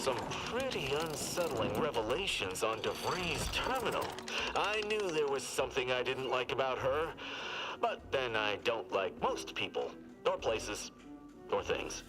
some pretty unsettling revelations on DeVries' terminal. I knew there was something I didn't like about her, but then I don't like most people, or places, or things.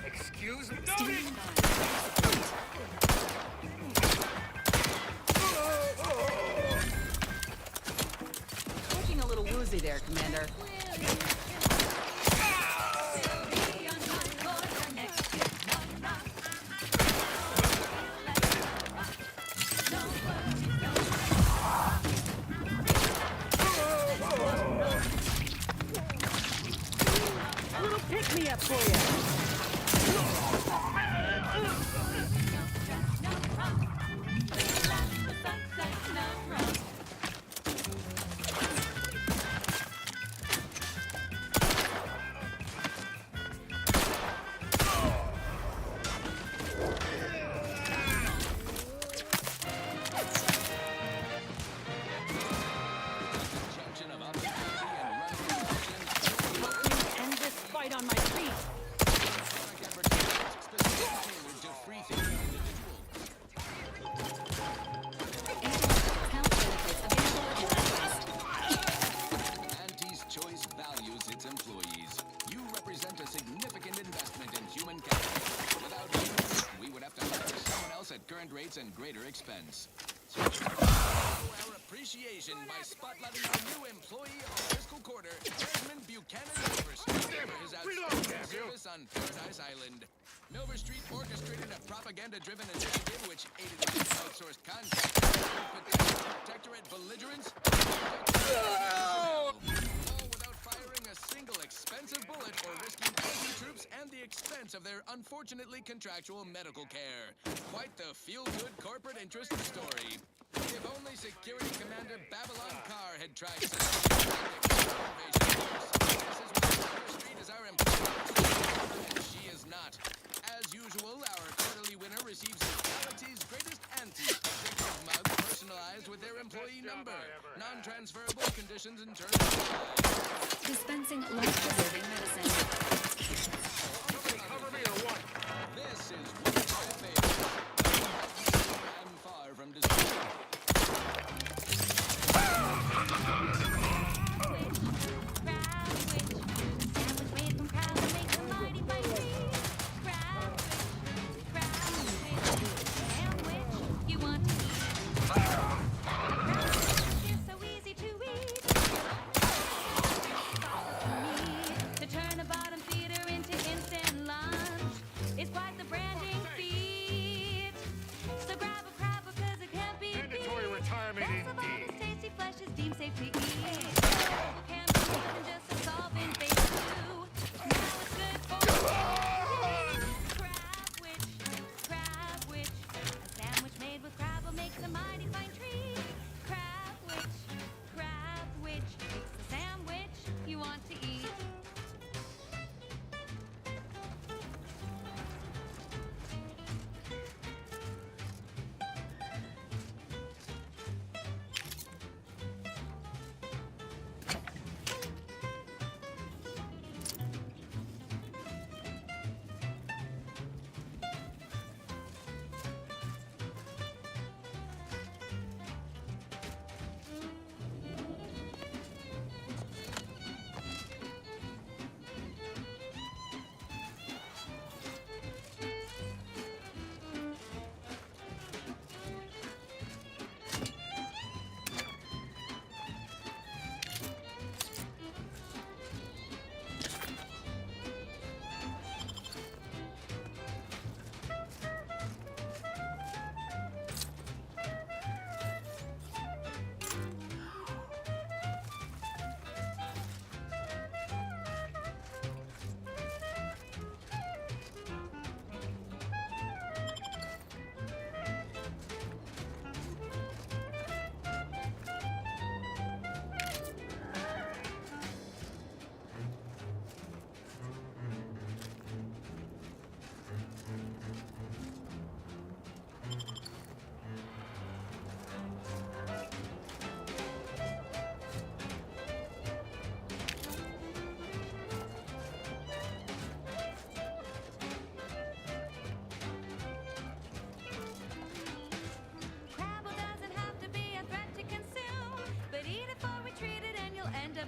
Excuse me? Looking a little woozy there, Commander. A little pick-me-up for you. On my feet. Anti's Choice values its employees. You represent a significant investment in human capital. Without you, we would have to hire someone else at current rates and greater expense. So show our appreciation by spotlighting our new employee of the fiscal quarter, Desmond Buchanan Milverstreet, for his outstanding service on Paradise Island. Milverstreet orchestrated a propaganda-driven initiative which aided in outsourced contracts, protectorate belligerence, all without firing a single expensive bullet or risking enemy troops and the expense of their unfortunately contractual medical care. Quite the feel-good corporate interest story. If only Security Commander Babylon Carr had tried such innovation course. This is why Milverstreet is our employee, and she is not. As usual, our quarterly winner receives Galaxy's greatest anti-addictive mug personalized with their employee number. Non-transferable conditions and terms apply. Dispensing life-preserving medicine. Cover me or what? This is one of my favorites. I'm far from destroyed.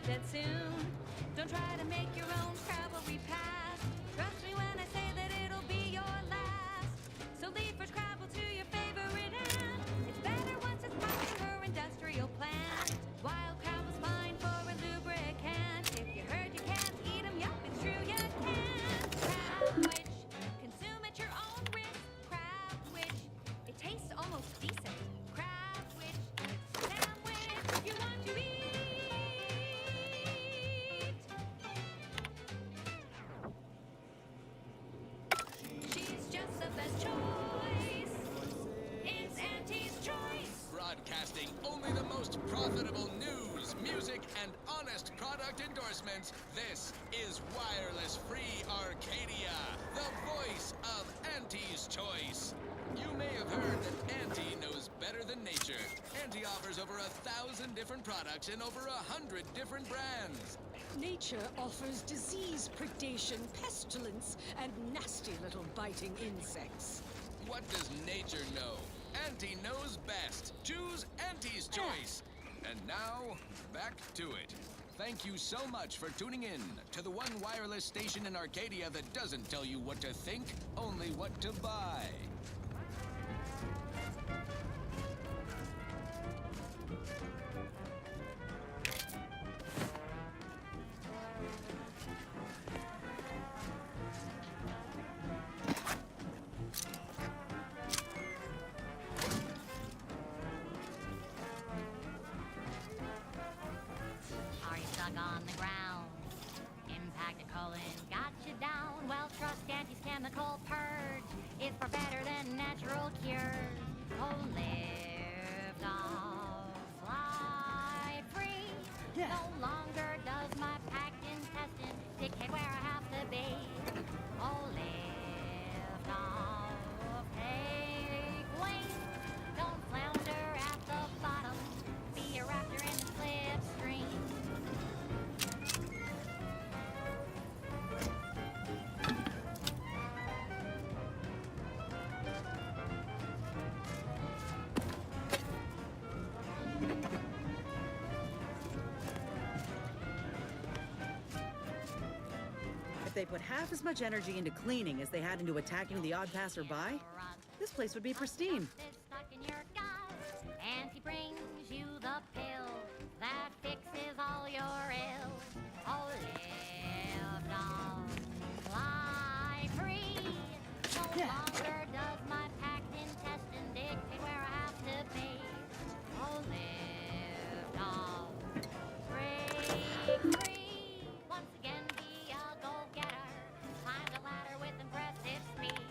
dead soon. Don't try to make your own Scrabblery path. Trust me when I say that it'll be your last. So leave for Scrabble to your favorite ant. It's better once it's past her industrial plant. Wild Crabble's fine for a lubricant. If you heard you can't eat 'em, yup, it's true you can. Crabwitch, consume at your own risk. Crabwitch, it tastes almost decent. Crabwitch, sandwich you want to eat. She's just the best choice. It's Auntie's choice. Broadcasting only the most profitable news, music, and honest product endorsements. This is Wireless Free Arcadia, the voice of Auntie's choice. You may have heard that Auntie knows better than nature. Auntie offers over 1,000 different products in over 100 different brands. Nature offers disease predation, pestilence, and nasty little biting insects. What does nature know? Auntie knows best. Choose Auntie's choice. And now, back to it. Thank you so much for tuning in to the one wireless station in Arcadia that doesn't tell you what to think, only what to buy. Are you stuck on the ground? Impact a colon got you down. Well, trust Auntie's chemical purge is for better than natural cures. Oh, live off, fly free. No longer does my packed intestine dictate where I have to be. Oh, live off, take wing. Don't flounder at the bottom. Be a raptor in the slipstream. If they put half as much energy into cleaning as they had into attacking the odd passerby, this place would be pristine. Is stuck in your gut. Auntie brings you the pill that fixes all your ills. Oh, live long, fly free. No longer does my packed intestine dictate where I have to be. Oh, live long, break free. Once again, be a go-getter. Climb the ladder with impressive speed.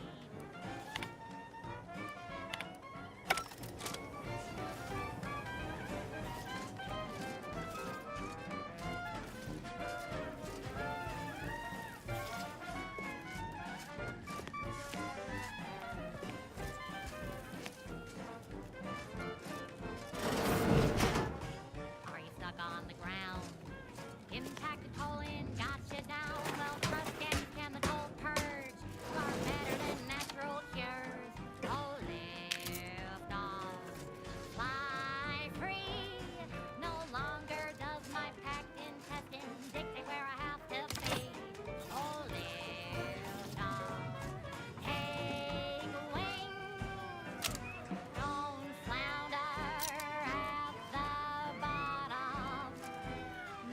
Are you stuck on the ground? Impacted colon got you down. Well, trust Auntie's chemical purge. Far better than natural cures. Oh, live off, fly free. No longer does my packed intestine dictate where I have to be. Oh, live off, take wing. Don't flounder at the bottom.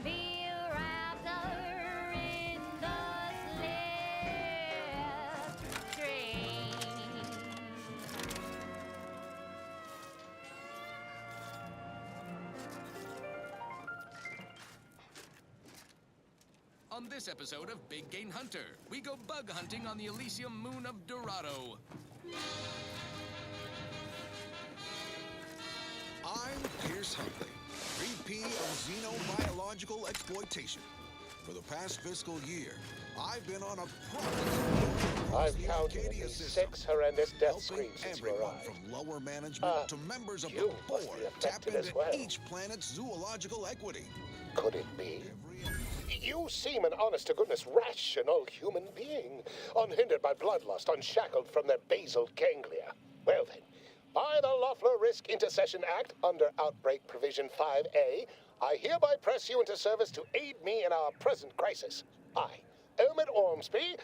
Be a raptor in the slipstream. On this episode of Big Game Hunter, we go bug hunting on the Elysium moon of Dorado. I'm Pierce Huntley, VP of Xenobiological Exploitation. For the past fiscal year, I've been on a project I've counted at least 6 horrendous death screams since you everyone arrived. from lower management to members of the you must board be tap affected as into well. each planet's zoological equity. Could it be? You seem an honest-to-goodness rational human being, unhindered by bloodlust, unshackled from their basal ganglia. Well then, by the Loeffler Risk Intercession Act, under Outbreak Provision 5A, I hereby press you into service to aid me in our present crisis. I, Omid Ormsby,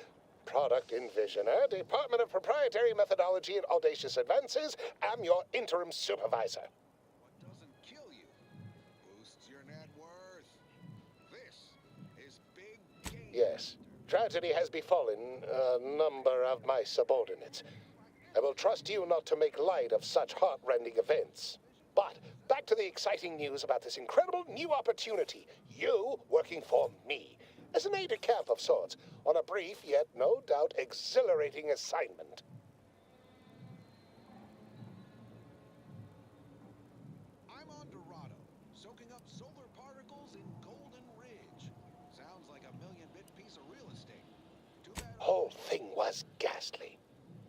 Product Envisioner, Department of Proprietary Methodology and Audacious Advances, am your interim supervisor. What doesn't kill you boosts your net worth. This is Big Game. Yes, tragedy has befallen a number of my subordinates. I will trust you not to make light of such heart-rending events. But back to the exciting news about this incredible new opportunity. You working for me, as an aide-de-camp of sorts, on a brief yet no doubt exhilarating assignment. I'm on Dorado, soaking up solar particles in Golden Ridge. Sounds like a million-bit piece of real estate. Too bad. Whole thing was ghastly.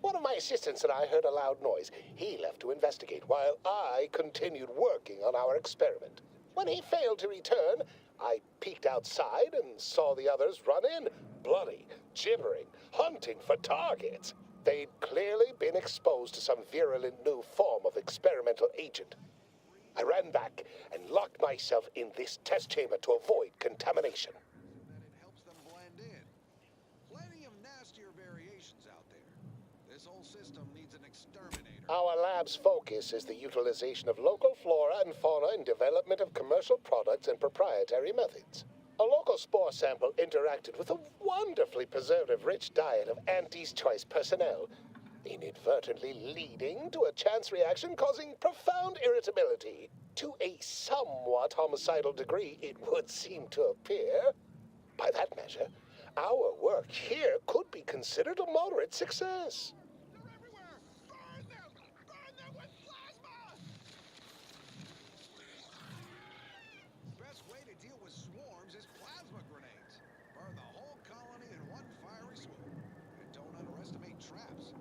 One of my assistants and I heard a loud noise. He left to investigate while I continued working on our experiment. When he failed to return, I peeked outside and saw the others run in, bloody, gibbering, hunting for targets. They'd clearly been exposed to some virulent new form of experimental agent. I ran back and locked myself in this test chamber to avoid contamination. That it helps them blend in. Plenty of nastier variations out there. This whole system needs an exterminator. Our lab's focus is the utilization of local flora and fauna in development of commercial products and proprietary methods. A local spore sample interacted with a wonderfully preservative-rich diet of Auntie's Choice personnel, inadvertently leading to a chance reaction causing profound irritability. To a somewhat homicidal degree, it would seem to appear. By that measure, our work here could be considered a moderate success. They're everywhere! Burn them! Burn them with plasma! Best way to deal with swarms is plasma grenades. Burn the whole colony in one fiery swoop. And don't underestimate traps.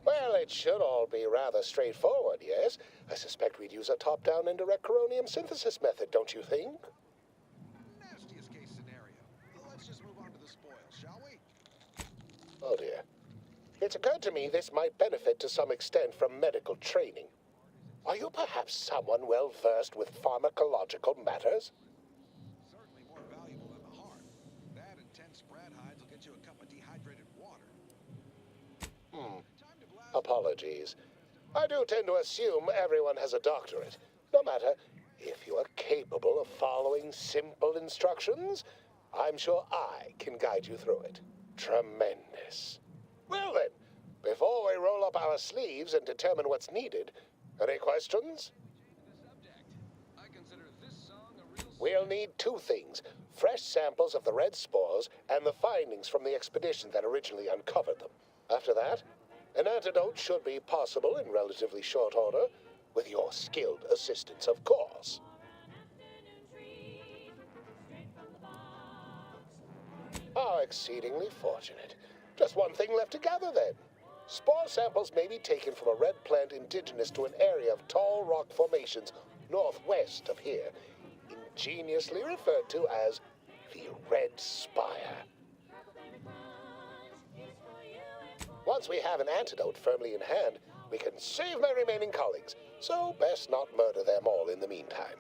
Well, it should all be rather straightforward, yes? I suspect we'd use a top-down indirect coronium synthesis method, don't you think? Nastiest case scenario. Let's just move on to the spoils, shall we? Oh dear. It's occurred to me this might benefit to some extent from medical training. Are you perhaps someone well-versed with pharmacological matters? Certainly more valuable than the heart. That and 10 sprat hides will get you a cup of dehydrated water. Time to blast. Apologies. I do tend to assume everyone has a doctorate. No matter, if you are capable of following simple instructions, I'm sure I can guide you through it. Tremendous. Well then, before we roll up our sleeves and determine what's needed, any questions? I consider this song a real We'll need two things: fresh samples of the red spores and the findings from the expedition that originally uncovered them. After that, an antidote should be possible in relatively short order, with your skilled assistance, of course. How exceedingly fortunate. Just one thing left to gather, then. Spore samples may be taken from a red plant indigenous to an area of tall rock formations northwest of here, ingeniously referred to as the Red Spire. Once we have an antidote firmly in hand, we can save my remaining colleagues, so best not murder them all in the meantime.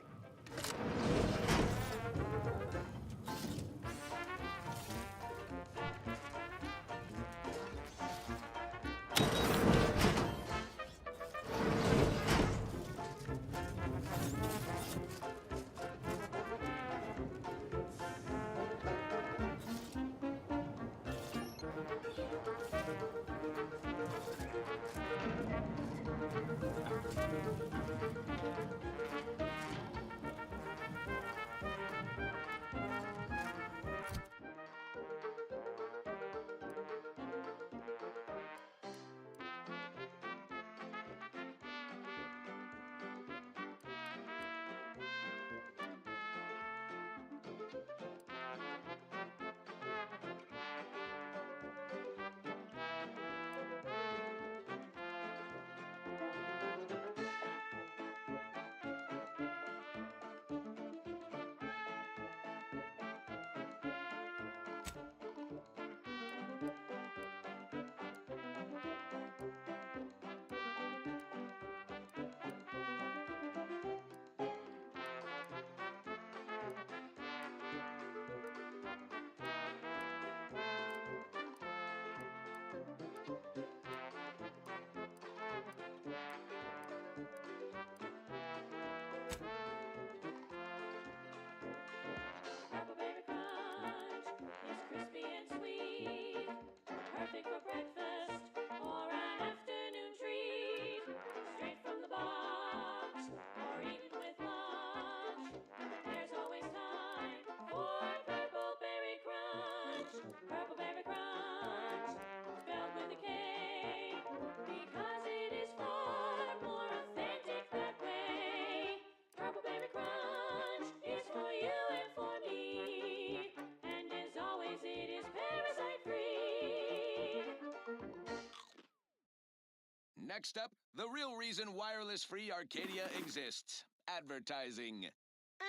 Next up, the real reason wireless-free Arcadia exists. Advertising.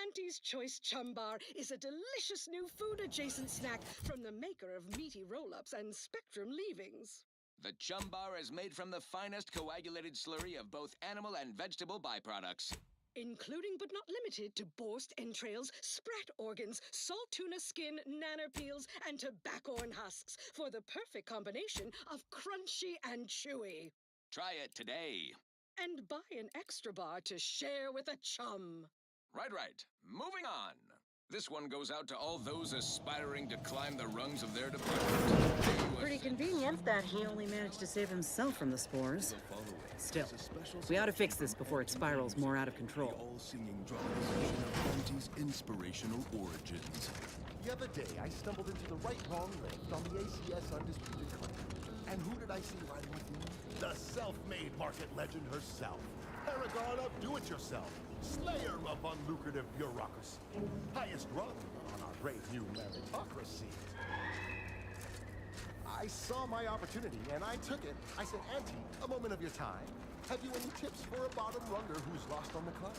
Auntie's Choice Chum Bar is a delicious new food-adjacent snack from the maker of meaty roll-ups and Spectrum leavings. The Chum Bar is made from the finest coagulated slurry of both animal and vegetable byproducts. Including but not limited to borscht entrails, sprat organs, salt tuna skin, nanner peels, and tobaccorn husks for the perfect combination of crunchy and chewy. Try it today. And buy an extra bar to share with a chum. Right. Moving on. This one goes out to all those aspiring to climb the rungs of their department. Pretty convenient that he only managed to save himself from the spores. Still, we ought to fix this before it spirals more out of control. All-singing dramatization of Auntie's inspirational origins. The other day, I stumbled into the right-wrong lift on the ACS Undisputed Claim. And who did I see riding with me? The self-made market legend herself. Paragon of do-it-yourself. Slayer of unlucrative bureaucracy. Highest rung on our great new meritocracy. I saw my opportunity, and I took it. I said, Auntie, a moment of your time. Have you any tips for a bottom runger who's lost on the climb?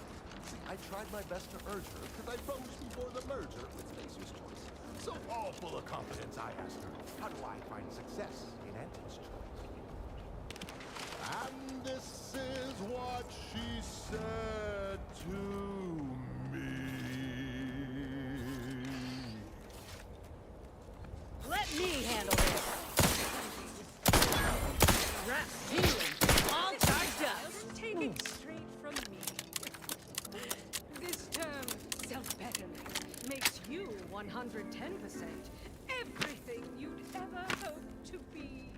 See, I tried my best to urge her, because I rose before the merger with Spacer's Choice. So all full of confidence, I asked her, how do I find success in Auntie's Choice? And this is what she said to me. Let me handle this. Rest, healing, all charged up. Take it straight from me. This term, self-betterment, makes you 110% everything you'd ever hope to be.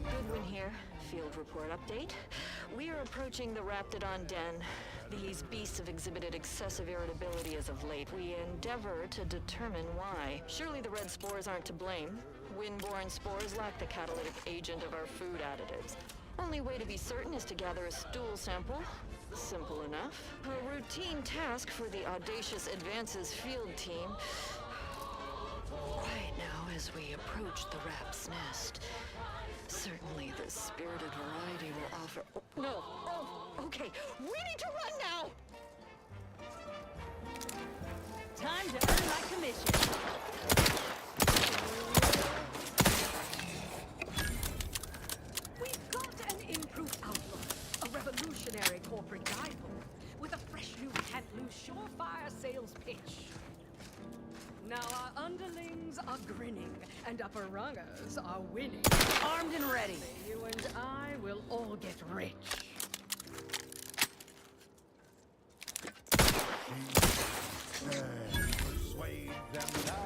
Goodwin here. Field report update. We are approaching the Raptidon Den. These beasts have exhibited excessive irritability as of late. We endeavor to determine why. Surely the red spores aren't to blame. Windborne spores lack the catalytic agent of our food additives. Only way to be certain is to gather a stool sample. Simple enough. A routine task for the Audacious Advances field team. Right now, as we approach the rap's nest, certainly the spirited variety will offer... Oh, no! Oh, okay. We need to run now! Time to earn my commission. We've got an improved outlook, a revolutionary corporate guidebook, with a fresh new can't-lose surefire sales pitch. Now our underlings are grinning, and upper rungers are winning. Armed and ready. You and I will all get rich. Persuade them now.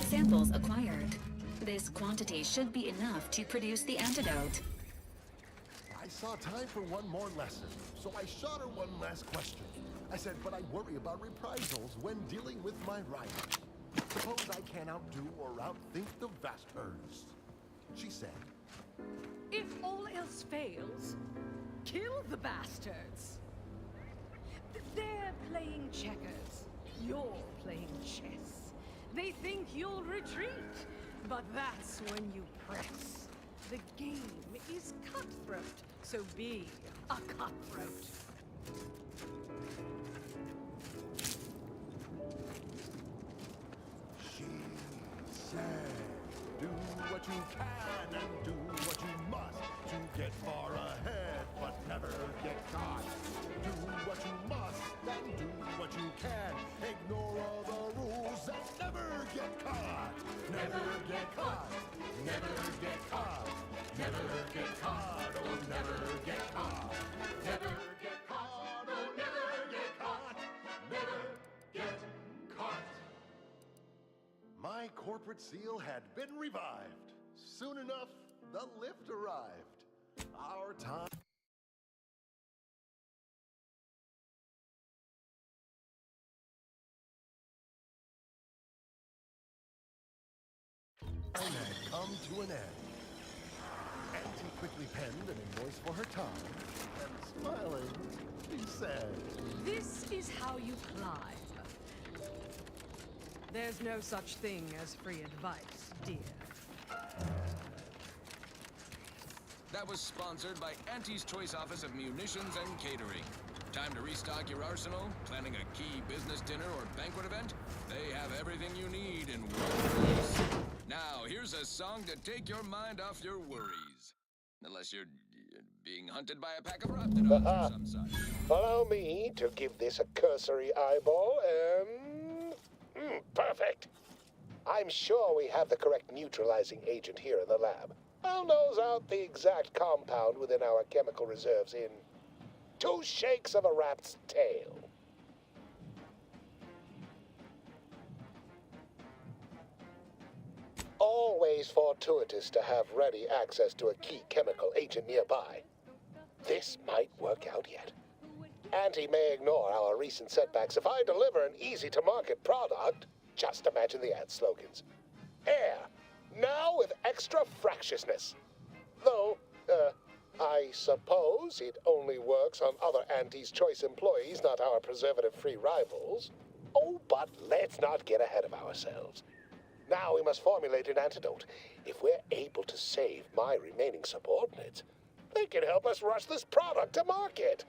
Samples acquired. This quantity should be enough to produce the antidote. I saw time for one more lesson, so I shot her one last question. I said, but I worry about reprisals when dealing with my rivals. Suppose I can't outdo or outthink the vast herds. She said, If all else fails, kill the bastards. They're playing checkers. You're playing chess. They think you'll retreat, but that's when you press. The game is cutthroat, so be a cutthroat. She said, do what you can and do what you must to get far ahead, but never get caught. Do what you must and do what you can. Ignore all the rules and never get caught. Never get caught. Never get caught. Never get caught. Oh, never get caught. Never get caught. Oh, never get caught. Never get caught. My corporate seal had been revived. Soon enough, the lift arrived. Our time had come to an end. Auntie quickly penned an invoice for her time, and smiling, she said, This is how you climb. There's no such thing as free advice, dear. That was sponsored by Auntie's Choice Office of Munitions and Catering. Time to restock your arsenal? Planning a key business dinner or banquet event? They have everything you need in one place. Now, here's a song to take your mind off your worries. Unless you're being hunted by a pack of raptidons or some such. Allow me to give this a cursory eyeball and... perfect. I'm sure we have the correct neutralizing agent here in the lab. I'll nose out the exact compound within our chemical reserves in 2 shakes of a rat's tail. Always fortuitous to have ready access to a key chemical agent nearby. This might work out yet. Auntie may ignore our recent setbacks if I deliver an easy-to-market product. Just imagine the ad slogans. Air, now with extra fractiousness. Though, I suppose it only works on other Auntie's Choice employees, not our preservative-free rivals. Oh, but let's not get ahead of ourselves. Now we must formulate an antidote. If we're able to save my remaining subordinates, they can help us rush this product to market.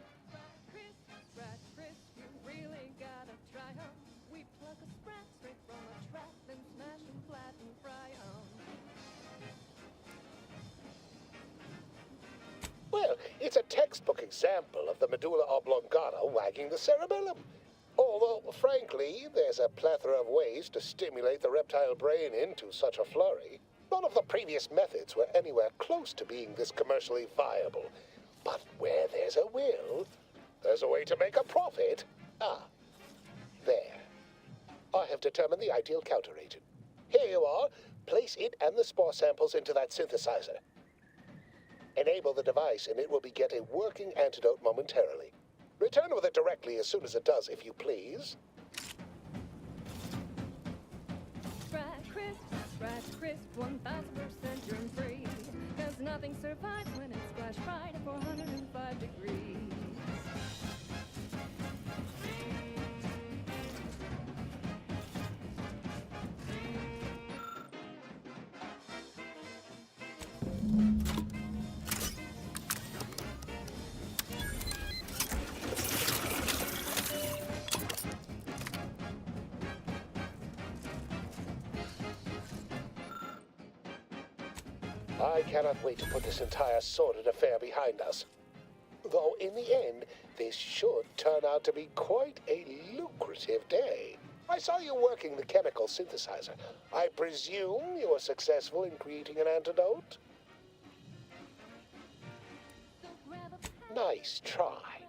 Well, it's a textbook example of the medulla oblongata wagging the cerebellum. Although, frankly, there's a plethora of ways to stimulate the reptile brain into such a flurry. None of the previous methods were anywhere close to being this commercially viable. But where there's a will, there's a way to make a profit. Ah, there. I have determined the ideal counteragent. Here you are. Place it and the spore samples into that synthesizer. Enable the device and it will beget a working antidote momentarily. Return with it directly as soon as it does, if you please. Scratch crisp, 1000% germ-free. 'Cause nothing survives when it's flash fried at 405 degrees. I cannot wait to put this entire sordid affair behind us. Though, in the end, this should turn out to be quite a lucrative day. I saw you working the chemical synthesizer. I presume you were successful in creating an antidote? Nice try.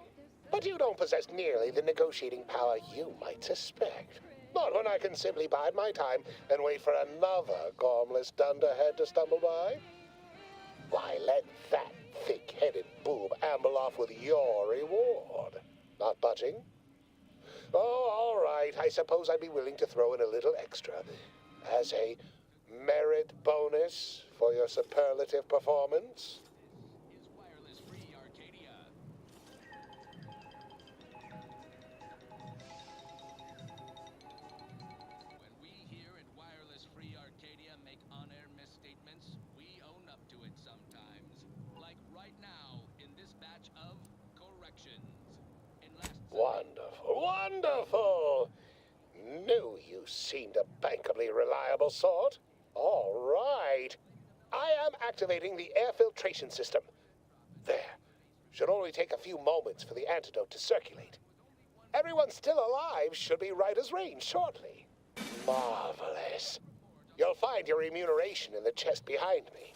But you don't possess nearly the negotiating power you might suspect. Not when I can simply bide my time and wait for another gormless dunderhead to stumble by. Why, let that thick-headed boob amble off with your reward. Not budging? Oh, all right. I suppose I'd be willing to throw in a little extra as a merit bonus for your superlative performance. Is wireless free, Arcadia? When we here at Wireless Free Arcadia make on-air misstatements, we own up to it sometimes. Like right now, in this batch of corrections. Wonderful, wonderful! Knew you seemed a bankably reliable sort. All right. I am activating the air filtration system. There. Should only take a few moments for the antidote to circulate. Everyone still alive should be right as rain shortly. Marvelous. You'll find your remuneration in the chest behind me.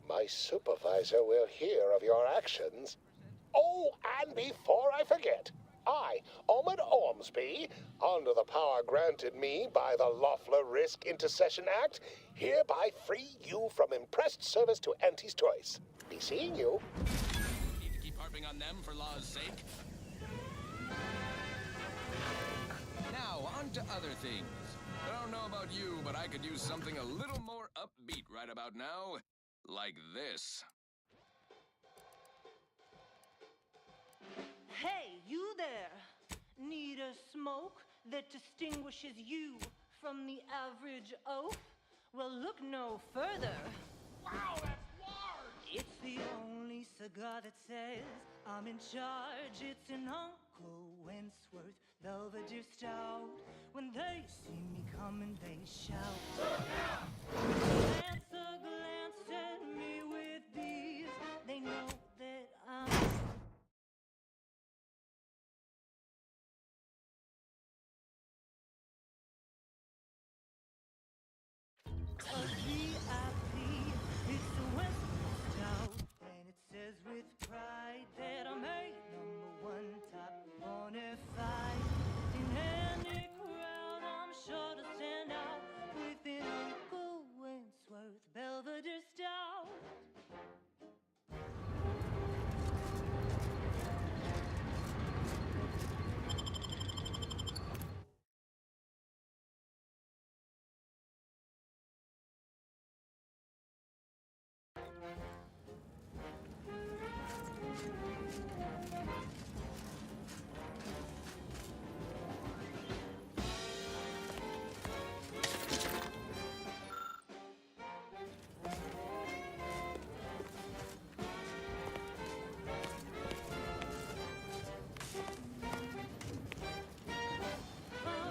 My supervisor will hear of your actions. Oh, and before I forget, I, Ahmed Ormsby, under the power granted me by the Loeffler Risk Intercession Act, hereby free you from impressed service to Auntie's choice. Be seeing you. Need to keep harping on them for law's sake. Now, on to other things. I don't know about you, but I could use something a little more upbeat right about now. Like this. Hey, you there! Need a smoke that distinguishes you from the average oaf? Well, look no further. Wow, that's large! It's the only cigar that says I'm in charge. It's an Uncle Wentworth Belvedere Stout. When they see me coming, they shout. Glance a glance at me with these. They know that I'm a VIP. It's a Western Stout, and it says with pride that I'm a #1 top bonafide. In any crowd, I'm sure to stand out with an Uncle Wentworth Belvedere Stout.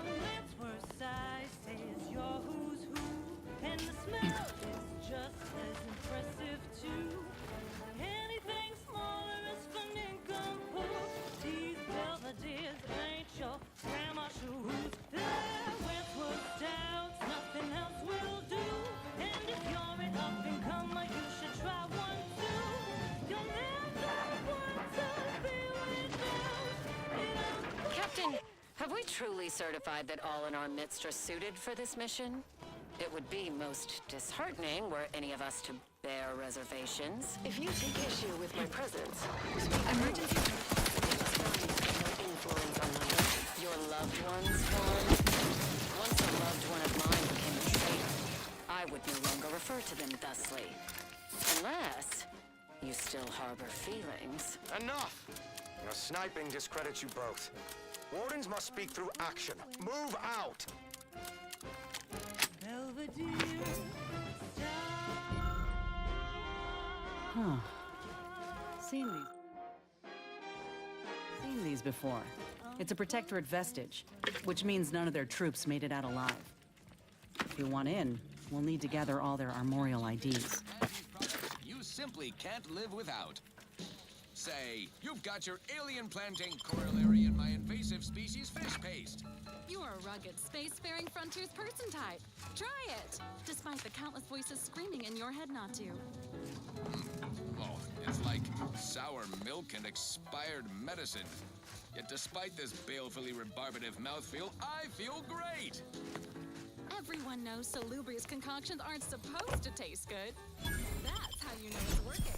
Wentworth's eye says you're who's who, and the smell is just as impressive too. Anything smaller is for nincompoop. These Belvederes ain't your grandma shoes. They're Wentworth Stouts, nothing else will do. And if you're an up and comer, you should try one too. You'll never want to be without. Captain, have we truly certified that all in our midst are suited for this mission? It would be most disheartening were any of us to bear reservations. If you take issue with my presence, emergency influence on my life. Your loved ones, Vaughn? Once a loved one of mine became a traitor, I would no longer refer to them thusly. Unless you still harbor feelings. Enough! Your sniping discredits you both. Wardens must speak through action. Move out! Huh. Seen these before. It's a Protectorate vestige, which means none of their troops made it out alive. If you want in, we'll need to gather all their armorial IDs. You simply can't live without. Say, you've got your alien planting corollary in my invasive species fish paste. You're a rugged, spacefaring frontiers person type. Try it, despite the countless voices screaming in your head not to. Oh, it's like sour milk and expired medicine. Yet despite this balefully rebarbative mouthfeel, I feel great! Everyone knows salubrious concoctions aren't supposed to taste good. That's how you know it's working.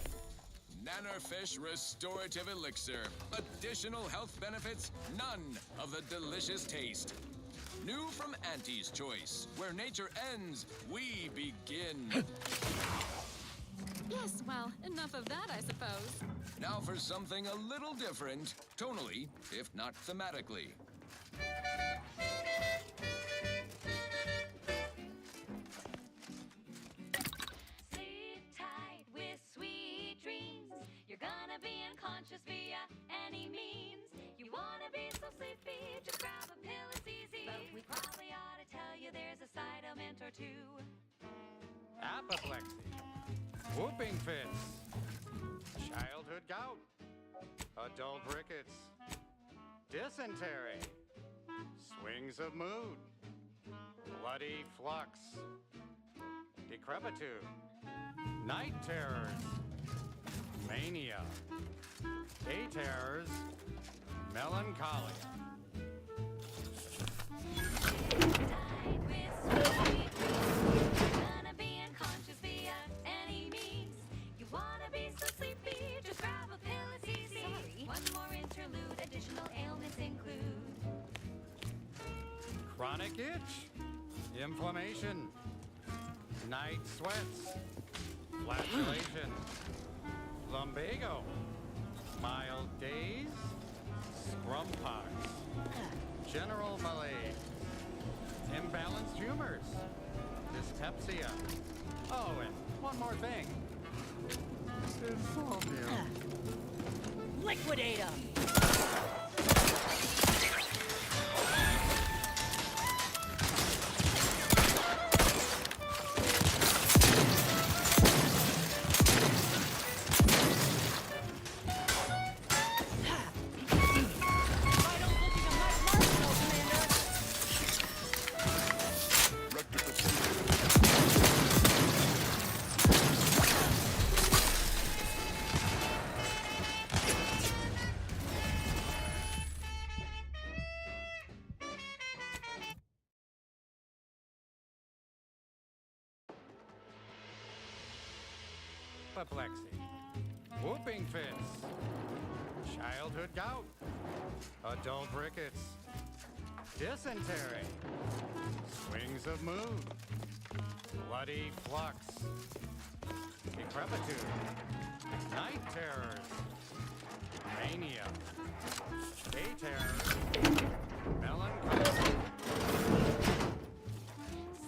Nannerfish Restorative Elixir. Additional health benefits, none of the delicious taste. New from Auntie's Choice. Where nature ends, we begin. Yes, well, enough of that, I suppose. Now for something a little different, tonally, if not thematically. Sleep tight with sweet dreams. You're gonna be unconscious via any means. You wanna be so sleepy, just grab a pill, it's easy. But we probably ought to tell you there's a side element or two. Apoplexy, whooping fits, childhood gout, adult rickets, dysentery, swings of mood, bloody flux, Decrepitude. Night terrors. Mania. Day terrors. Melancholia. Gonna be unconscious via any means. You wanna be so sleepy, just grab a pill, it's easy. Sorry. One more interlude, additional ailments include Chronic itch. Inflammation. Night sweats. Flatulation. Lumbago. Mild days. Scrumpox. General malaise. Imbalanced humors. Dyspepsia. Oh, and one more thing. Insomnia. Liquidate him! Apoplexy. Whooping fits. Childhood gout. Adult rickets. Dysentery. Swings of mood. Bloody flux. Decrepitude. Night terrors. Mania. Day terrors. Melancholy.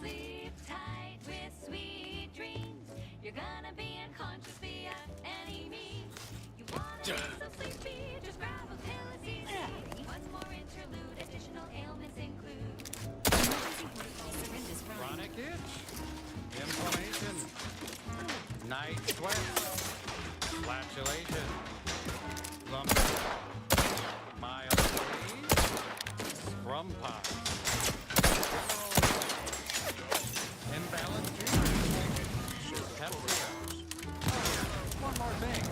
sleep tight with sweet dreams. You're gonna be unconscious via any means. You wanna be so sleepy, just grab a pill, it's easy. One more interlude, additional ailments include Chronic itch. Inflammation. Night sweats. Flatulation. Lumbago. Mild days. Scrumpox. Imbalanced humors. Dyspepsia. Oh, one more thing.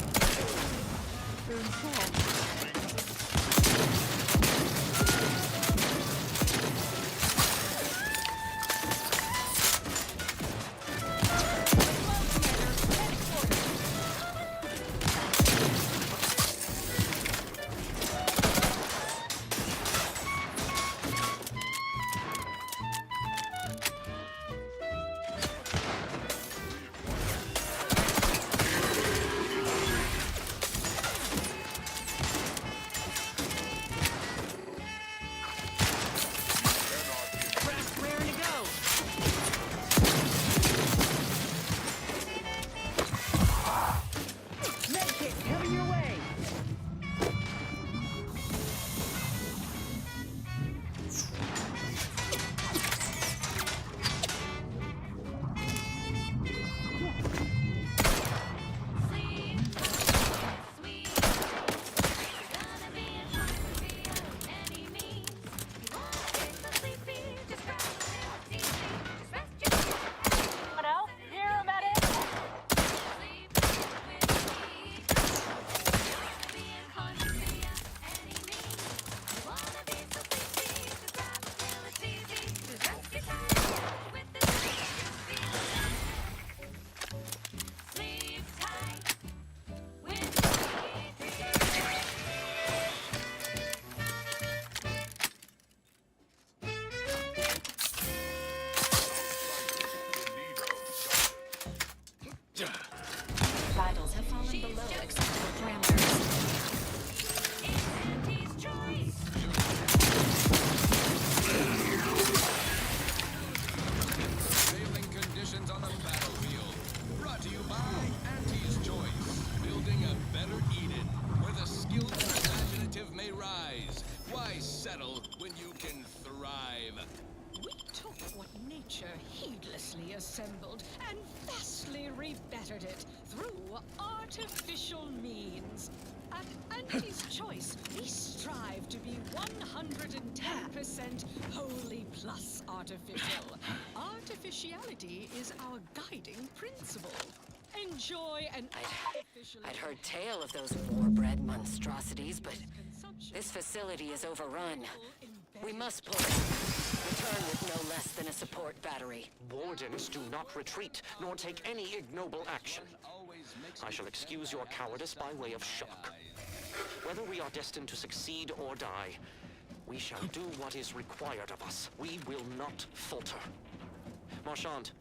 militia heedlessly assembled and vastly rebettered it through artificial means. At Auntie's Choice, we strive to be 110% wholly plus artificial. Artificiality is our guiding principle. Enjoy an I'd heard tale of those war-bred monstrosities, but this facility is overrun. We must pull out. Return with no less than a support battery. Wardens do not retreat, nor take any ignoble action. I shall excuse your cowardice by way of shock. Whether we are destined to succeed or die, we shall do what is required of us. We will not falter. Marchand,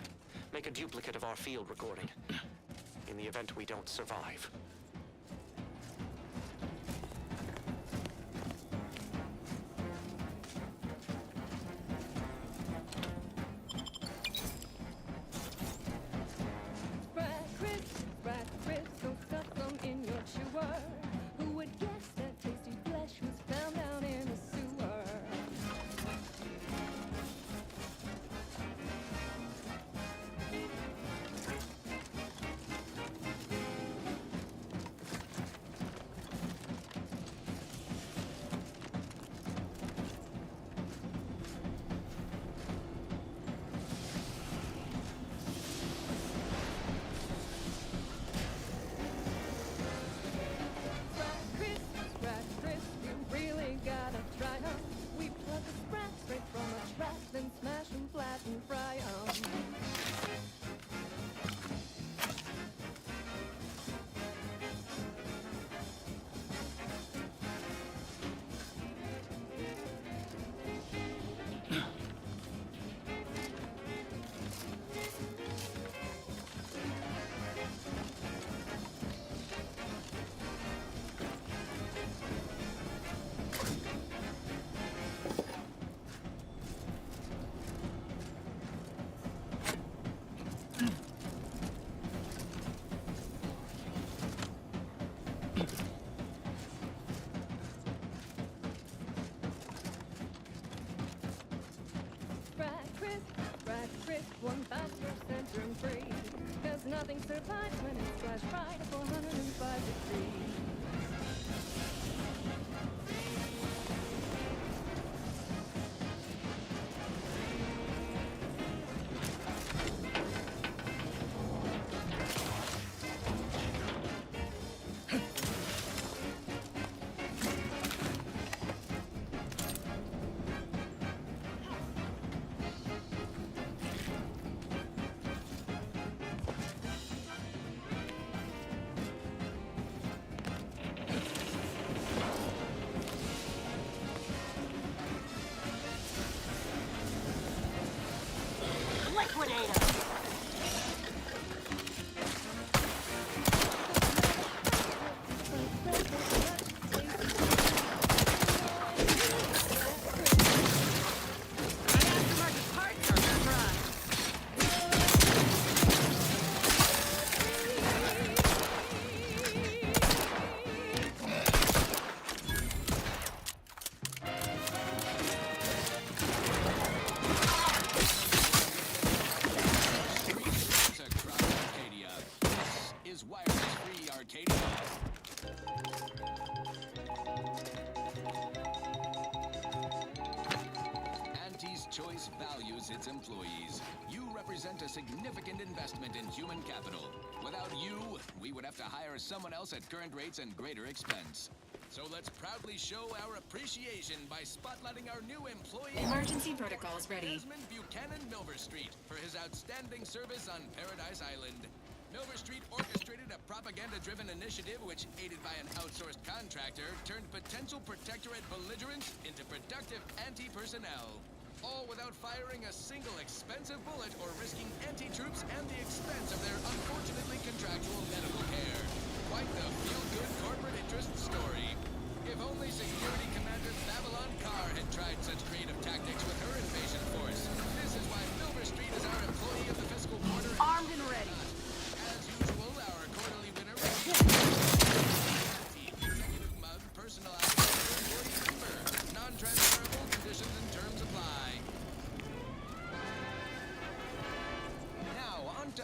make a duplicate of our field recording, in the event we don't survive. Nothing survives when it's flash bright at 405 degrees. Its employees. You represent a significant investment in human capital. Without you, we would have to hire someone else at current rates and greater expense. So let's proudly show our appreciation by spotlighting our new employee. Emergency protocols ready. Desmond Buchanan Milver Street for his outstanding service on Paradise Island. Milver Street orchestrated a propaganda-driven initiative which, aided by an outsourced contractor, turned potential protectorate belligerents into productive anti-personnel. All without firing a single expensive bullet or risking anti-troops and the expense of their unfortunately contractual medical care. Quite the feel-good corporate interest story. If only Security Commander Babylon Carr had tried such creative tactics with her invasion force. This is why Milver Street is our employee of the fiscal quarter. Armed and ready. As usual, our quarterly winner executive mug, personalized employee member. Non-transferable conditions and terms apply.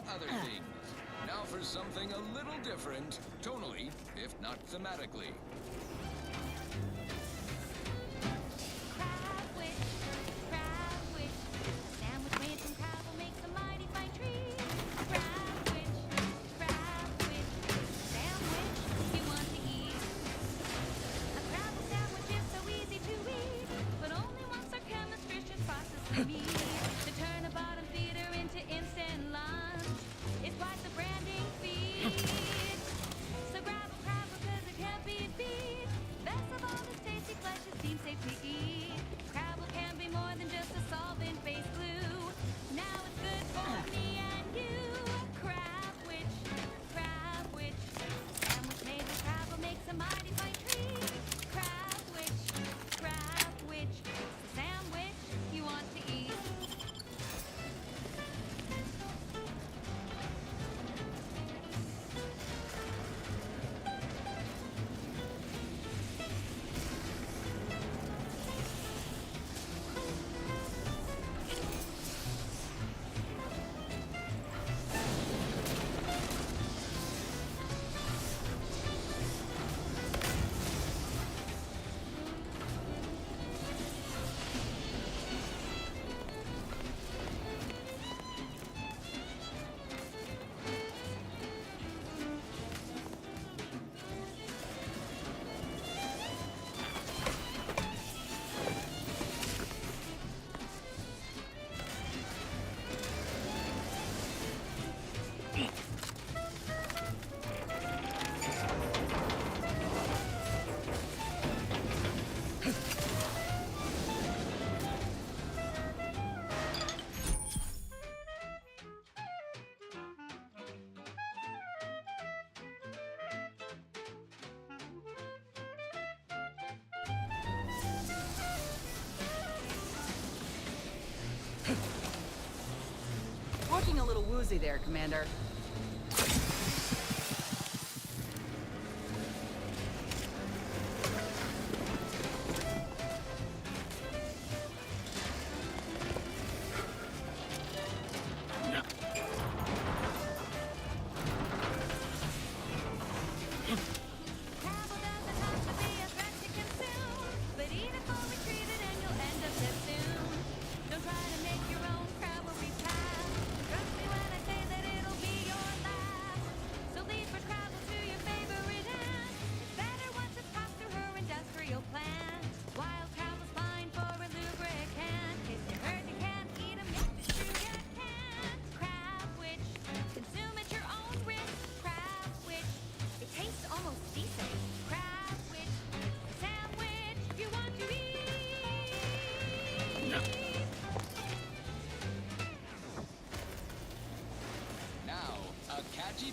other things. Now for something a little different, tonally, if not thematically. Looking a little woozy there, Commander.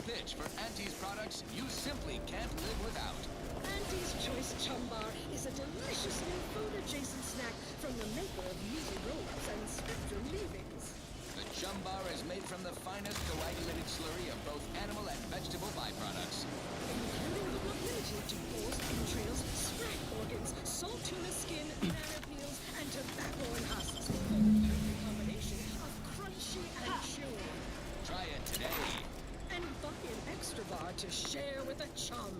Pitch for Auntie's products you simply can't live without. Auntie's Choice Chum Bar is a delicious new food-adjacent snack from the maker of Easy Rolls and Spectrum Leavings. The Chum Bar is made from the finest coagulated slurry of both animal and vegetable byproducts, including the rapidity to forced entrails, sprat organs, salt tuna skin, banana peels, and tobacco and husks. A perfect combination of crunchy and chewy. Try it today. And buy an extra bar to share with a chum.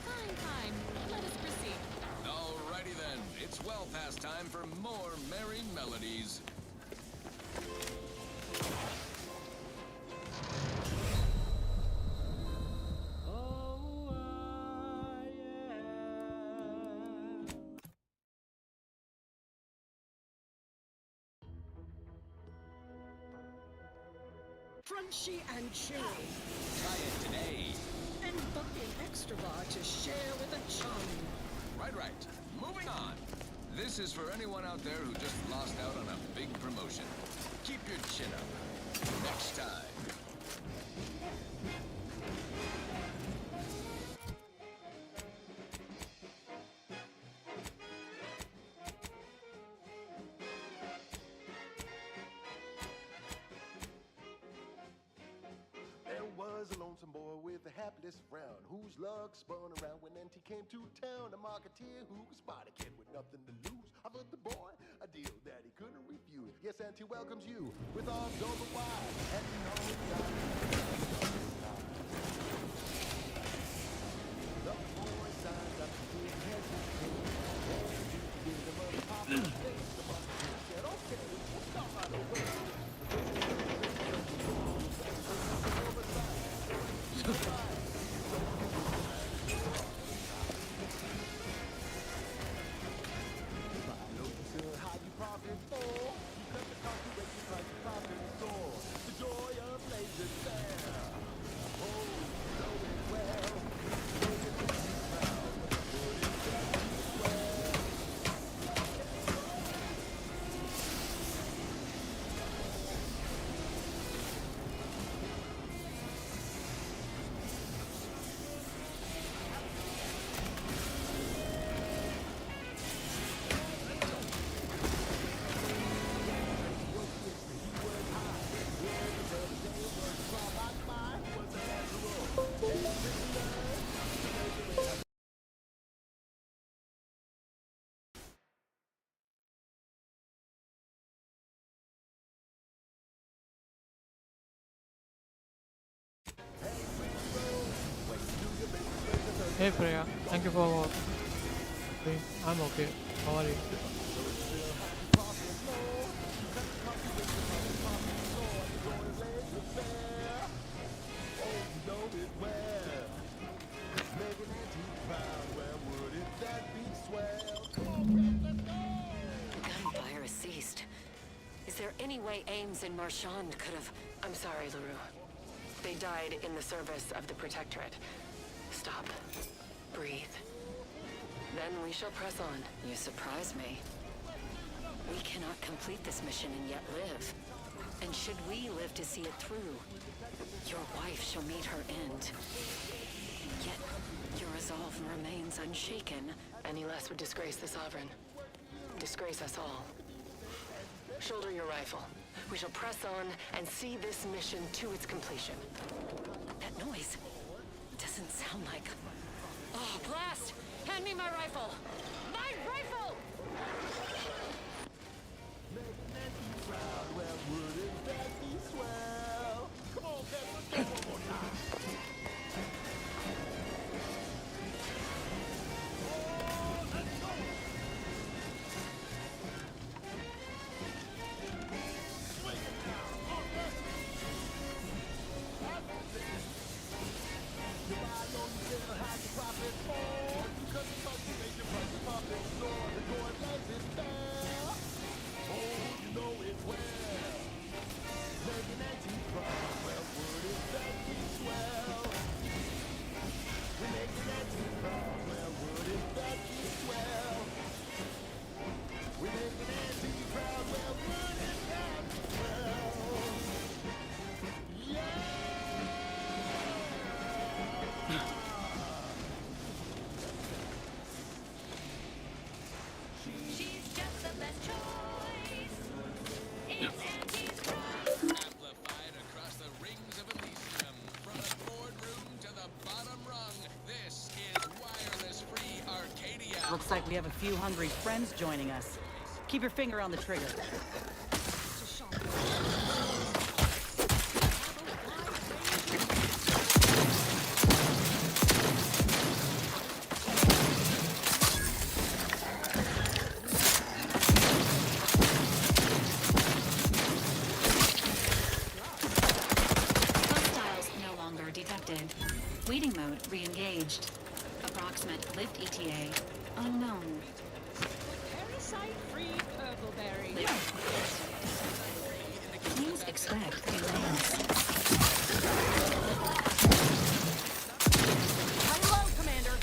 Fine. Let us proceed. Alrighty then. It's well past time for more merry melodies. Crunchy and chewy. Try it today. And buy an extra bar to share with a chum. Right. Moving on. This is for anyone out there who just lost out on a big promotion. Keep your chin up. Next time. There was a lonesome boy with a happy this round. Whose luck spun around when NT came to town? A marketeer who could spot a kid with nothing to lose. Offered the boy a deal that he couldn't refuse. Yes, NT welcomes you with arms open wide. And you know it's not the boy signs up to be a hesitate. And you give them a pop and face. The marketeer said, okay, we'll start right over. Hey Priya, thank you for watching. I'm okay. How are you? Gunfire has ceased. Is there any way Ames and Marchand could have... I'm sorry, LaRue. They died in the service of the Protectorate. Stop. Breathe. Then we shall press on. You surprise me. We cannot complete this mission and yet live. And should we live to see it through, your wife shall meet her end. Yet, your resolve remains unshaken. Any less would disgrace the Sovereign. Disgrace us all. Shoulder your rifle. We shall press on and see this mission to its completion. That noise doesn't sound like... Oh, blast! Hand me my rifle! My rifle! Looks like we have a few hungry friends joining us. Keep your finger on the trigger. Hostiles no longer detected. Waiting mode re-engaged. Approximate lift ETA unknown. Parasite-free purpleberry. Please expect delays. Hello, Commander.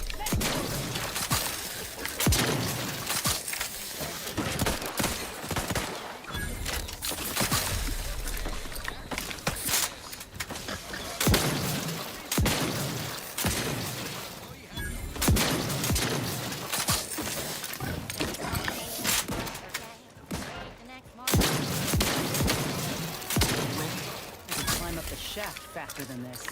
Shaft faster than this.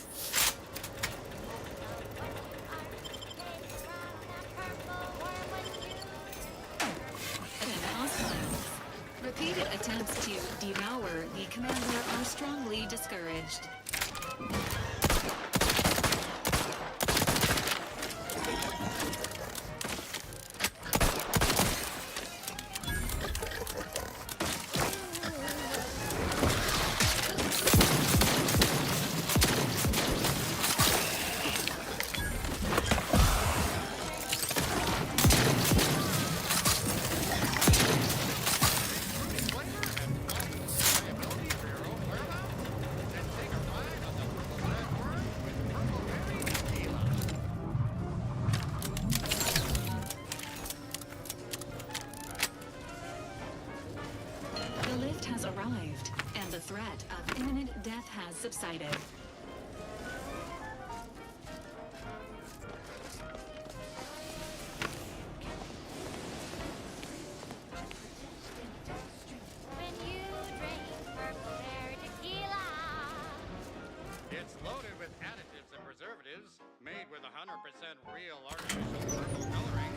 Repeated attempts to devour the commander are strongly discouraged. The lift has arrived, and the threat of imminent death has subsided. When you drink purple hair tequila. It's loaded with additives and preservatives, made with 100% real artificial purple coloring.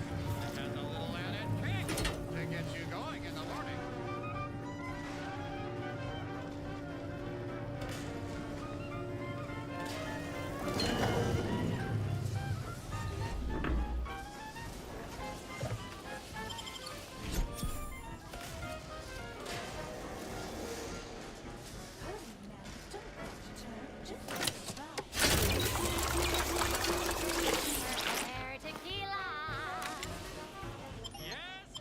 It has a little added kick to get you going in the morning. Hair tequila. Yes,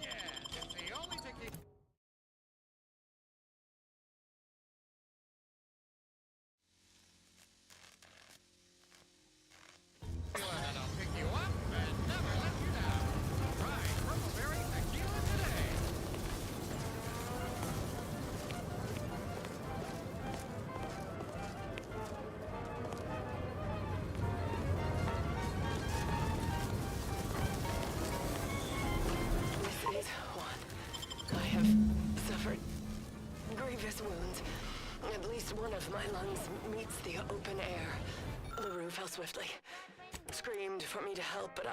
it's the only tequila. That'll pick you up and never let you down. Try Purpleberry Tequila today. This is one. I have suffered grievous wounds. At least one of my lungs meets the open air. LaRue fell swiftly. Screamed for me to help, but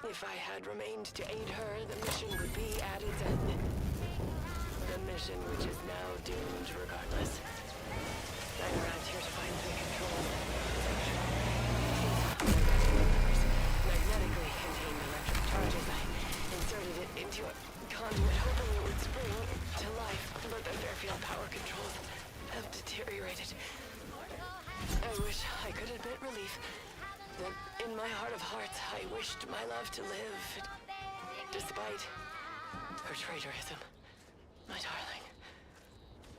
if I had remained to aid her, the mission would be at its end. The mission which is now doomed regardless. I arrived here to find the controls. Magnetically contained electric charges. I inserted it into a conduit, hoping it would spring to life, but the Fairfield power controls have deteriorated. I wish I could admit relief that in my heart of hearts I wished my love to live, despite her traitorism. My darling,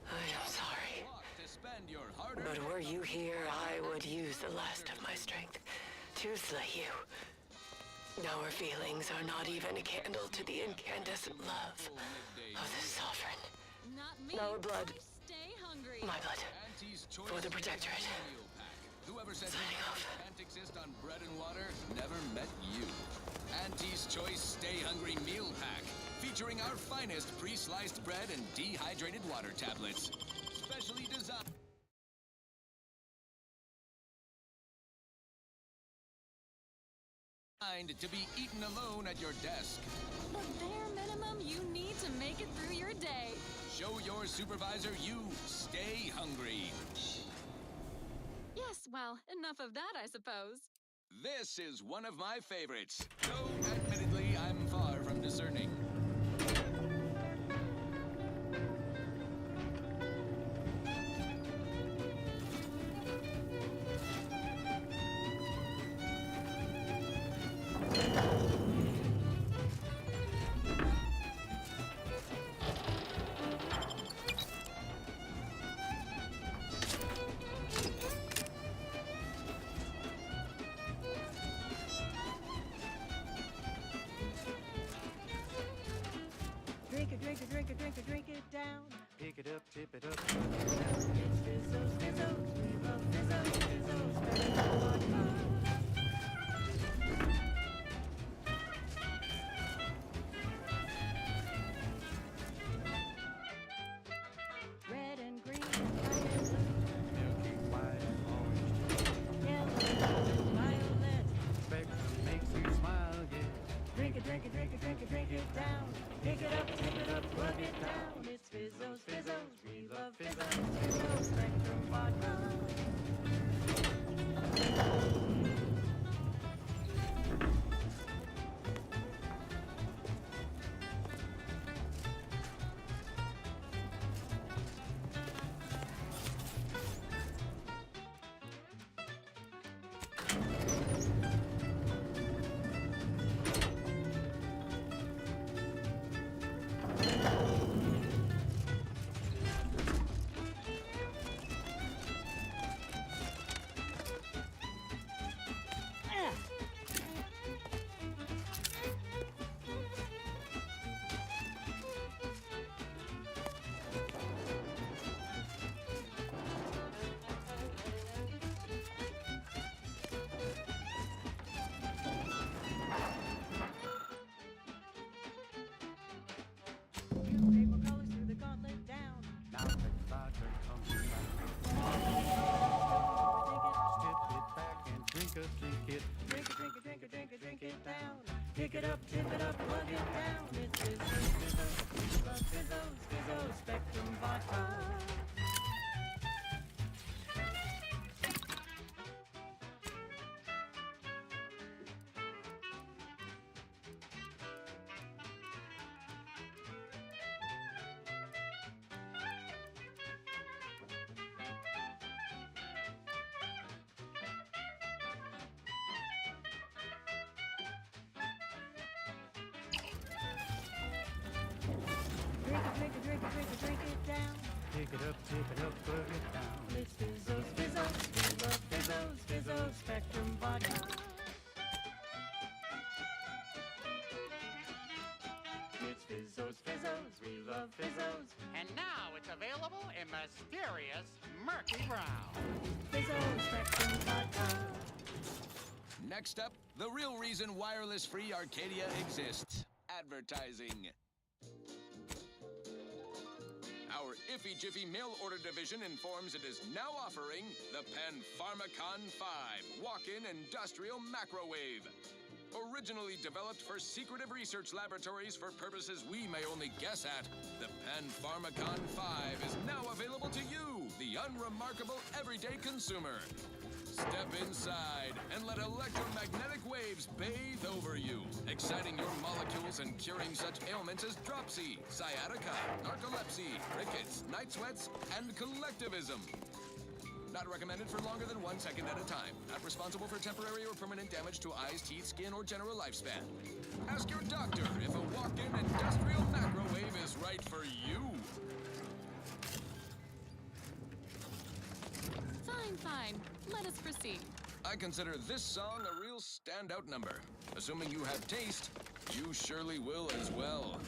I am sorry. But were you here, I would use the last of my strength to slay you. Our feelings are not even a candle to the incandescent love of the Sovereign. Not me. Our blood, Stay hungry. my blood, for the Protectorate. Whoever said Signing off. can't exist on bread and water never met you. Auntie's Choice Stay Hungry Meal Pack, featuring our finest pre-sliced bread and dehydrated water tablets. Specially designed to be eaten alone at your desk. The bare minimum you need to make it through your day. Show your supervisor you stay hungry. Yes, well, enough of that, I suppose. This is one of my favorites, though admittedly I'm far from discerning. it up, plug it down. It's Fizzos, Fizzos, we love Fizzos, Fizzos, Spectrum Vodka. Drink it down. Pick it up, plug it down. It's Fizzos, Fizzos, we love Fizzos, Fizzos, Spectrum Vodka. It's Fizzos, Fizzos, we love Fizzos. And now it's available in mysterious murky brown. Fizzos, Spectrum Vodka. Next up, the real reason wireless-free Arcadia exists. Advertising. Our Iffy Jiffy mail order division informs it is now offering the Pan-Pharmacon 5 walk-in industrial macrowave. Originally developed for secretive research laboratories for purposes we may only guess at, the Pan-Pharmacon 5 is now available to you, the unremarkable everyday consumer. Step inside and let electromagnetic waves bathe over you, exciting your molecules and curing such ailments as dropsy, sciatica, narcolepsy, rickets, night sweats, and collectivism. Not recommended for longer than 1 second at a time. Not responsible for temporary or permanent damage to eyes, teeth, skin, or general lifespan. Ask your doctor if a walk-in industrial macrowave is right for you. Fine. Let us proceed. I consider this song a real standout number. Assuming you have taste, you surely will as well.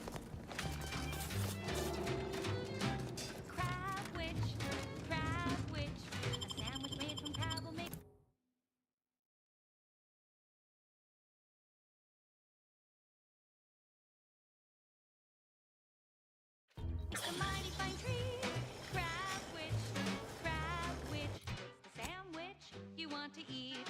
Crab witch, a sandwich made from crab will make. It's a mighty fine treat. Crab witch, it's the sandwich you want to eat.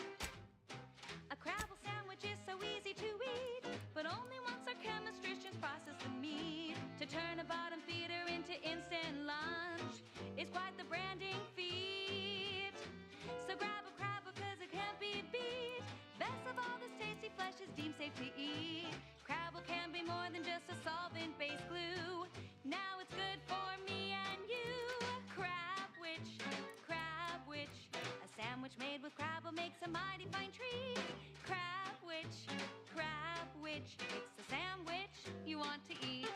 A crabble sandwich is so easy to eat, but only once our chemistricians process the meat to turn a bottom feeder into instant lunch. It's quite the branding feat. So grab a crabble 'cause it can't be beat. Best of all, this tasty flesh is deemed safe to eat. Crabble can be more than just a solvent-based glue. Now it's good for me and you. Crab witch, a sandwich made with crabble makes a mighty fine treat. Crab witch, it's the sandwich you want to eat.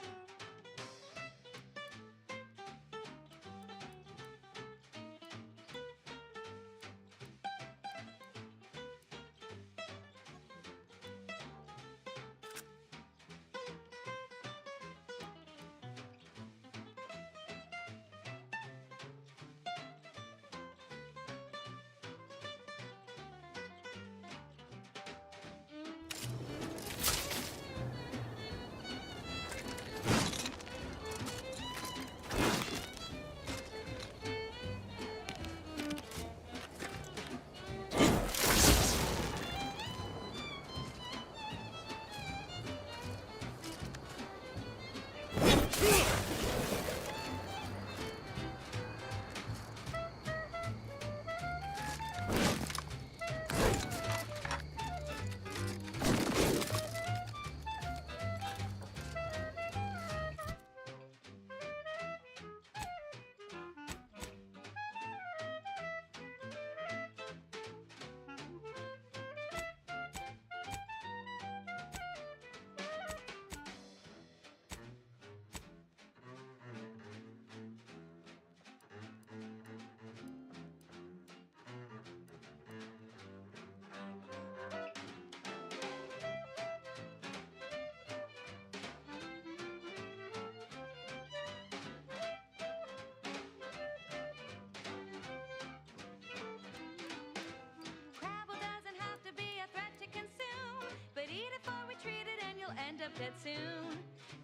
Dead soon.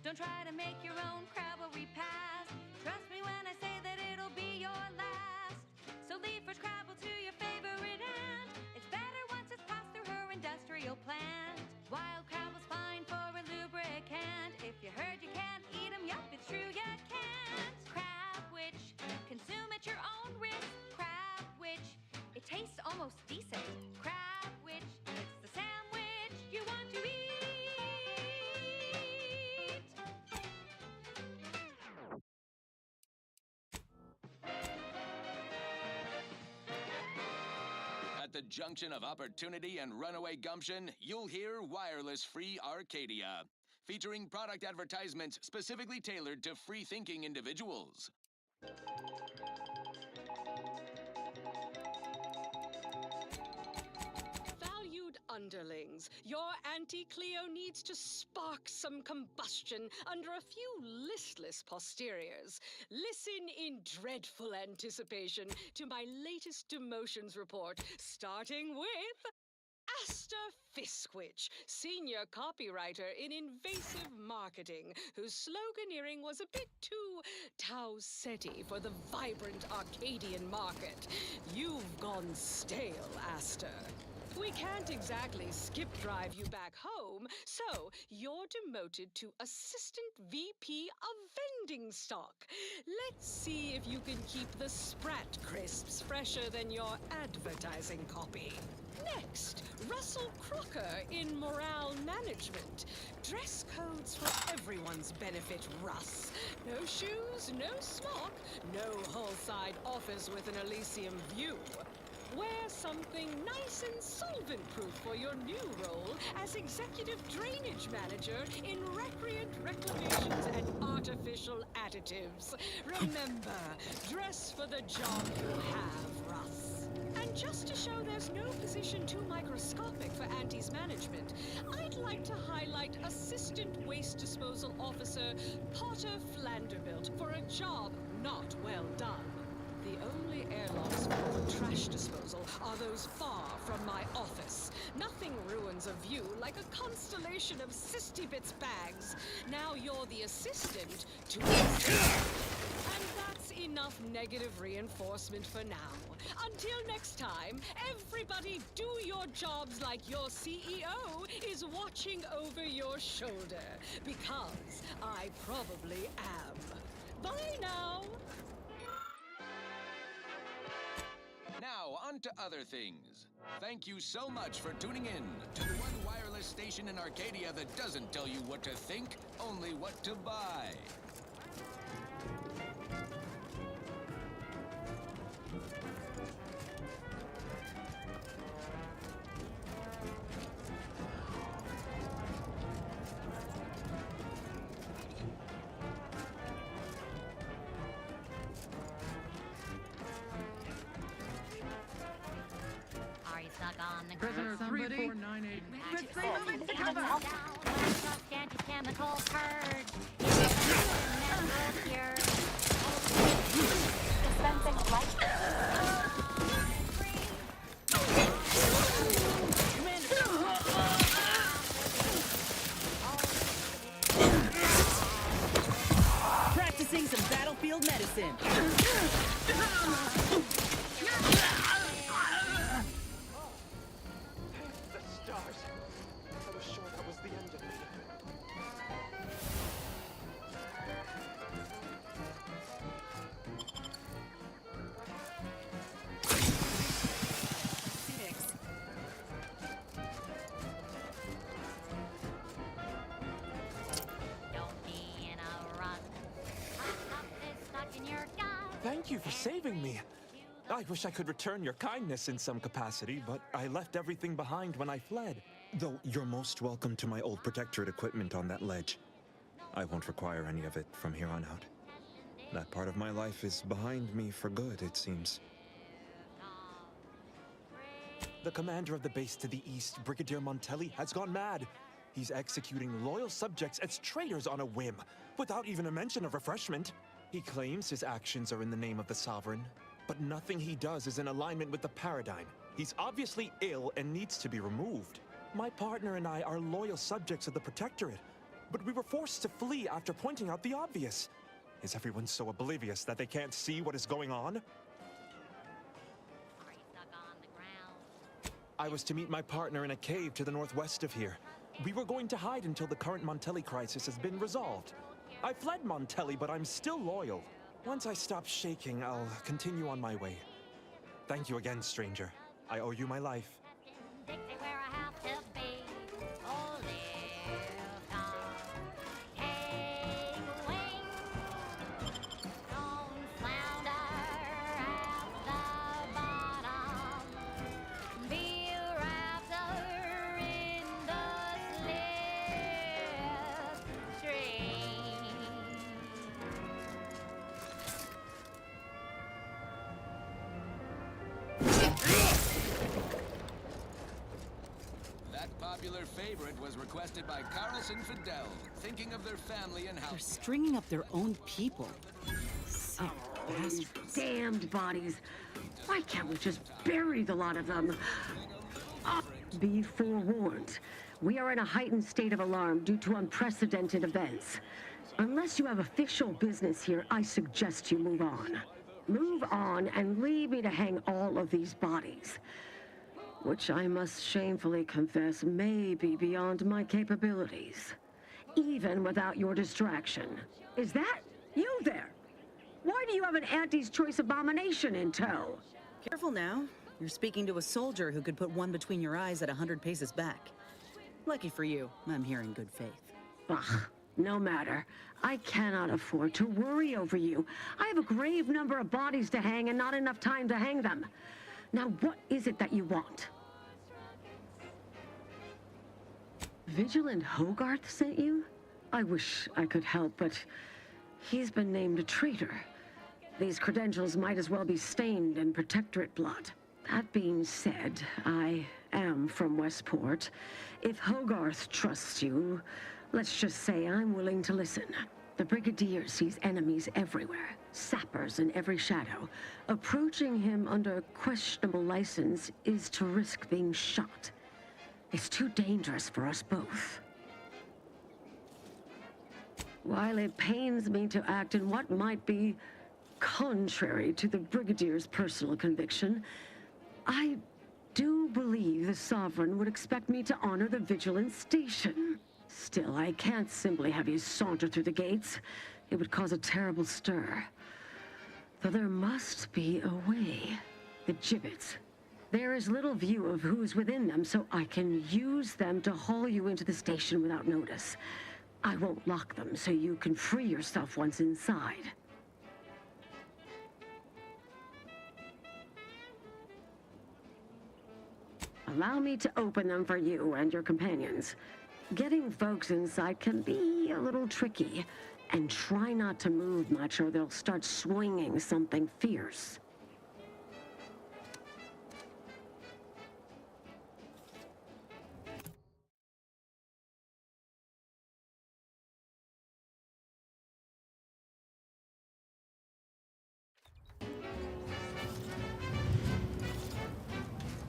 Don't try to make your own crabble repast. Trust me when I say that it'll be your last. So leave first crabble to your favorite aunt. It's better once it's passed through her industrial plant. Wild crabble's fine for most decent. Crab witch, it's the sandwich you want to eat. At the junction of opportunity and runaway gumption, you'll hear wireless-free Arcadia, featuring product advertisements specifically tailored to free-thinking individuals. Valued underlings, your Auntie Cleo needs to spark some combustion under a few listless posteriors. Listen in dreadful anticipation to my latest demotions report, starting with Aster Fiskwich, senior copywriter in invasive marketing, whose sloganeering was a bit too Tau-Ceti for the vibrant Arcadian market. You've gone stale, Aster. We can't exactly skip drive you back home, so you're demoted to Assistant VP of Vending Stock. Let's see if you can keep the Sprat crisps fresher than your advertising copy. Next, Russell Crocker in Morale Management. Dress codes for everyone's benefit, Russ. No shoes, no smock, no whole-side office with an Elysium view. Wear something nice and solvent-proof for your new role as Executive Drainage Manager in Recreant Reclamations and Artificial Additives. Remember, dress for the job you have, Russ. And just to show there's no position too microscopic for Auntie's management, I'd like to highlight Assistant Waste Disposal Officer Potter Flanderbilt for a job not well done. The only airlocks for trash disposal are those far from my office. Nothing ruins a view like a constellation of Sistybits bags. Now you're the assistant to assist. And that's enough negative reinforcement for now. Until next time, everybody do your jobs like your CEO is watching over your shoulder. Because I probably am. Bye now! Now, on to other things. Thank you so much for tuning in to the one wireless station in Arcadia that doesn't tell you what to think, only what to buy. Stuck on the Prisoner ground. 3498. Anti chemical purge. Dispensing light. Practicing some battlefield medicine. I was sure that was the end of me. Don't be in a rut. Stuff is stuck in your gut. Thank you for saving me. I wish I could return your kindness in some capacity, but I left everything behind when I fled. Though you're most welcome to my old protectorate equipment on that ledge. I won't require any of it from here on out. That part of my life is behind me for good, it seems. The commander of the base to the east, Brigadier Montelli, has gone mad. He's executing loyal subjects as traitors on a whim, without even a mention of refreshment. He claims his actions are in the name of the Sovereign, but nothing he does is in alignment with the paradigm. He's obviously ill and needs to be removed. My partner and I are loyal subjects of the Protectorate, but we were forced to flee after pointing out the obvious. Is everyone so oblivious that they can't see what is going on? I was to meet my partner in a cave to the northwest of here. We were going to hide until the current Montelli crisis has been resolved. I fled Montelli, but I'm still loyal. Once I stop shaking, I'll continue on my way. Thank you again, stranger. I owe you my life. Dixie where I have to be. Oh, live on. Take wing. Don't flounder at the bottom. Be a raptor in the slipstream. That popular favorite was requested by Carlson Fidel, thinking of their family and They're house. stringing up their own people. Sick bastards. Damned bodies. Why can't we just bury the lot of them? Be forewarned. We are in a heightened state of alarm due to unprecedented events. Unless you have official business here, I suggest you move on. Move on and leave me to hang all of these bodies. Which I must shamefully confess may be beyond my capabilities. Even without your distraction. Is that you there? Why do you have an Auntie's Choice abomination in tow? Careful now. You're speaking to a soldier who could put one between your eyes at 100 paces back. Lucky for you, I'm here in good faith. Ugh, no matter. I cannot afford to worry over you. I have a grave number of bodies to hang and not enough time to hang them. Now, what is it that you want? Vigilant Hogarth sent you? I wish I could help, but he's been named a traitor. These credentials might as well be stained in Protectorate blood. That being said, I am from Westport. If Hogarth trusts you, let's just say I'm willing to listen. The Brigadier sees enemies everywhere, sappers in every shadow. Approaching him under questionable license is to risk being shot. It's too dangerous for us both. While it pains me to act in what might be contrary to the Brigadier's personal conviction, I do believe the Sovereign would expect me to honor the Vigilance Station. Still, I can't simply have you saunter through the gates. It would cause a terrible stir. Though there must be a way. The gibbets. There is little view of who's within them, so I can use them to haul you into the station without notice. I won't lock them, so you can free yourself once inside. Allow me to open them for you and your companions. Getting folks inside can be a little tricky, and try not to move much or they'll start swinging something fierce.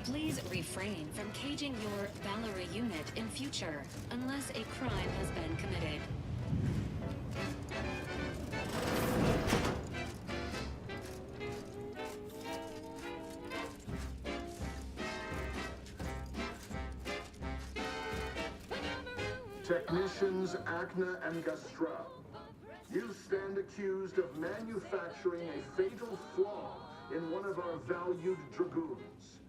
Please refrain from caging your Valerie unit in future, unless a crime has been committed. Technicians Acna and Gastra, you stand accused of manufacturing a fatal flaw in one of our valued dragoons.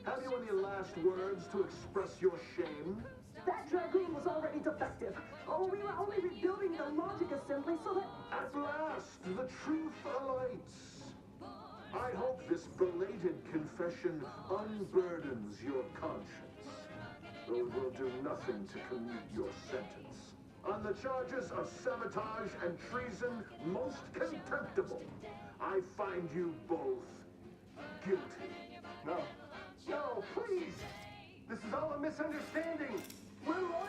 Have you any last words to express your shame? That dragoon was already defective. Oh, we were only rebuilding the logic assembly so that... At last, the truth alights. I hope this belated confession unburdens your conscience, though it will do nothing to commute your sentence. On the charges of sabotage and treason most contemptible, I find you both guilty. No. No, please! This is all a misunderstanding! We're loyal!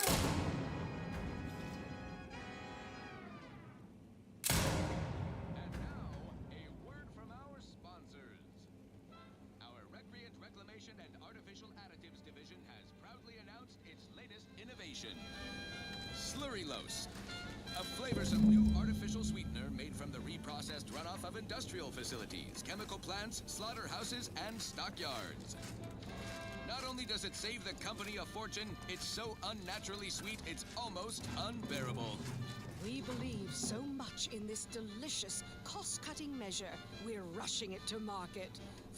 And now, a word from our sponsors. Our Recreant Reclamation and Artificial Additives Division has proudly announced its latest innovation. Slurrylose. A flavorsome new artificial sweetener made from the reprocessed runoff of industrial facilities, chemical plants, slaughterhouses, and stockyards. Not only does it save the company a fortune, it's so unnaturally sweet it's almost unbearable. We believe so much in this delicious, cost-cutting measure, we're rushing it to market.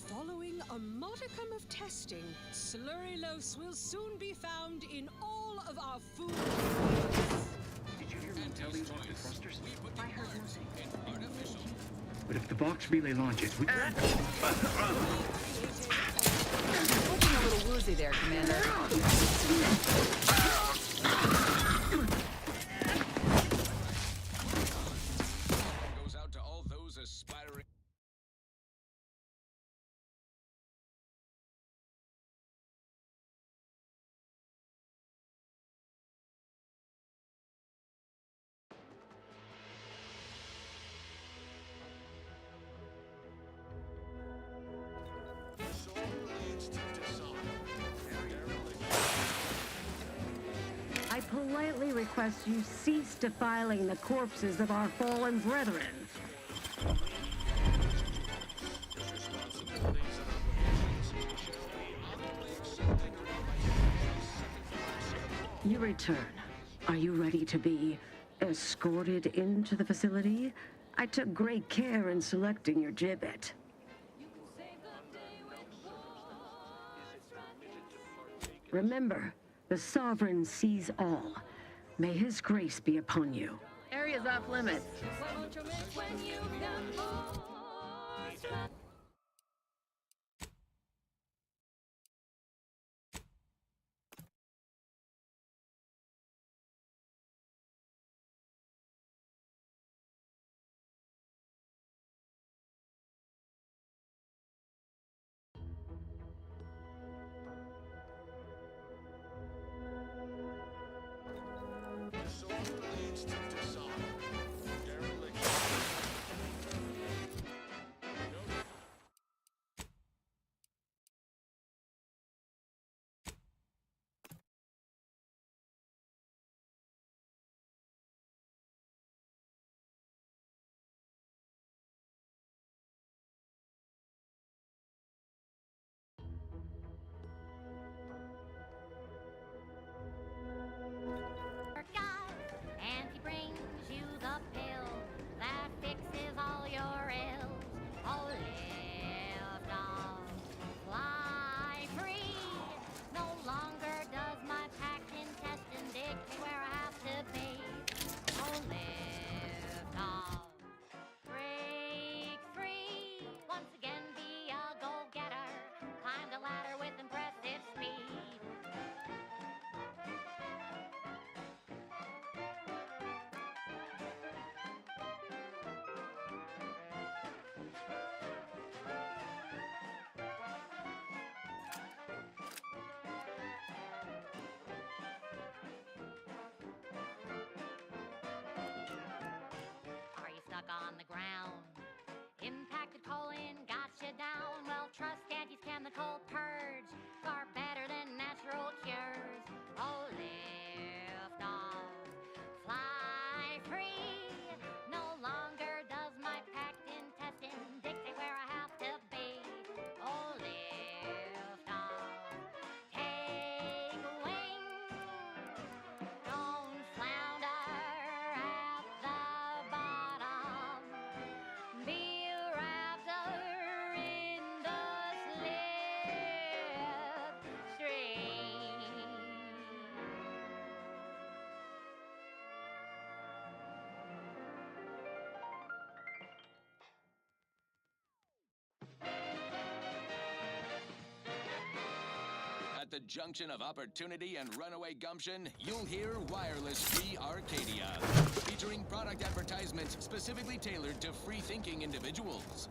Following a modicum of testing, Slurryloafs will soon be found in all of our food. Did you hear Montelli lock the thrusters? I heard nothing. But if the box relay launches, we... Looking a little woozy there, Commander. Goes out to all those aspiring. I politely request you cease defiling the corpses of our fallen brethren. You return. Are you ready to be escorted into the facility? I took great care in selecting your gibbet. Remember, the Sovereign sees all. May his grace be upon you. Area's off limits. And he brings you the pill that fixes all your ills. Oh, lift off, fly free. No longer does my packed intestine dictate where I have to be. Oh, lift off, break free. Once again, be a go-getter. Climb the ladder with impressive speed. Are you stuck on the ground? Impacted colon got you down. Well, trust Auntie's chemical purge. Far better than natural cures. Oh, lift off, fly free. No longer does my packed intestine dictate where I have to be. Oh, lift off, take wing. Don't flounder at the bottom. Be a raptor in the slipstream. At the junction of opportunity and runaway gumption, you'll hear Wireless Free Arcadia, featuring product advertisements specifically tailored to free-thinking individuals.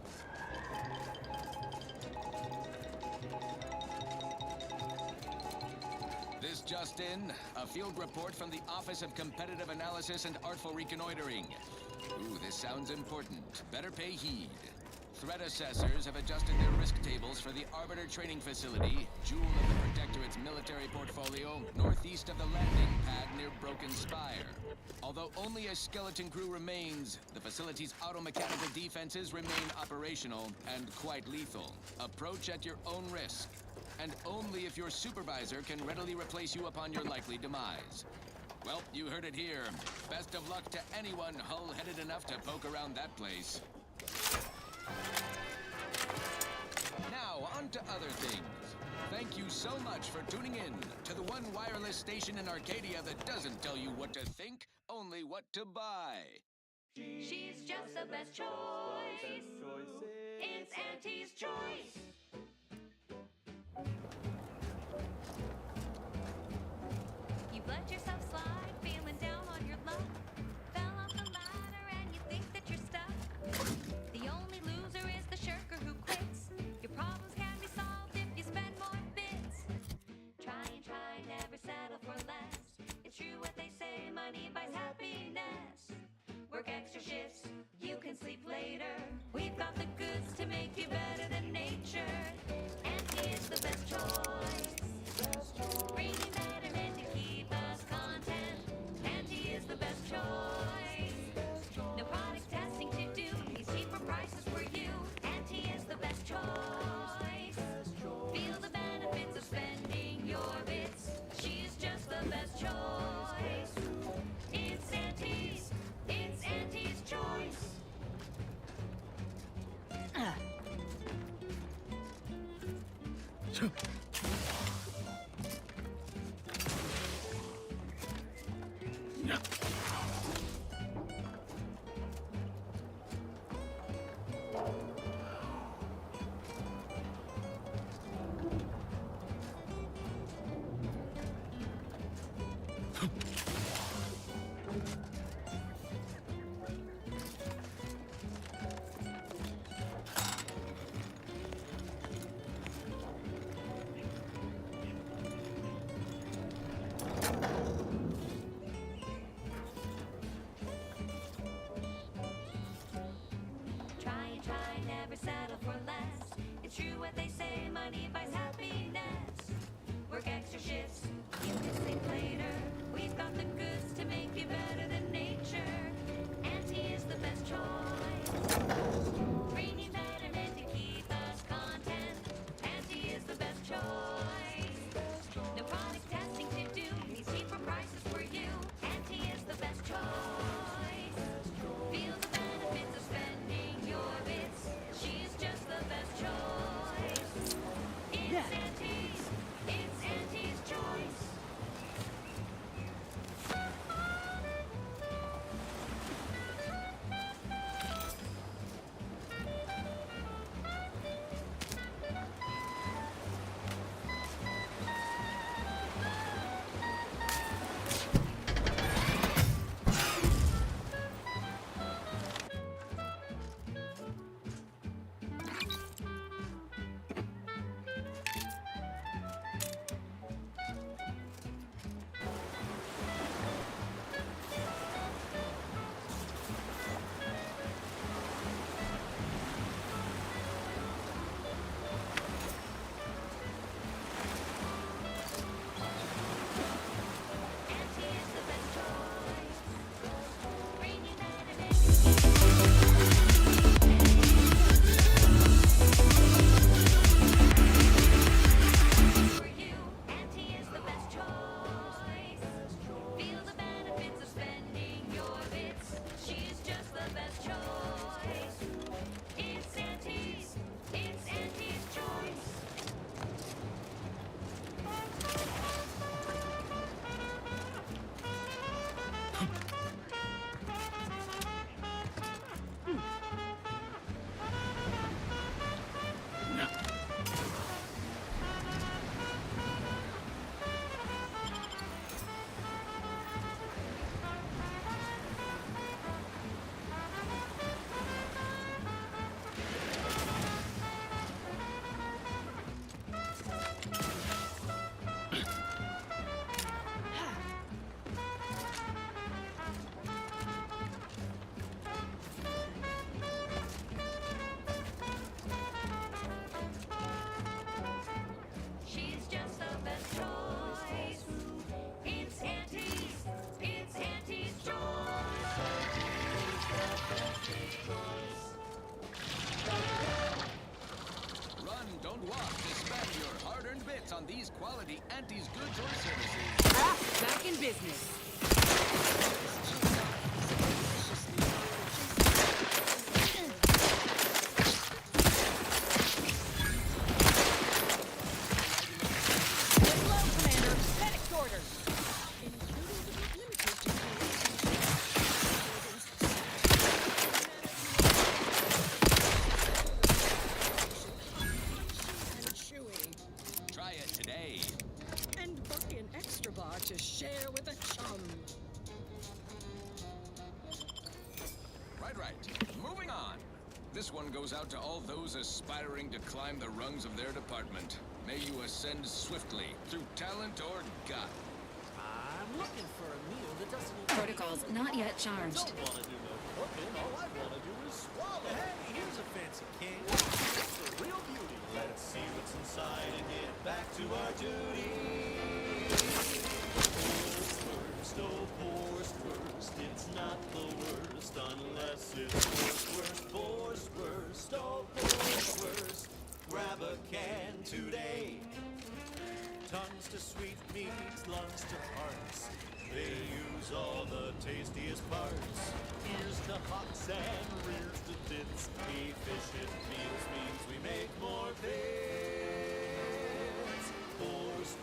This just in, a field report from the Office of Competitive Analysis and Artful Reconnoitering. Ooh, this sounds important. Better pay heed. Threat assessors have adjusted their risk tables for the Arbiter Training Facility, jewel of the Protectorate's military portfolio, northeast of the landing pad near Broken Spire. Although only a skeleton crew remains, the facility's auto-mechanical defenses remain operational and quite lethal. Approach at your own risk, and only if your supervisor can readily replace you upon your likely demise. Well, you heard it here. Best of luck to anyone hull-headed enough to poke around that place. Now, on to other things. Thank you so much for tuning in to the one wireless station in Arcadia that doesn't tell you what to think, only what to buy. She's just the best choice. It's Auntie's choice. You've let yourself slide, feeling down on your luck. Fell off the ladder and you think that you're stuck. The only loser is the shirker who quits. Your problems can be solved if you spend more bits. Try and try, never settle for less. It's true what they say, money buys happiness. Work extra shifts, you can sleep later. We've got the goods to make you better than nature. Auntie is the best choice. Bringing betterment to keep us content. Auntie is the best choice. No product testing to do, these cheaper prices for you. Auntie is the best choice. Feel the benefits of spending your bits. She's just the best choice. It's Auntie's choice. Settle for less. It's true what they say, money buys happiness. Work extra shifts, you can sleep later. We've got the goods to make you better than nature. Auntie is the best choice. Bringing betterment to keep us content. Auntie is the best choice. No product testing to do, these cheaper prices for you. Auntie is the best choice. Feel the benefits of spending your bits. She's just the best choice. It's Auntie's choice. on these quality Auntie's goods or services. Back in business. This one goes out to all those aspiring to climb the rungs of their department. May you ascend swiftly through talent or gut. I'm looking for a meal that doesn't... Protocols not yet charged. Don't wanna do no cooking. All I wanna do is swallow. Hey, here's a fancy king. It's a real beauty. Let's see what's inside and get back to our duty. Worst, oh, worst, it's not the worst unless it's worst, oh, worst. Grab a can today. Tongues to sweet meats, lungs to hearts. They use all the tastiest parts. Ears to hocks and rears to tits. Efficient meals means we make more bits. Worst,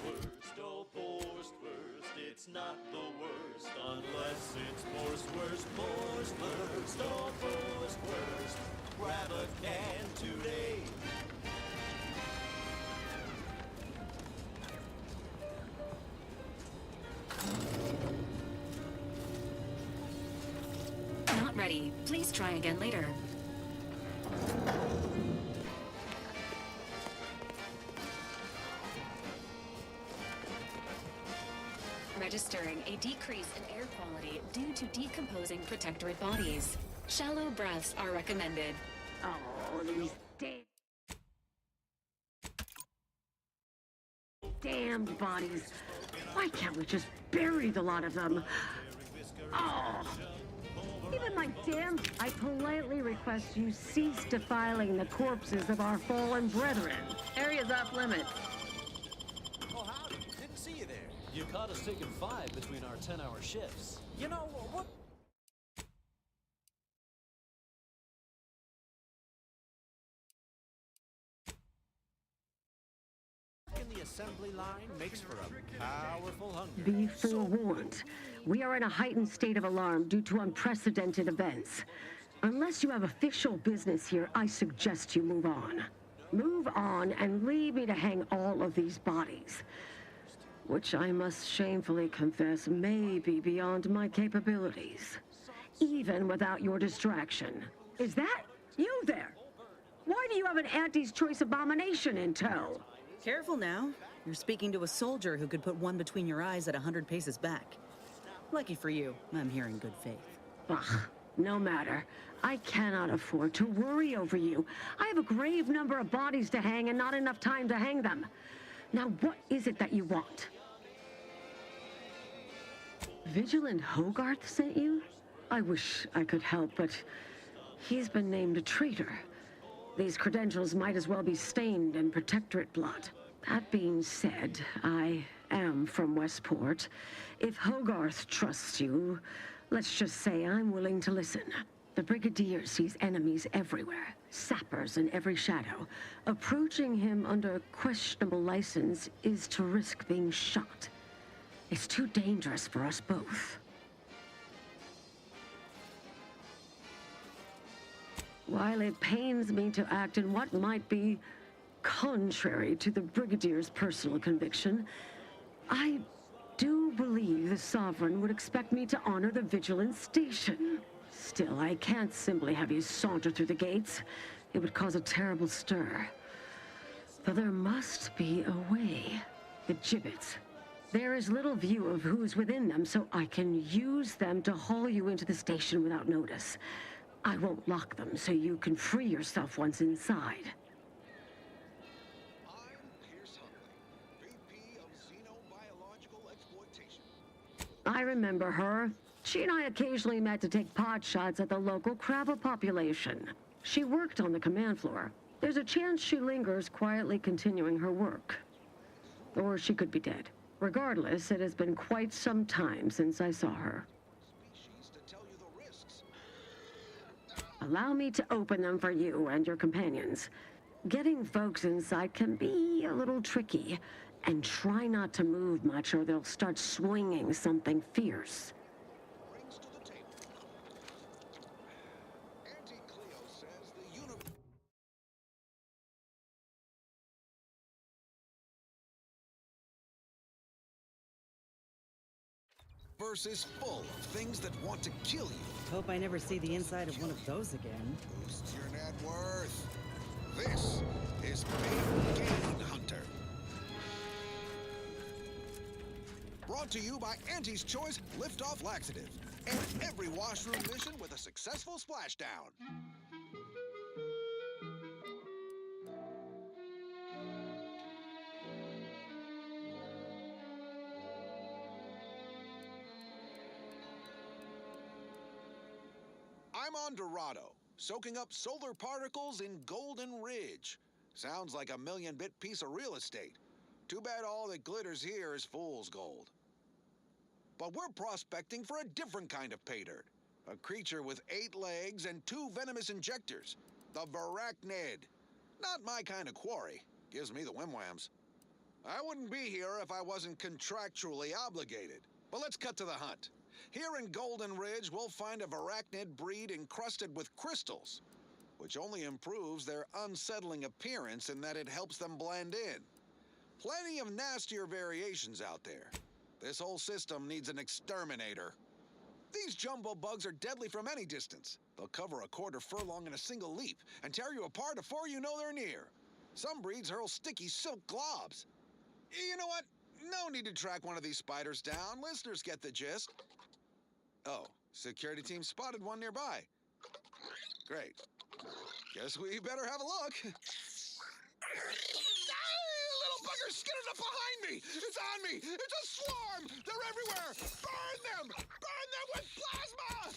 oh, worst, it's not the worst unless it's worst, oh, worst. Grab a can today. Not ready. Please try again later. Registering a decrease in air quality due to decomposing protectorate bodies. Shallow breaths are recommended. Oh, these damned bodies. Why can't we just bury the lot of them? Oh. Even my damn... I politely request you cease defiling the corpses of our fallen brethren. Area's off limits. Oh, howdy. Didn't see you there. You caught us taking 5 between our 10-hour shifts. You know, what... in the assembly line makes for a powerful hunger. Be forewarned. We are in a heightened state of alarm due to unprecedented events. Unless you have official business here, I suggest you move on. Move on and leave me to hang all of these bodies. Which I must shamefully confess may be beyond my capabilities. Even without your distraction. Is that you there? Why do you have an Auntie's Choice abomination in tow? Careful now. You're speaking to a soldier who could put one between your eyes at 100 paces back. Lucky for you, I'm here in good faith. Ugh, no matter. I cannot afford to worry over you. I have a grave number of bodies to hang and not enough time to hang them. Now, what is it that you want? Vigilant Hogarth sent you? I wish I could help, but he's been named a traitor. These credentials might as well be stained in Protectorate blood. That being said, I am from Westport. If Hogarth trusts you, let's just say I'm willing to listen. The Brigadier sees enemies everywhere, sappers in every shadow. Approaching him under questionable license is to risk being shot. It's too dangerous for us both. While it pains me to act in what might be contrary to the Brigadier's personal conviction, I do believe the Sovereign would expect me to honor the Vigilance Station. Still, I can't simply have you saunter through the gates. It would cause a terrible stir. Though there must be a way. The gibbets. There is little view of who's within them, so I can use them to haul you into the station without notice. I won't lock them, so you can free yourself once inside. I remember her. She and I occasionally met to take pot shots at the local crabber population. She worked on the command floor. There's a chance she lingers, quietly continuing her work. Or she could be dead. Regardless, it has been quite some time since I saw her. Allow me to open them for you and your companions. Getting folks inside can be a little tricky, and try not to move much or they'll start swinging something fierce. universe is full of things that want to kill you. Hope I never see the inside of one of those again. Boost your net worth. This is Big Game Hunter. Brought to you by Auntie's Choice Lift-Off Laxative. And every washroom mission with a successful splashdown. I'm on Dorado, soaking up solar particles in Golden Ridge. Sounds like a million-bit piece of real estate. Too bad all that glitters here is fool's gold. But we're prospecting for a different kind of pay dirt. A creature with 8 legs and 2 venomous injectors. The Varachnid. Not my kind of quarry. Gives me the whim-whams. I wouldn't be here if I wasn't contractually obligated. But let's cut to the hunt. Here in Golden Ridge, we'll find a Varachnid breed encrusted with crystals, which only improves their unsettling appearance in that it helps them blend in. Plenty of nastier variations out there. This whole system needs an exterminator. These jumbo bugs are deadly from any distance. They'll cover a quarter furlong in a single leap and tear you apart before you know they're near. Some breeds hurl sticky silk globs. You know what? No need to track one of these spiders down. Listeners get the gist. Oh, security team spotted one nearby. Great. Guess we better have a look. Little buggers skidded up behind me! It's on me! It's a swarm! They're everywhere! Burn them! Burn them with plasma!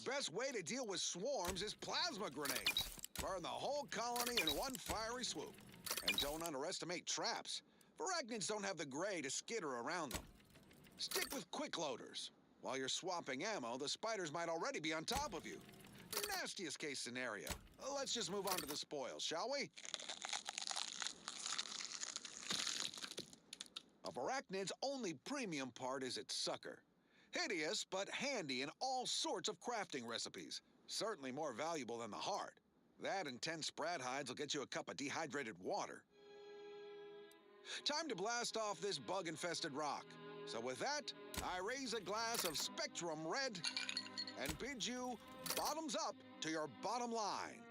Best way to deal with swarms is plasma grenades. Burn the whole colony in one fiery swoop. And don't underestimate traps. Varachnids don't have the gray to skitter around them. Stick with quick loaders. While you're swapping ammo, the spiders might already be on top of you. Nastiest case scenario. Let's just move on to the spoils, shall we? A Varachnid's only premium part is its sucker. Hideous, but handy in all sorts of crafting recipes. Certainly more valuable than the heart. That and 10 sprat hides will get you a cup of dehydrated water. Time to blast off this bug-infested rock. So with that, I raise a glass of Spectrum Red and bid you bottoms up to your bottom line.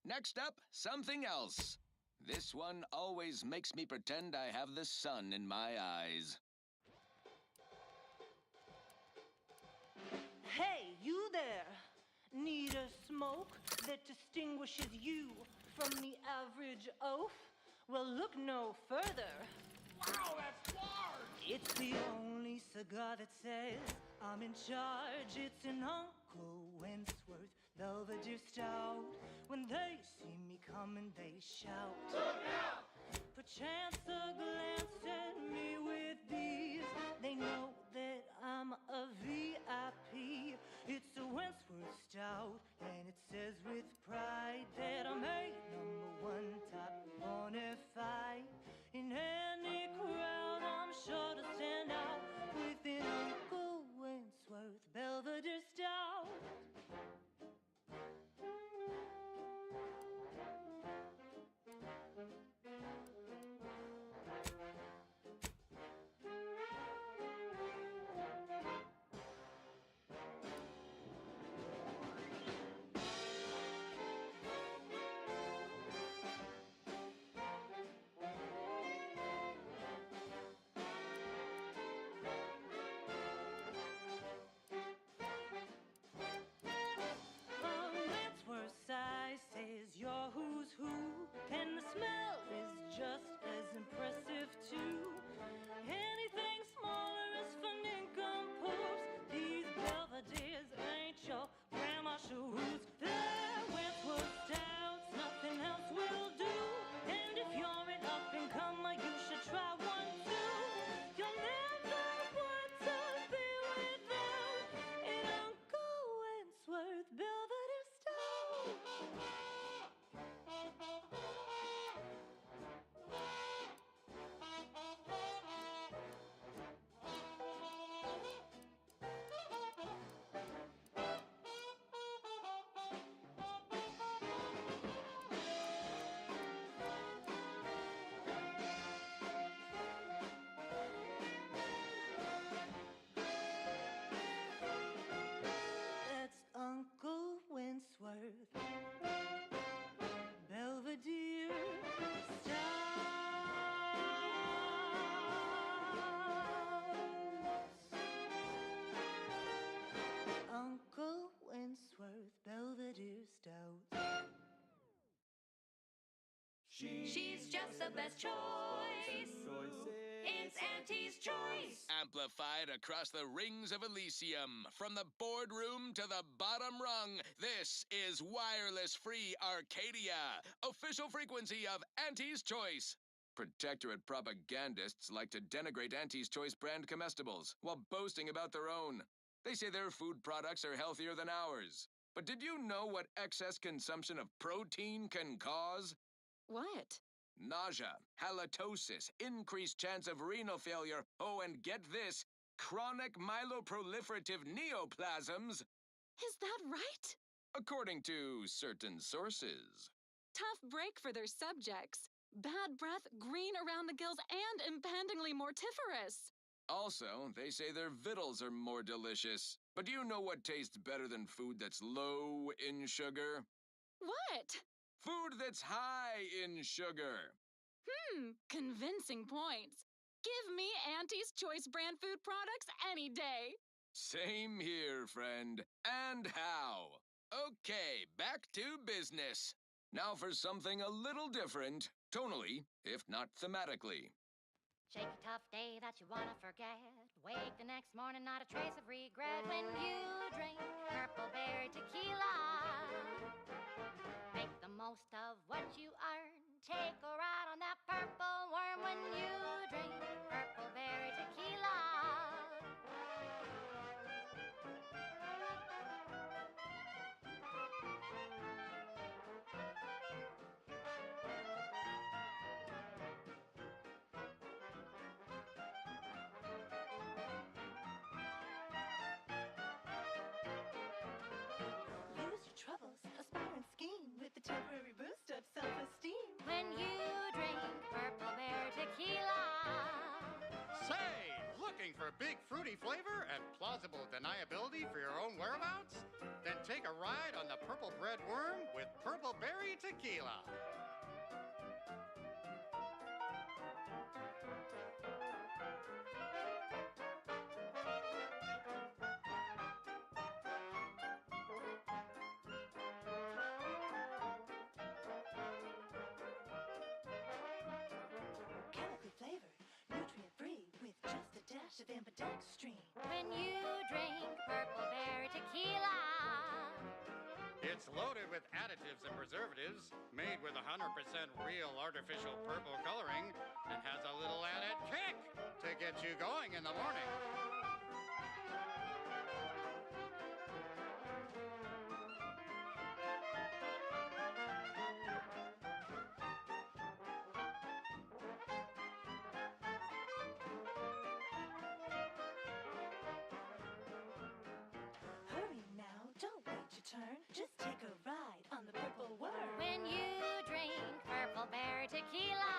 Next up, something else. This one always makes me pretend I have the sun in my eyes. Hey, you there! Need a smoke that distinguishes you from the average oaf? Well, look no further. Wow, that's large! It's the only cigar that says I'm in charge. It's an Uncle Wentworth Belvedere Stout. When they see me coming, they shout. Look out! Perchance a glance at me with these. They know that I'm a VIP. It's a Wentworth Stout, and it says with pride that I'm a #1 top bonafide. In any crowd, I'm sure to stand out with an Uncle Wentworth Belvedere Stout. the best choice. It's Auntie's Choice. Amplified across the rings of Elysium, from the boardroom to the bottom rung, this is wireless-free Arcadia, official frequency of Auntie's Choice. Protectorate propagandists like to denigrate Auntie's Choice brand comestibles while boasting about their own. They say their food products are healthier than ours. But did you know what excess consumption of protein can cause? What? Nausea, halitosis, increased chance of renal failure, oh, and get this, chronic myeloproliferative neoplasms. Is that right? According to certain sources. Tough break for their subjects. Bad breath, green around the gills, and impendingly mortiferous. Also, they say their victuals are more delicious. But do you know what tastes better than food that's low in sugar? What? Food that's high in sugar. Convincing points. Give me Auntie's Choice brand food products any day. Same here, friend. And how? Okay, back to business. Now for something a little different, tonally, if not thematically. Shake a tough day that you wanna forget. Wake the next morning, not a trace of regret when you drink purple berry tequila. Make the most of what you earn. Take a ride on that purple worm when you drink purple berry tequila. Lose your troubles, aspire and scheme with the temporary boost of self-esteem. When you drink purple berry tequila. Say, looking for big fruity flavor and plausible deniability for your own whereabouts? Then take a ride on the purple bread worm with purple berry tequila. Chemically flavored, nutrient-free with just a dash of ambidextrine. When you drink purple berry tequila. It's loaded with additives and preservatives, made with 100% real artificial purple coloring, and has a little added kick to get you going in the morning. Hurry now, don't wait your turn. Just take a ride on the purple worm. When you drink purple berry tequila.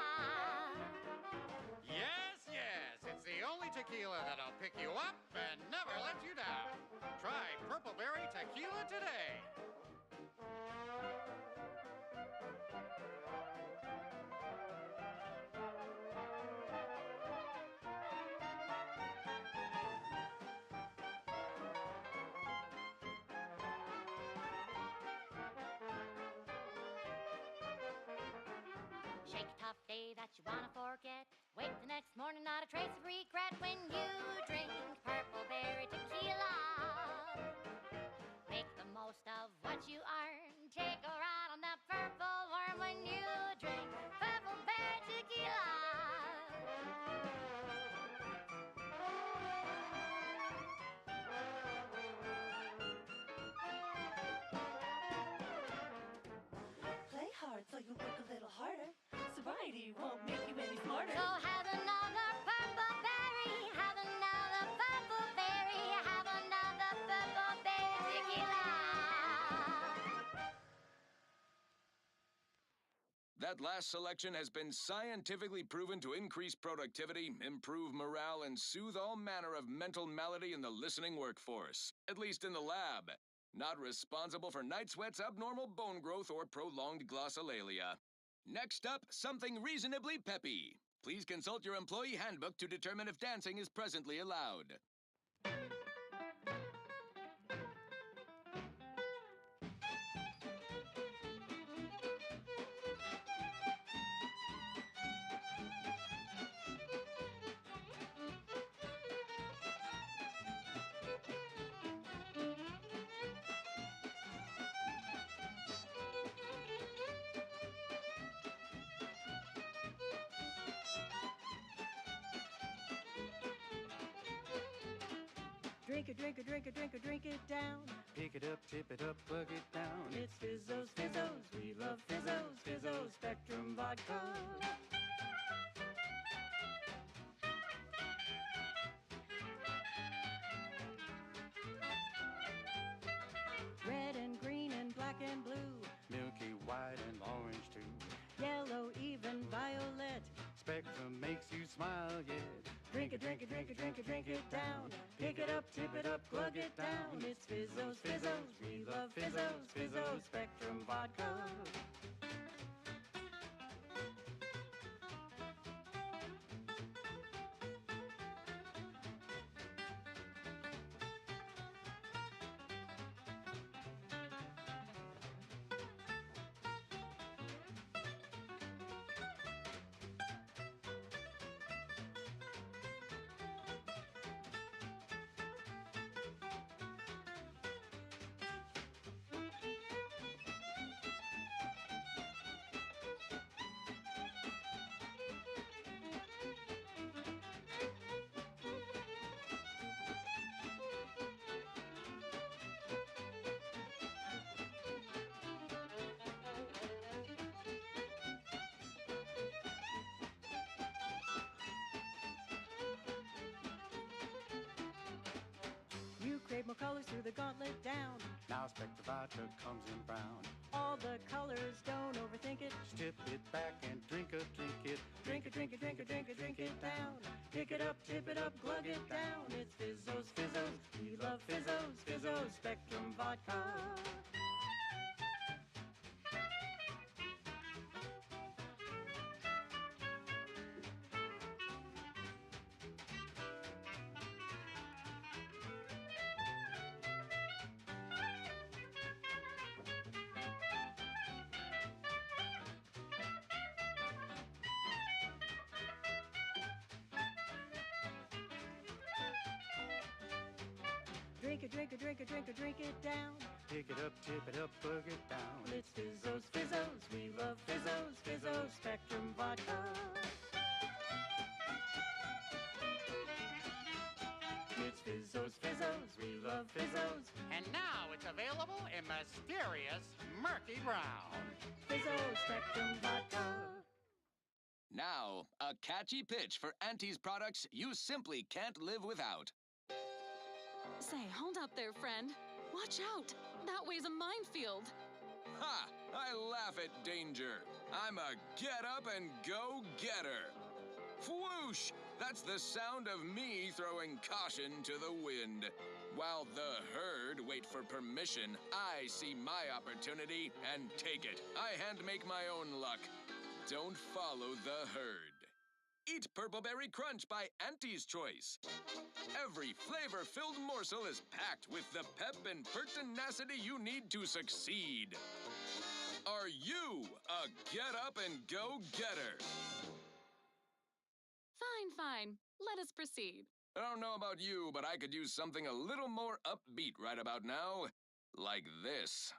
Yes, yes, it's the only tequila that'll pick you up and never let you down. Try purple berry tequila today. Shake a tough day that you wanna forget. Wake the next morning, not a trace of regret when you drink purple berry tequila. Make the most of what you earn. Take a ride on that purple worm when you drink purple berry tequila. Play hard so you work a little harder. Sobriety won't make you any smarter. So have another purple berry. Have another purple berry. Have another purple berry tequila. That last selection has been scientifically proven to increase productivity, improve morale, and soothe all manner of mental malady in the listening workforce, at least in the lab. Not responsible for night sweats, abnormal bone growth, or prolonged glossolalia. Next up, something reasonably peppy. Please consult your employee handbook to determine if dancing is presently allowed. Drink it, drink it, drink it, drink it, drink it down. Pick it up, tip it up, plug it down. It's Fizzos, Fizzos, we love Fizzos, Fizzos Spectrum Vodka. Red and green and black and blue. Milky white and orange too. Yellow, even violet. Spectrum makes you smile, yeah. Drink it, drink it, drink it, drink it, drink it down. Pick it up, tip it up, glug it down. It's Fizzos, Fizzos, we love Fizzos, Fizzos Spectrum Vodka. You crave more colors through the gauntlet down. Now Spectrum Vodka comes in brown. All the colors, don't overthink it. Tip it back and drink it, drink it. Drink it, drink it, drink it, drink it, drink it down. Pick it up, tip it up, glug it down. It's Fizzos, Fizzos, we love Fizzos, Fizzos Spectrum Vodka. Drink it, drink it, drink it, drink it, drink it down. Pick it up, tip it up, plug it down. It's Fizzos, Fizzos, we love Fizzos, Fizzos Spectrum Vodka. It's Fizzos, Fizzos, we love Fizzos. And now it's available in mysterious murky brown. Fizzos Spectrum Vodka. Now, a catchy pitch for Auntie's products you simply can't live without. Say, hold up there, friend. Watch out. That way's a minefield. Ha! I laugh at danger. I'm a get-up-and-go-getter. Whoosh! That's the sound of me throwing caution to the wind. While the herd wait for permission, I see my opportunity and take it. I hand-make my own luck. Don't follow the herd. Eat Purpleberry Crunch by Auntie's Choice. Every flavor-filled morsel is packed with the pep and pertinacity you need to succeed. Are you a get-up-and-go-getter? Fine, fine. Let us proceed. I don't know about you, but I could use something a little more upbeat right about now. Like this.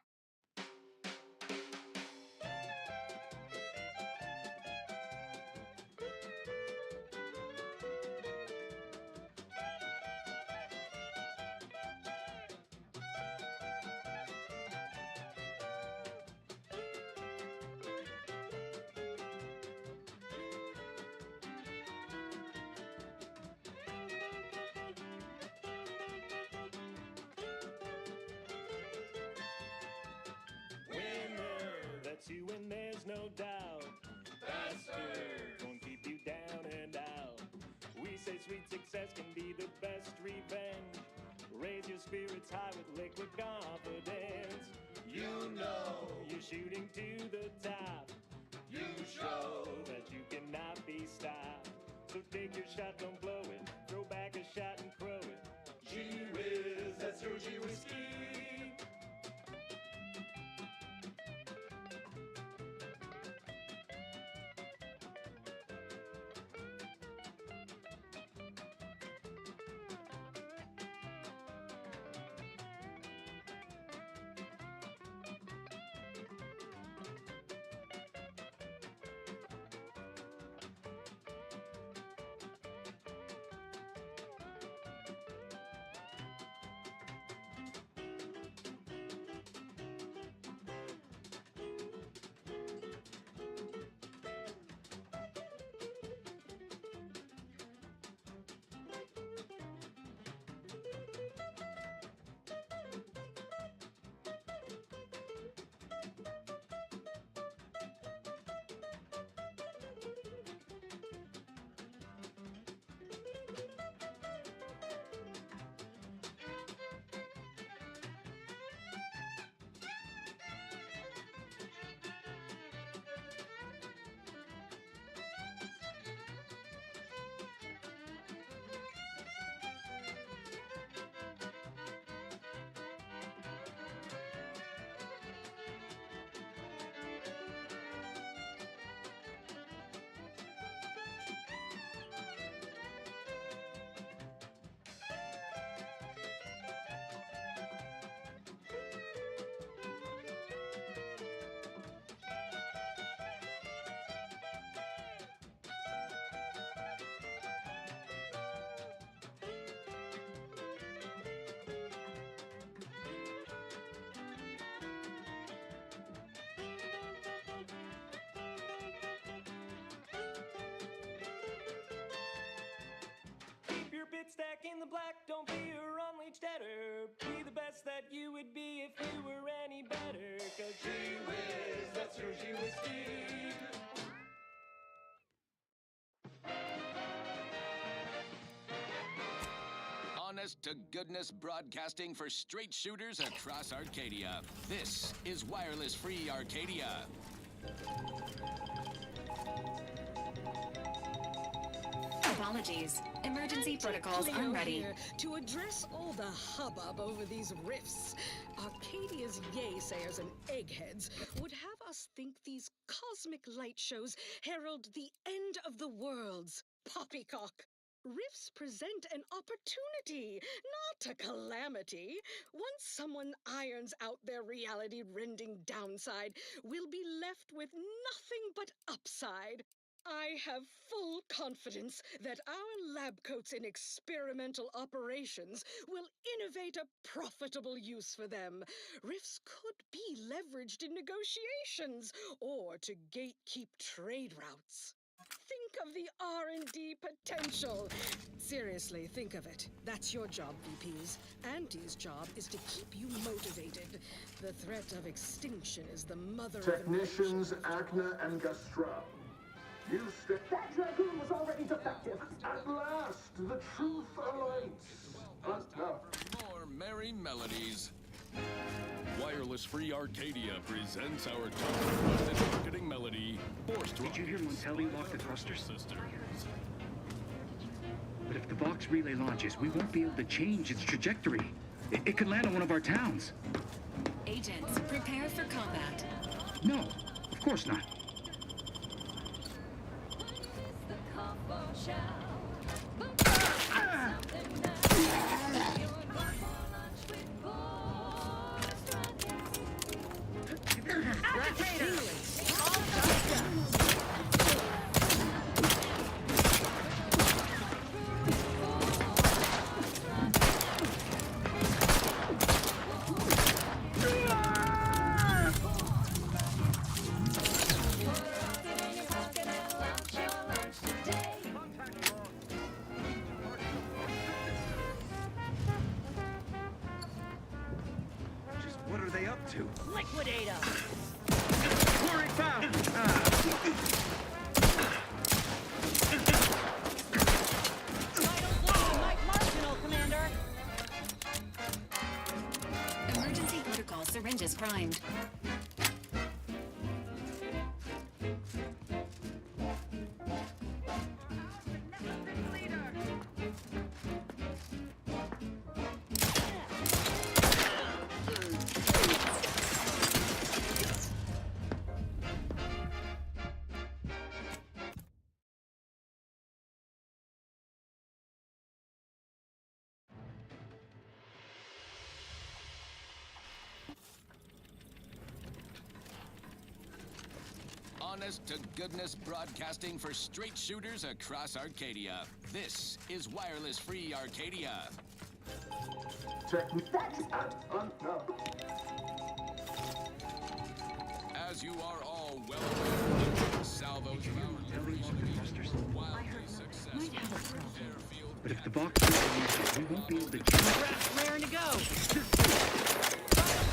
You and there's no doubt. Bastard! Won't keep you down and out. We say sweet success can be the best revenge. Raise your spirits high with liquid confidence. You know you're shooting to the top. You show that you cannot be stopped. So take your shot, don't blow it. Throw back a shot and crow it. Gee whiz, that's your G whiskey. guess that you would be if you were any better. Cause gee whiz, that's your gee whiz Steve. Honest to goodness broadcasting for straight shooters across Arcadia. This is wireless free Arcadia. Apologies. Emergency protocols Leo unready. here to address all the hubbub over these rifts. Arcadia's yay-sayers and eggheads would have us think these cosmic light shows herald the end of the worlds. Poppycock. Rifts present an opportunity, not a calamity. Once someone irons out their reality-rending downside, we'll be left with nothing but upside. I have full confidence that our lab coats in experimental operations will innovate a profitable use for them. Rifts could be leveraged in negotiations or to gatekeep trade routes. Think of the R&D potential. Seriously, think of it. That's your job, VPs. Auntie's job is to keep you motivated. The threat of extinction is the mother Technicians Agna and Gastra. You step. That dragoon was already defective. At last, the truth alights. More merry melodies. Wireless Free Arcadia presents our top marketing melody, Forced Did you hear Montelli lock the thrusters? Sisters. But if the Vox relay launches, we won't be able to change its trajectory. It could land on one of our towns. Agents, prepare for combat. No, of course not. What are they up to? Liquidate 'em! Quarry found! Marginal, Commander. Emergency protocol syringes primed. Honest to goodness broadcasting for straight shooters across Arcadia. This is wireless free Arcadia. As you are all well aware, salvos of our liberation agents were wildly successful. Airfield. But if the Vox relay launches, we won't be able to change. Raring to go.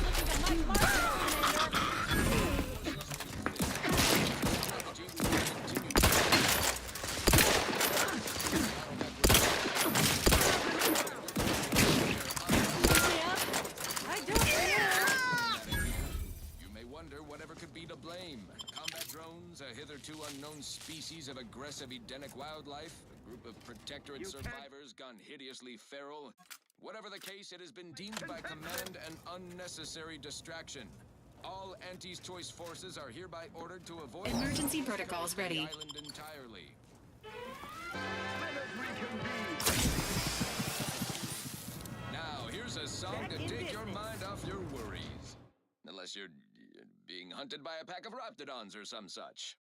Looking at Mike Marginal, Commander. A hitherto unknown species of aggressive Edenic wildlife, a group of Protectorate survivors gone hideously feral. Whatever the case, it has been deemed by command an unnecessary distraction. All Anti's choice forces are hereby ordered to avoid Emergency protocols ready. the island entirely. Now, here's a song to take your mind off your worries. Unless you're being hunted by a pack of raptidons or some such.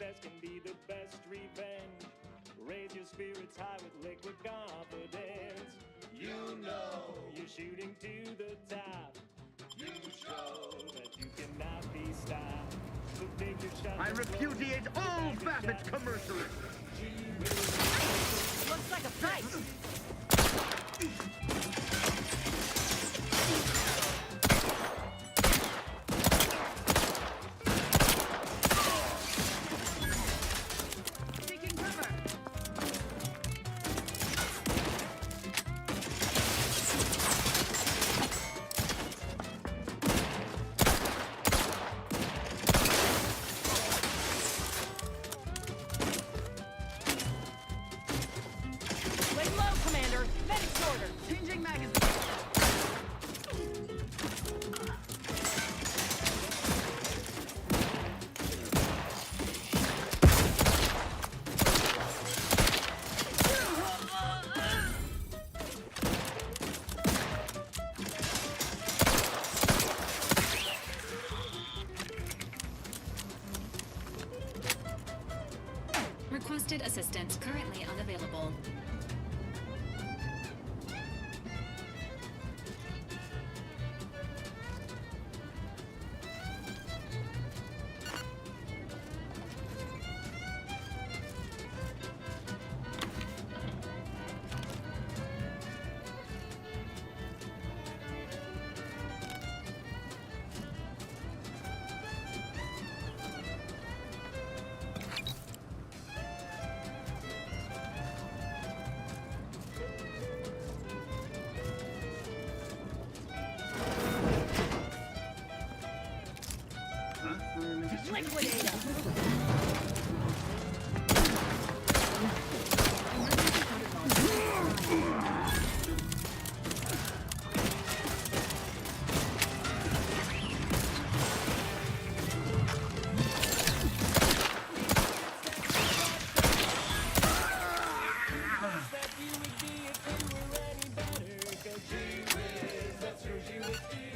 success can be the best revenge. Raise your spirits high with liquid confidence. You know you're shooting to the top. You show that you cannot be stopped. So take your shot. I repudiate all Babbitt commercialists. Looks like a fight. Taking cover. Lay low, Commander. Medic's order. Changing magazine. Requested assistance currently unavailable. Liquidate him. That you would be if you were any better. 'Cause gee whiz, that's who she would be.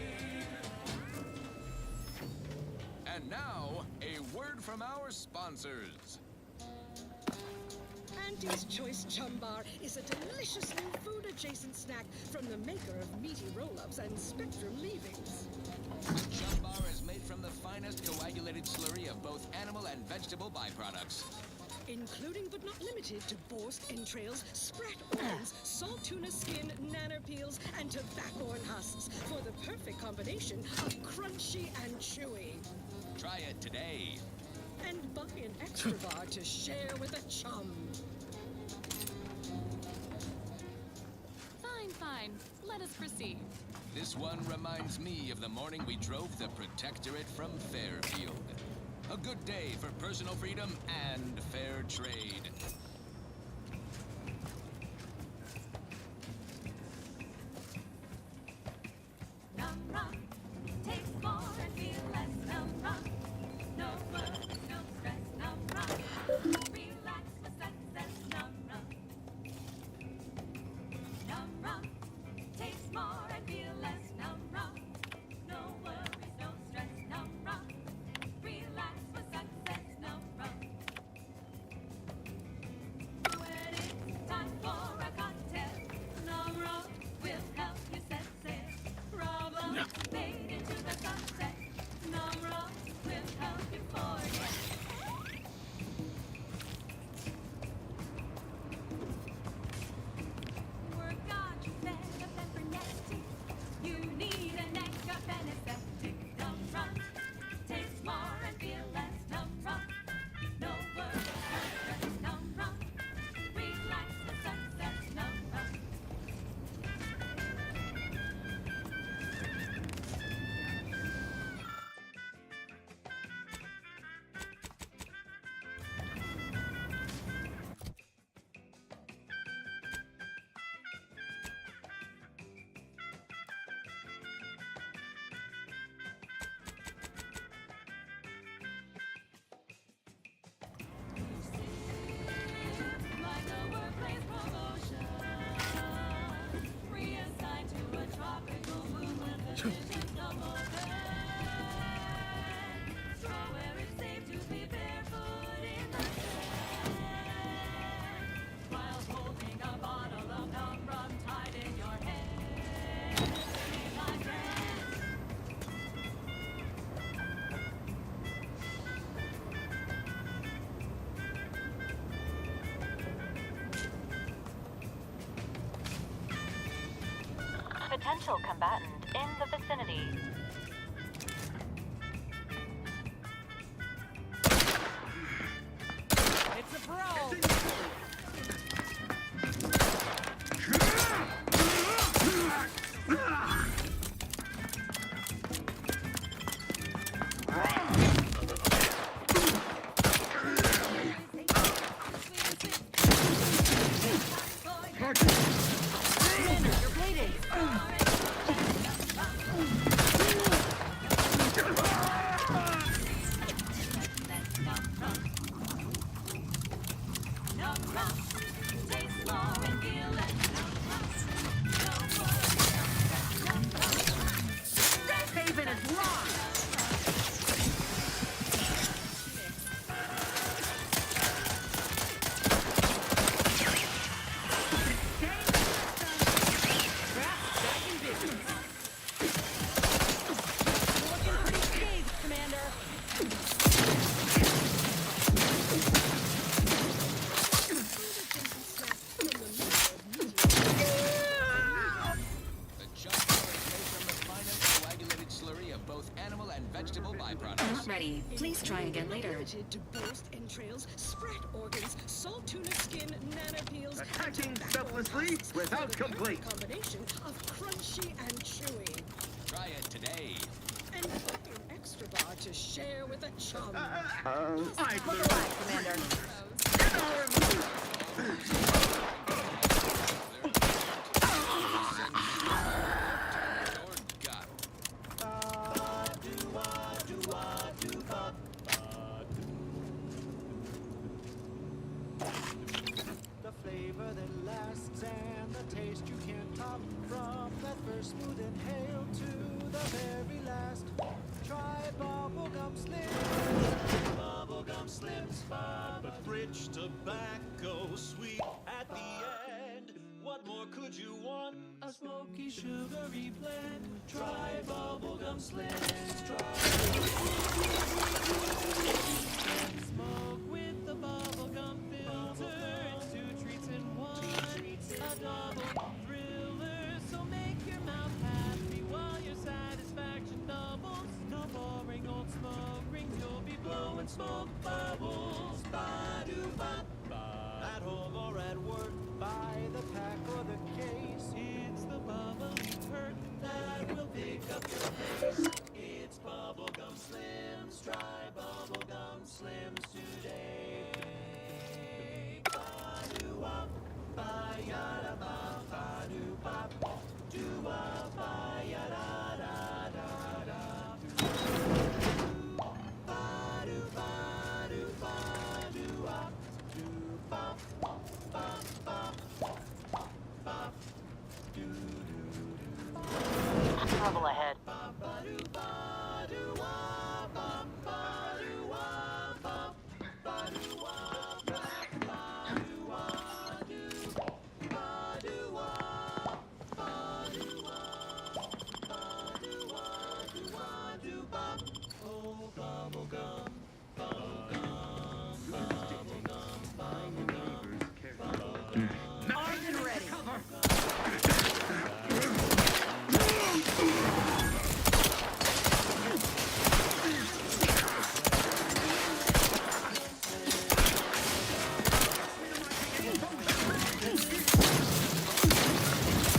And now, a word from our sponsors. Auntie's Choice Chum Bar is a delicious new food-adjacent snack from the maker of meaty roll-ups and Spectrum leavings. Chum Bar is made from the finest coagulated slurry of both animal and vegetable byproducts. Including but not limited to boar's entrails, sprat organs, salt tuna skin, nanner peels, and tobacco and husks for the perfect combination of crunchy and chewy. Try it today. And buy an extra bar to share with a chum. Fine, fine. Let us proceed. This one reminds me of the morning we drove the Protectorate from Fairfield. A good day for personal freedom and fair trade. Num rum, taste more and feel less. Num rum, no worries, no stress. Num rum, relax for success. Num rum, num rum, taste more and feel less. Num rum, no worries, no stress. Num rum, relax for success. Num rum. When it's time for a cocktail, num rum will help you set sail. Problems fade into the sunset. Num rum will help you forget. Work on your bed of peppernetti. You need an extra anesthetic. Num rum, taste more and feel less. Num rum, no worries, no stress. Num rum, relax for success. Num rum. Like a workplace promotion, reassigned to a tropical movement position somewhere. So where it's safe to be barefoot in potential combatant in the vicinity. It's a bro! You're bleeding. Haven is lost! Ready. Please try again later. To boost entrails, spread organs, salt tuna skin, nanopeels. Attacking selflessly without complaint. Combination of crunchy and chewy. Try it today. And an extra bar to share with a chum. I Commander. The flavor that lasts and the taste you can't top, from that first smooth inhale to the very last. Try bubblegum slims. Bubblegum slims. But rich tobacco, sweet at the end. What more could you want? A smoky, sugary blend. Try bubblegum slims. Smoke with the bubblegum filter. It's 2 treats in 1. A double thriller, so make your mouth happy while your satisfaction doubles. No boring old smoke rings, you'll be blowing smoke bubbles. Ba-do-ba. At home or at work, by the pack or the case, it's the bubbly perk that will pick up your pace. It's bubblegum slims. Try bubblegum slims today. Ba-do-wop, ba-ya-da-ba, ba-do-bop, do-wop, ba-ya-da-da-da-da. Ba-do-ba-do-ba-do-wop, do-bop, bop, bop, bop, do-do-do. Trouble ahead. Ba-ba-do-ba-do-wop, ba-ba-do-wop, ba-ba-do-wop, ba-ba-do-wop, ba-do-wop, ba-do-wop, ba-do-wop, do-bop. Oh, bubblegum, bubblegum, bubblegum, bubblegum. Armed and ready.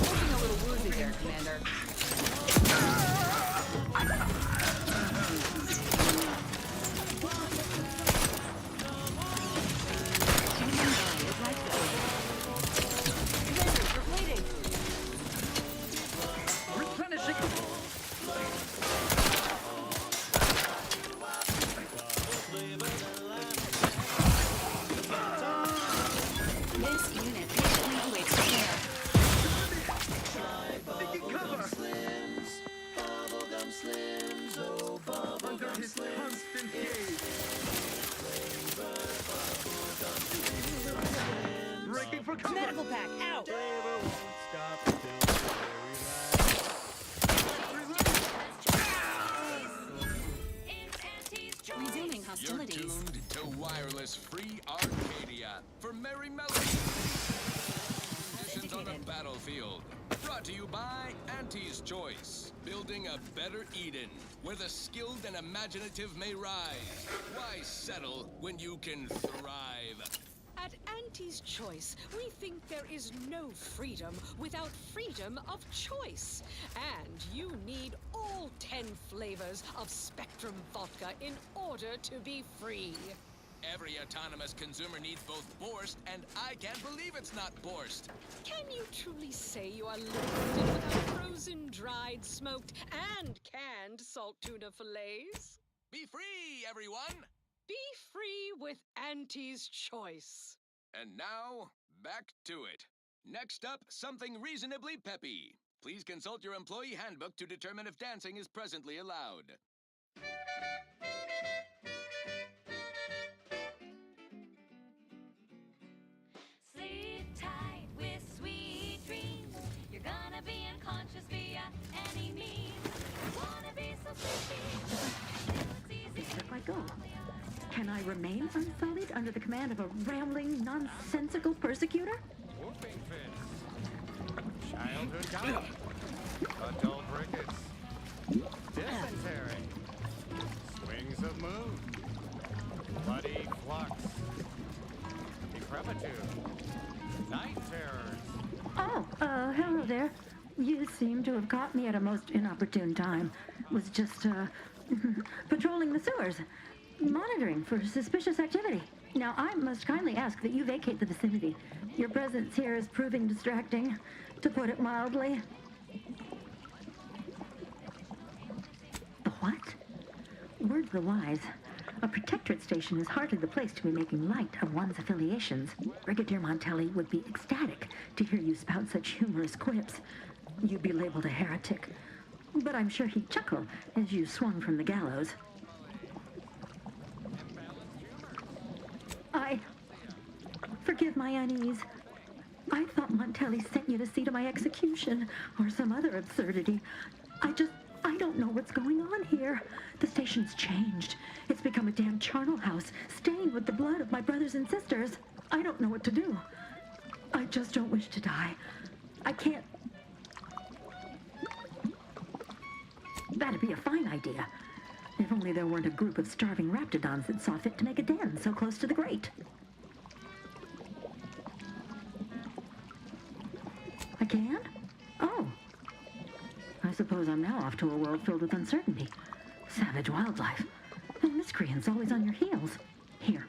Looking a little woozy there, Commander. This unit patiently awaits repair. Bubblegum slims, bubblegum slims, oh bubblegum slims. Breaking for cover. Medical pack, out! Resuming You're hostilities. tuned to Wireless Free Arcadia for merry melodies. Conditions on the battlefield. Brought to you by Auntie's Choice. Building a better Eden, where the skilled and imaginative may rise. Why settle when you can thrive? At Auntie's Choice, we think there is no freedom without freedom of choice. And you need all 10 flavors of Spectrum vodka in order to be free. Every autonomous consumer needs both Borscht, and I can't believe it's not Borscht. Can you truly say you are limited without frozen, dried, smoked, and canned salt tuna fillets? Be free, everyone! Be free with Auntie's Choice. And now, back to it. Next up, something reasonably peppy. Please consult your employee handbook to determine if dancing is presently allowed. Sleep tight with sweet dreams. You're gonna be unconscious via any means. Wanna be so sleepy. It's easy. If I go, can I remain unsullied under the command of a rambling, nonsensical persecutor? Whooping fits. Childhood gout. Adult rickets. Dysentery. Swings of moon. Bloody flux. Decrepitude. Night terrors. Oh, hello there. You seem to have caught me at a most inopportune time. Was just, patrolling the sewers. Monitoring for suspicious activity. Now, I must kindly ask that you vacate the vicinity. Your presence here is proving distracting, to put it mildly. The what? Word of the wise. A protectorate station is hardly the place to be making light of one's affiliations. Brigadier Montelli would be ecstatic to hear you spout such humorous quips. You'd be labeled a heretic. But I'm sure he'd chuckle as you swung from the gallows. Forgive my unease. I thought Montelli sent you to see to my execution, or some other absurdity. I don't know what's going on here. The station's changed. It's become a damn charnel house, stained with the blood of my brothers and sisters. I don't know what to do. I just don't wish to die. I can't... That'd be a fine idea. If only there weren't a group of starving raptidons that saw fit to make a den so close to the grate. I can? Oh. I suppose I'm now off to a world filled with uncertainty. Savage wildlife. And miscreants always on your heels. Here.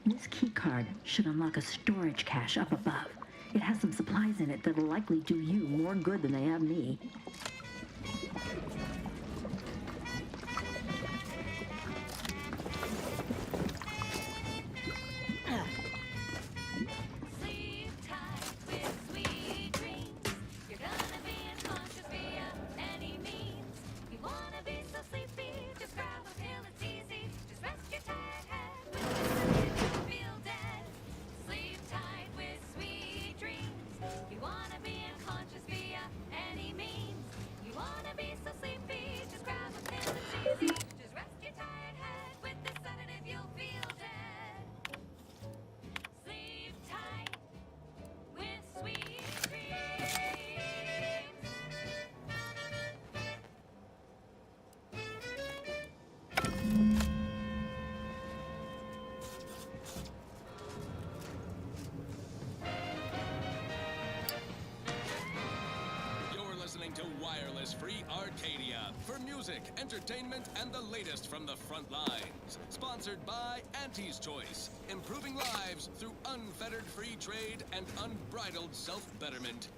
This key card should unlock a storage cache up above. It has some supplies in it that'll likely do you more good than they have me. To Wireless Free Arcadia for music, entertainment, and the latest from the front lines. Sponsored by Auntie's Choice, improving lives through unfettered free trade and unbridled self-betterment.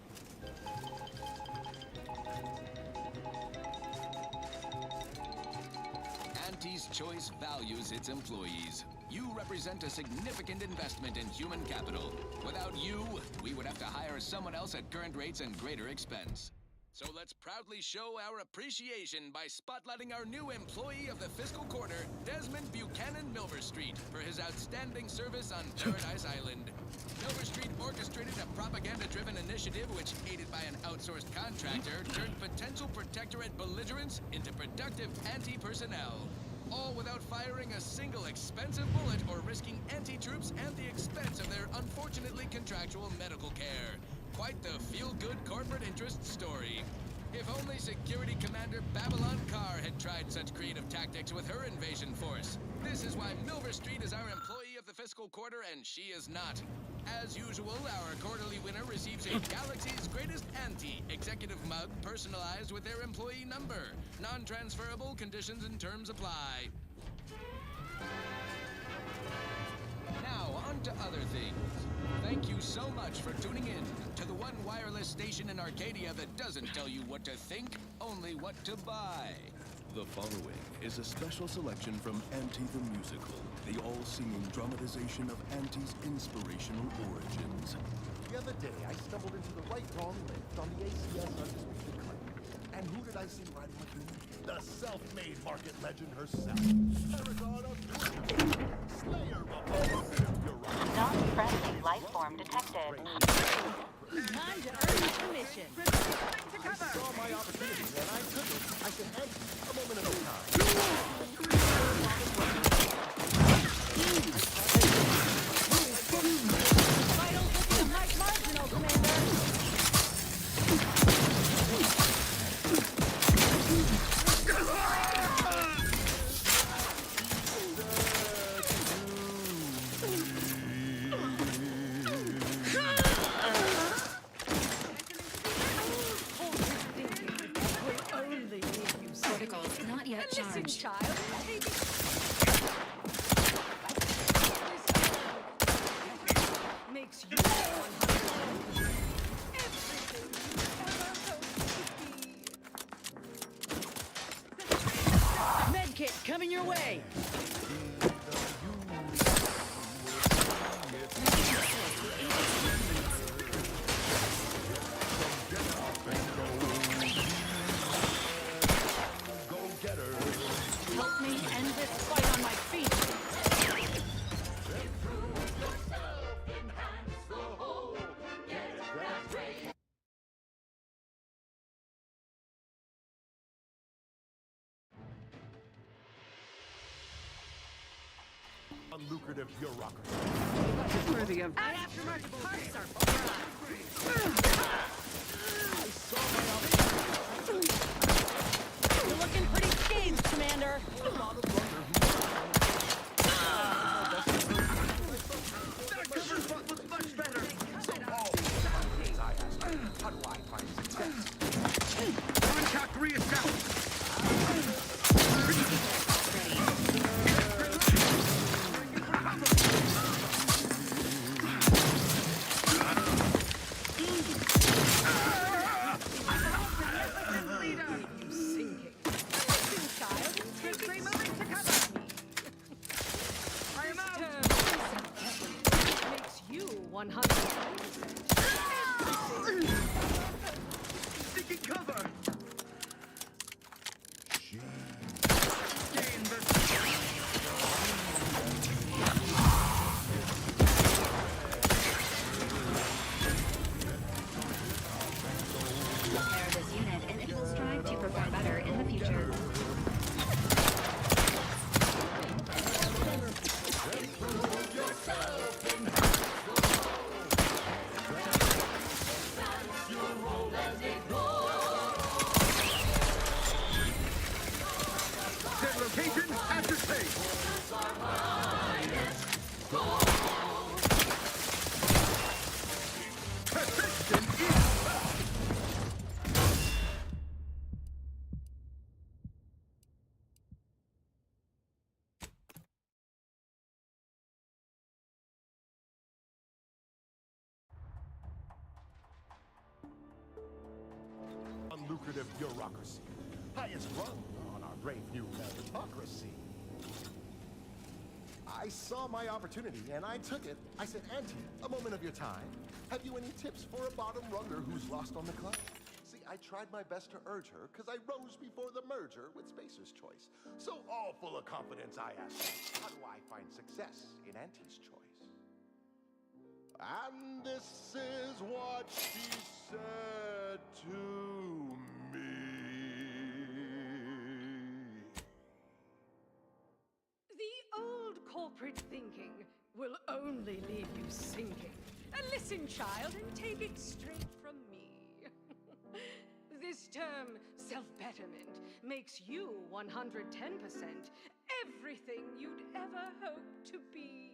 Auntie's Choice values its employees. You represent a significant investment in human capital. Without you, we would have to hire someone else at current rates and greater expense. So let's proudly show our appreciation by spotlighting our new employee of the fiscal quarter, Desmond Buchanan Milver Street, for his outstanding service on Paradise Island. Milver Street orchestrated a propaganda-driven initiative which, aided by an outsourced contractor, turned potential protectorate belligerents into productive anti-personnel. All without firing a single expensive bullet or risking anti-troops and the expense of their unfortunately contractual medical care. Quite the feel-good corporate interest story. If only Security Commander Babylon Carr had tried such creative tactics with her invasion force. This is why Milver Street is our employee of the fiscal quarter and she is not. As usual, our quarterly winner receives a Galaxy's Greatest Auntie executive mug personalized with their employee number. Non-transferable conditions and terms apply. Now, on to other things. Thank you so much for tuning in to the one wireless station in Arcadia that doesn't tell you what to think, only what to buy. The following is a special selection from Auntie the Musical, the all-singing dramatization of Auntie's inspirational origins. The other day, I stumbled into the right-wrong lift on the ACS Undisputed Claim. And who did I see riding with me? The self-made market legend herself. Paragon of Beauty. Slayer of Non-friendly life form detected. Time to earn commission. I saw my opportunity and I took it. I said, Auntie, a moment of your time. Vitals looking a mite marginal, Commander. Protocols not yet Listen, charged. child. Makes you Medkit coming your way. Help me end this fight on my feet. Unlucrative bureaucracy. Worthy of Aftermarket parts are You're looking pretty scathed, Commander. That cover spot looks much better. How do I find success? Contact reestablished. makes you 100. Seeking cover. Repair this unit and it will strive to perform better in the future. Set location ascertained. Perfection is Unlucrative bureaucracy. Highest rung on our brave new meritocracy. I saw my opportunity and I took it. I said, Auntie, a moment of your time. Have you any tips for a bottom runger who's lost on the climb? See, I tried my best to urge her because I rose before the merger with Spacer's Choice. So all full of confidence, I asked, how do I find success in Auntie's choice? And this is what she said to me. The old corporate thinking will only leave you sinking. Listen, child, and take it straight from me. This term, self-betterment, makes you 110% everything you'd ever hope to be.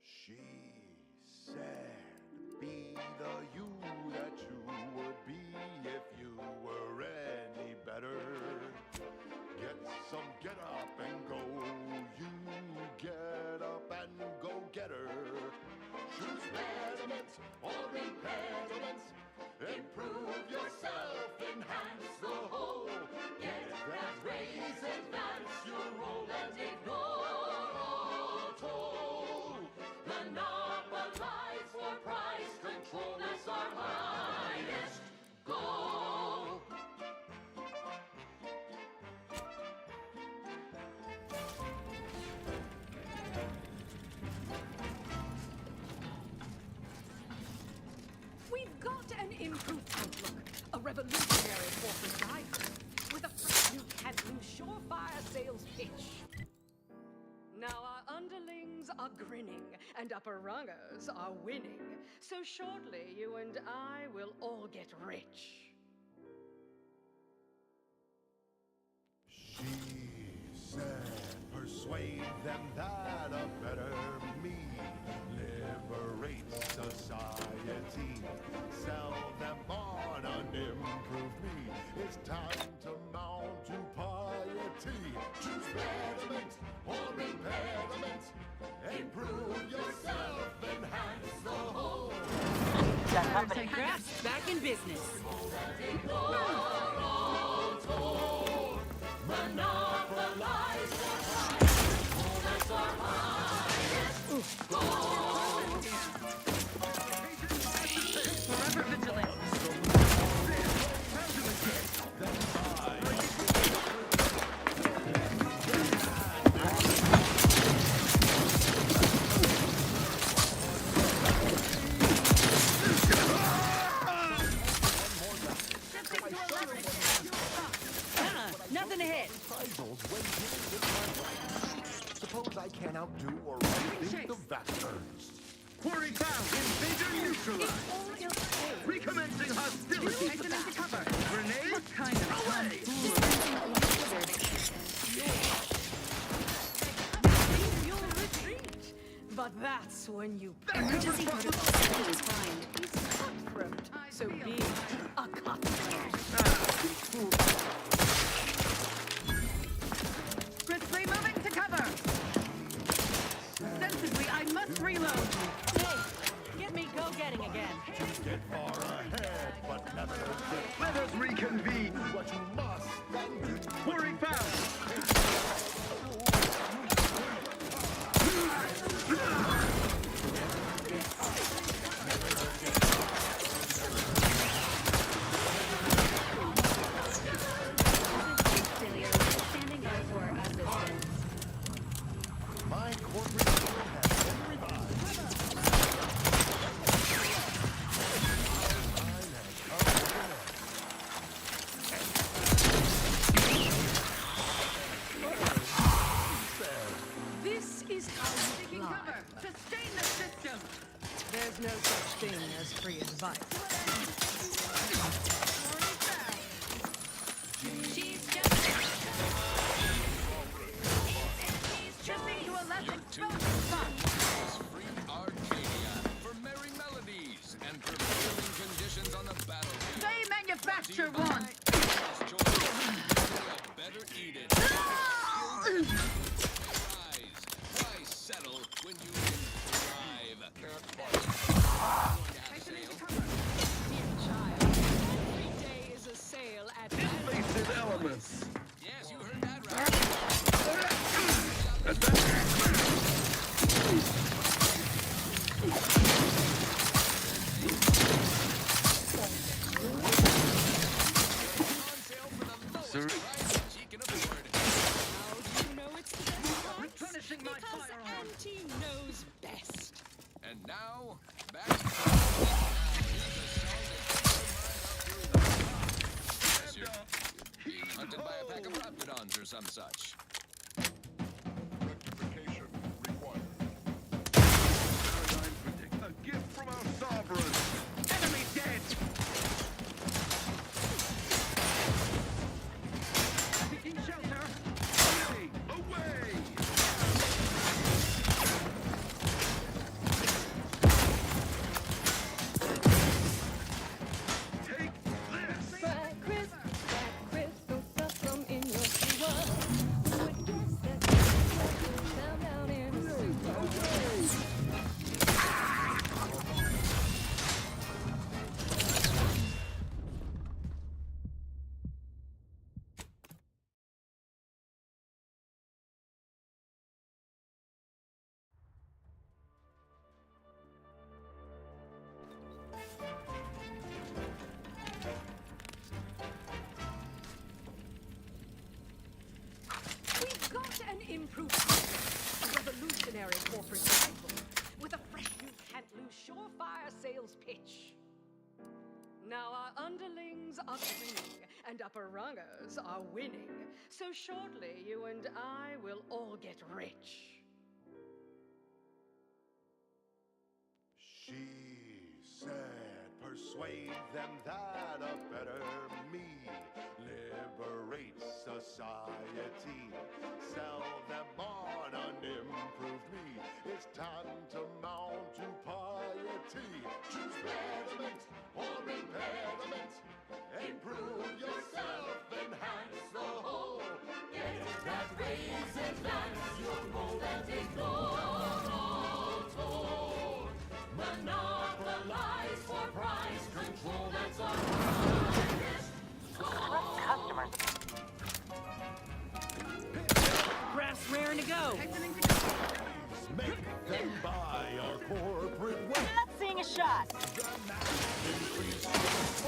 She said, be the you that you would be if you were any better. Get up and go. You get up and go get her. Choose betterments or impediments. Improve yourself, enhance the whole. Get that raise, advance your role, and ignore all toll. Monopolize for price control is our highest goal. We've got an improved outlook, a revolutionary corporate driver, with a fresh new Canton surefire sales pitch. Now our underlings are grinning, and upper rungers are winning. So shortly, you and I will all get rich. She said, persuade them that a better me liberates society. Sell them on an improved me. It's time to mount to piety. Choose betterment or impediment. Improve yourself, enhance the whole. Arts and crafts back in business. Ignore all toll. Monopolize the price. That's our highest goal. Forever vigilant. Nothing to hit. Suppose I can outdo or outthink the Vasters. Quarry found. Invader neutralized. Recommencing hostility. Take them into cover. Grenade. What kind of away? You'll retreat. But that's when you Emergency protocol setting is fine. He's cutthroat, so be a cutthroat. Crisply moving to cover. Sensibly, I must reload. Hey, get me go-getting again. Get far ahead, but never get. Let us reconvene. What you must then do. Quarry found. Standing by for assistance. My corporate shield has been revived. This is how you Taking fly. cover. Sustain the system. There's no such thing as free advice. She's just Shifting to a less Your exposed tune spot. is Free Arcadia for merry melodies and prevailing conditions on the battlefield. They manufacture one. Best choice. You better eat it. Rise. Why settle when you can thrive? Dear child, every day is a sale at Invasive elements. Yes, you heard that right. Sir. She can afford. How do you know it's the best price? Replenishing my Because firearm. Auntie knows best. And now, back to being hunted by a pack of raptidons or some such. Rectification required. sales pitch. Now our underlings are swinging, and upper rungers are winning. So shortly, you and I will all get rich. She said, persuade them that a better me liberates society. Sell them on an improved me. It's tantamount to piety. Choose betterment or impediment. Improve yourself, enhance the whole. Get that raise, advance your goal and ignore all told. Monopolize for price control, that's our Customers. Graph's raring to go. Make them buy our corporate way. Not seeing a shot. Increase your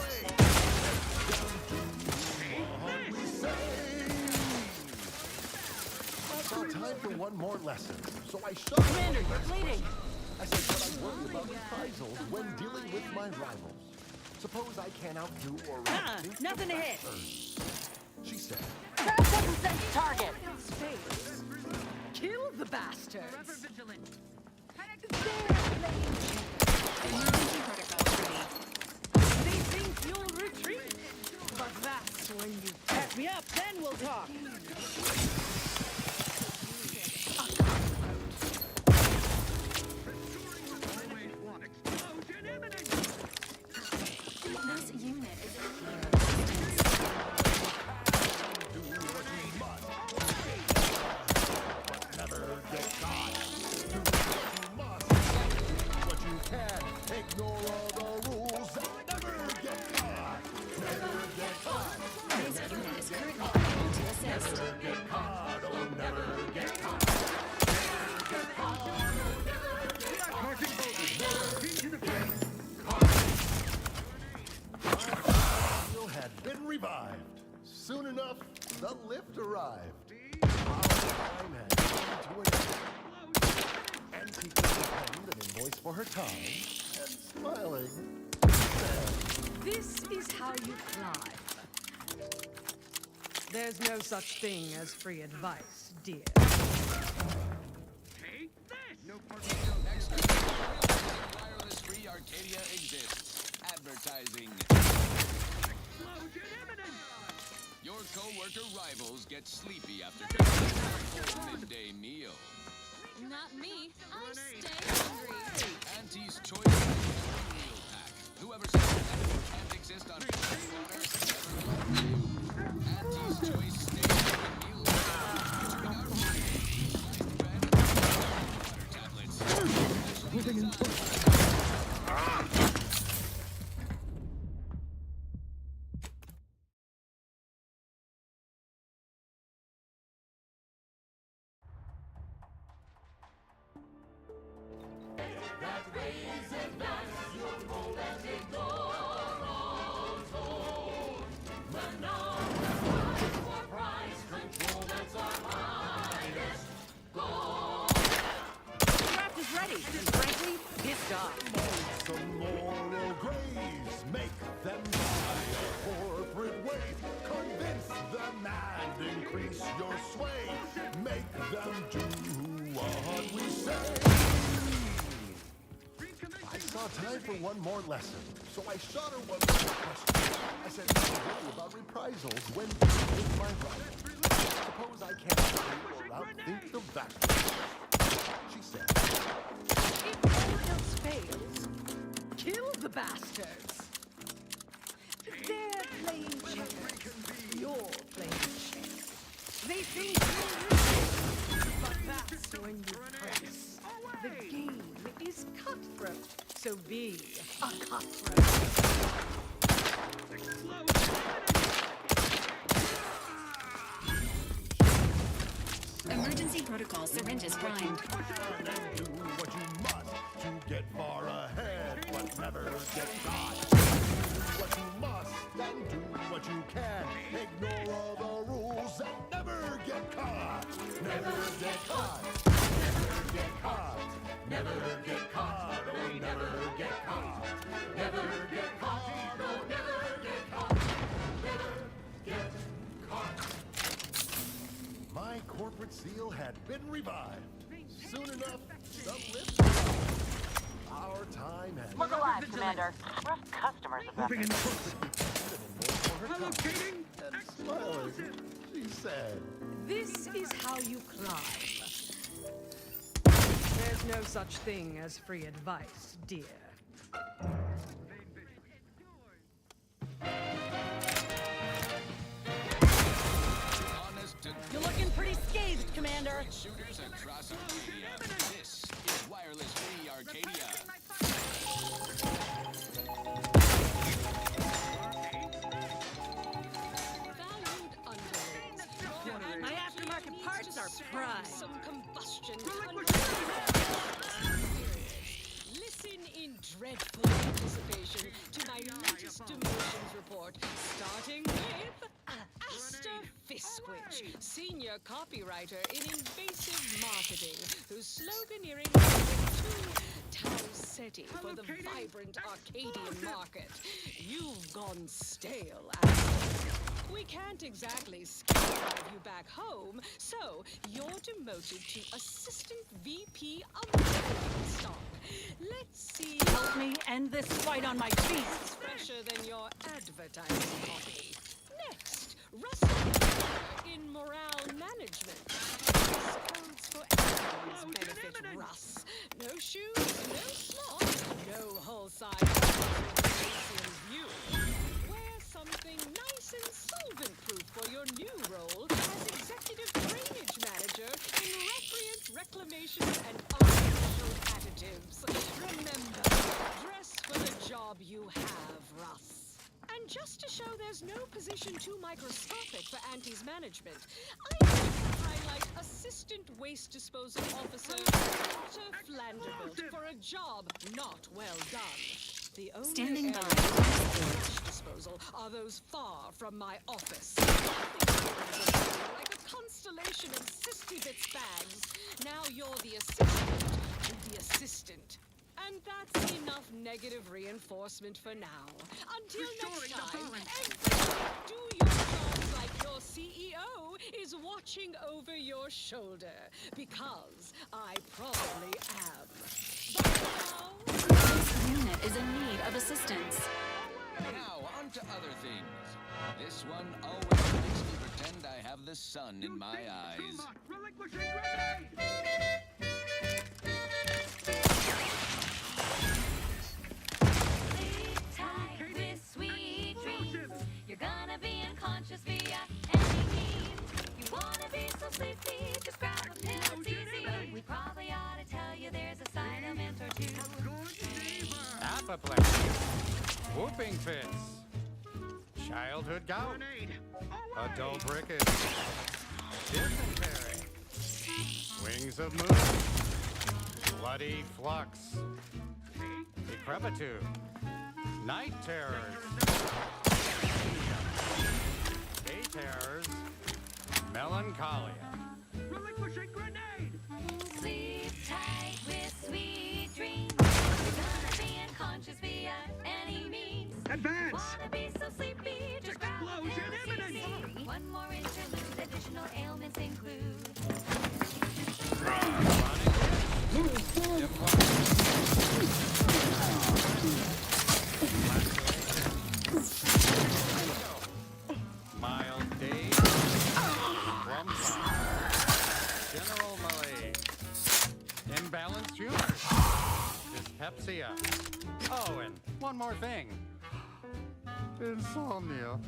way. What we say. It's time for one more lesson, so I shut up. Commander, you're bleeding. I said that I worry about reprisals when dealing with my rivals. Suppose I can't outdo or outthink nothing to hit. She said. Craft doesn't sense target. Space. Kill the bastards. Forever vigilant. Emergency protocol ready. They think you'll retreat, but that's when you Pass me up, then we'll talk. This unit is Never get caught. Do what you must. What you can. Ignore all the rules. Never get caught. Never get caught. This unit is currently unable to assist. Never get caught. Oh, never get caught. Never get caught. Sergeant Bowden, into the frame. You had been revived. Soon enough, the lift arrived. Our time had come to an end. Auntie penned an invoice for her time, and smiling, said, This is how you climb. There's no such thing as free advice, dear. Take this! No Next up, wireless-free Arcadia exists. Advertising. Explosion imminent! Your co-worker rivals get sleepy after finishing their midday meal. Not me. I stay hungry. Auntie's Choice Meal Pack. Whoever says that can't exist on water never loved you. Auntie's Choice Steak Meal Pack. Featuring our sliced bread and water tablets. Moving in close. Craft is ready, and frankly, pissed off. some moral graves. Make them buy a corporate way. Convince them and increase your sway. Make them do what we say. I saw time for one more lesson, so I shot her one more question. I said, don't worry about reprisals when dealing with my rival. Suppose I can't outdo or outthink the vacuum. She said, If all else fails, kill the bastards. They're playing checkers. You're playing chess. They think you're rich, but that's when you press. The game is cutthroat, so be a cutthroat. Emergency protocol syringes primed. and do what you must to get far ahead, but never get caught. Do what you must and do what you can. Ignore all the rules and never get caught. Never get caught. Never get caught. Never get caught. Oh, never get caught. corporate seal had been revived. Soon enough, some lips will come. Our time has... Look alive, Commander. Rough customers about Moving in close. Allocating explosive, she said. This is how you climb. There's no such thing as free advice, dear. You're looking pretty scathed, Commander. Shooters across Arcadia. This is Wireless Free Arcadia. Valued underlings. My aftermarket parts are prime. Some combustion. Listen in dreadful anticipation to my latest demotions report, starting with Asta Fiskwich, senior copywriter in invasive marketing, whose sloganeering is too Tausetti for the vibrant Arcadian market. You've gone stale, Asta. We can't exactly drive you back home, so you're demoted to Assistant VP of Marketing Stock. Let's see. Help me end this fight on my feet. It's fresher than your advertising copy. Next, Russell in morale management. Codes for everyone's benefit, Russ. No shoes, no slots, no whole side view. Wear something nice and solvent-proof for your new role as executive drainage manager in recreant reclamation and artificial additives. Remember, dress for the job you have, Russ. And just to show there's no position too microscopic for Auntie's management, I'd like to highlight Assistant Waste Disposal Officer Walter Flanderbilt for a job not well done. The only Standing by. trash disposal are those far from my office. Like a constellation of Sissy Bits bags. Now you're the assistant to the assistant. And that's enough negative reinforcement for now. Until next time, everybody do your jobs like your CEO is watching over your shoulder. Because I probably am. But now... This unit is in need of assistance. Now, on to other things. This one always makes me pretend I have the sun in my eyes. Sweet dreams. You're gonna be unconscious via any means. You wanna be so sleepy, just grab a pill, it's easy. We probably ought to tell you there's a supplement or two. Apoplexy, whooping fits, childhood gout, adult rickets, dysentery, wings of moon, bloody flux, decrepitude, night terrors, day terrors, melancholia. Relinquishing grenade! Sleep tight with sweet dreams. You're gonna be unconscious via any means. Advance! Wanna be so sleepy, just grab a pill, it's easy. One more interlude, additional ailments include. Mild days, slumps, general malaise, imbalanced humors, dyspepsia. Oh, and one more thing. Insomnia.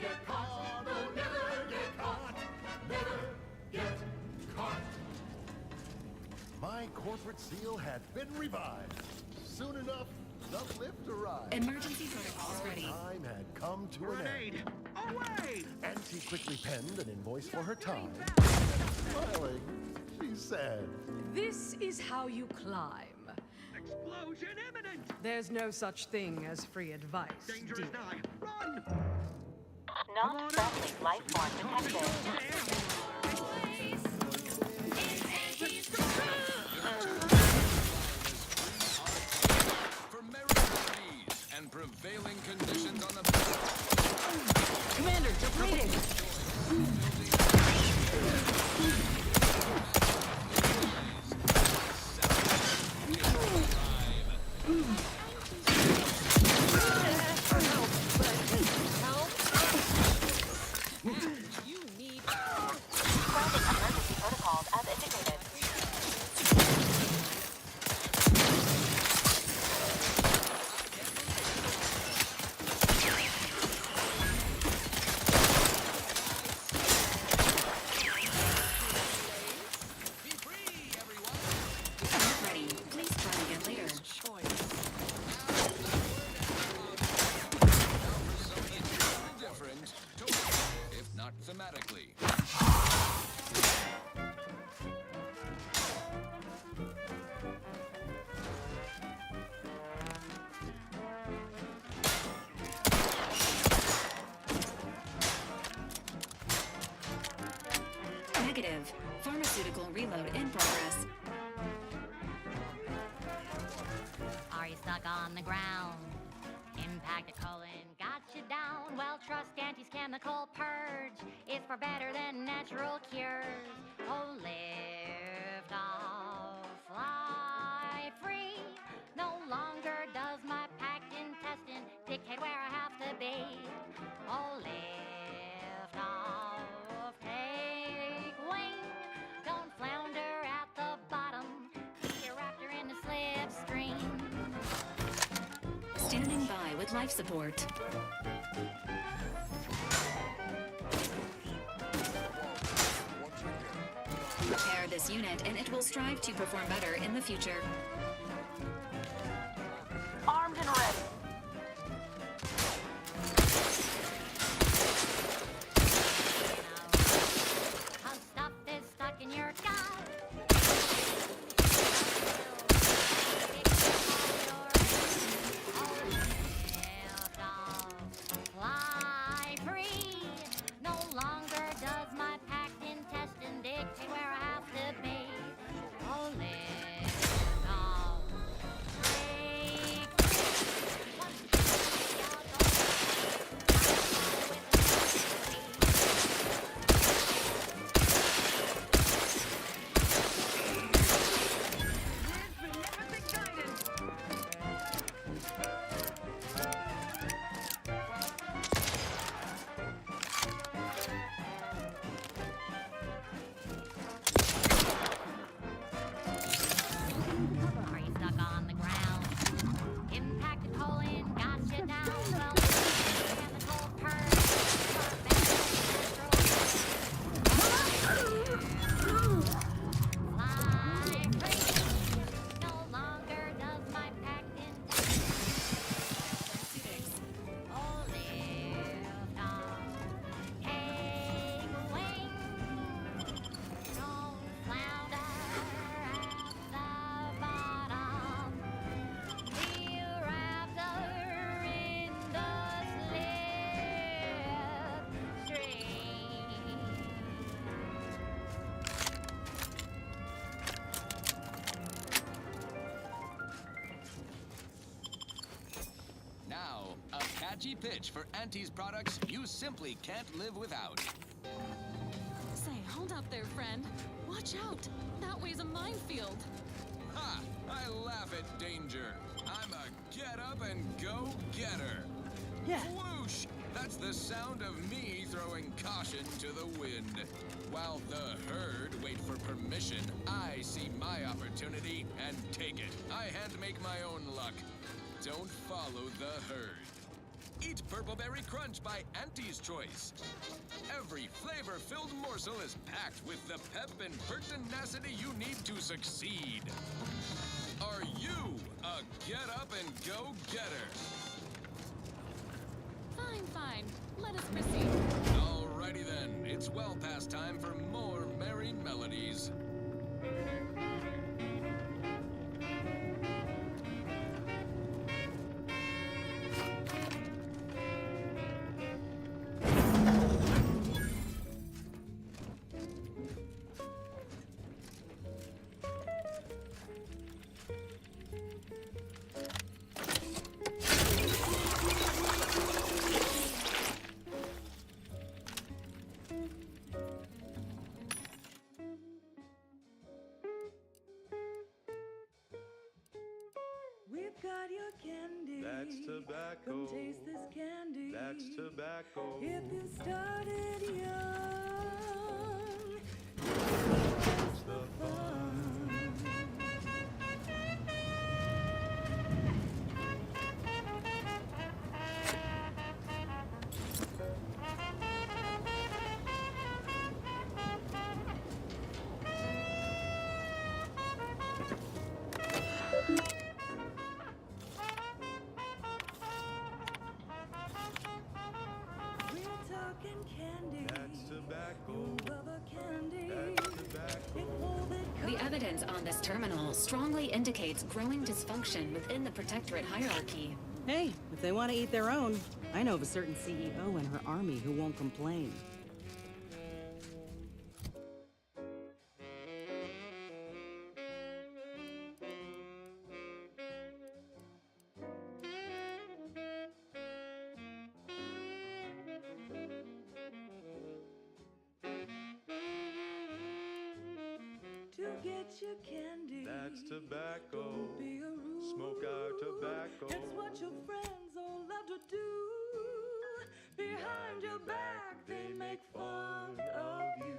get caught. Oh, never get caught. Never get caught. My corporate seal had been revived. Soon enough, the lift arrived. Emergency protocols ready. Time had come to an end. Away! Auntie quickly penned an invoice for her time. Smiling, she said, This is how you climb. Explosion imminent! There's no such thing as free advice. Danger dear. is nigh. Run! Not friendly life form detected. For merit and prevailing conditions on the Commander, depleting! You need Grounding emergency protocols as indicated. Not ready. Please try again later. Different, if not thematically. Negative. Pharmaceutical reload in progress. Are you stuck on the ground? Impact a colon got you down. Well, trust Auntie's chemical purge is for better than natural cures. Oh, lift off, fly free. No longer does my packed intestine dictate where I have to be. Oh, lift off, take wing. Don't flounder at the bottom. Be a raptor in the slipstream. Standing by with life support. Repair this unit and it will strive to perform better in the future. Armed and ready. How stuff is stuck in your gut. Fly free. No longer does my packed intestine dictate where I have to be. Oh, lift off. Take Are you stuck on the ground? Impact a colon got you down. Well, chemical purge. Fly free. No longer does my packed intestine. Oh, lift off. Take wing. Don't flounder at the bottom. Be a raptor in the slipstream. Now, a catchy pitch for Auntie's products you simply can't live without. Say, hold up there, friend. Watch out. That way's a minefield. Ha! I laugh at danger. I'm a get-up-and-go-getter. Yeah. Whoosh! That's the sound of me throwing caution to the wind. While the herd wait for permission, I see my opportunity and take it. I hand make my own luck. Don't follow the herd. Eat Purpleberry Crunch by Auntie's Choice. Every flavor-filled morsel is packed with the pep and pertinacity you need to succeed. Are you a get-up-and-go-getter? Fine, fine. Let us proceed. Alrighty then. It's well past time for more merry melodies. We've got your candy. That's tobacco. Come taste this candy. That's tobacco. If you started young, It's the fun. we're talking candy. That's tobacco. Rubber candy. That's tobacco. If all that The evidence on this terminal strongly indicates growing dysfunction within the Protectorate hierarchy. Hey, if they want to eat their own, I know of a certain CEO and her army who won't complain. to get your candy. That's tobacco. Don't be a rude. Smoke our tobacco. It's what your friends all love to do. Behind your back, they make fun of you.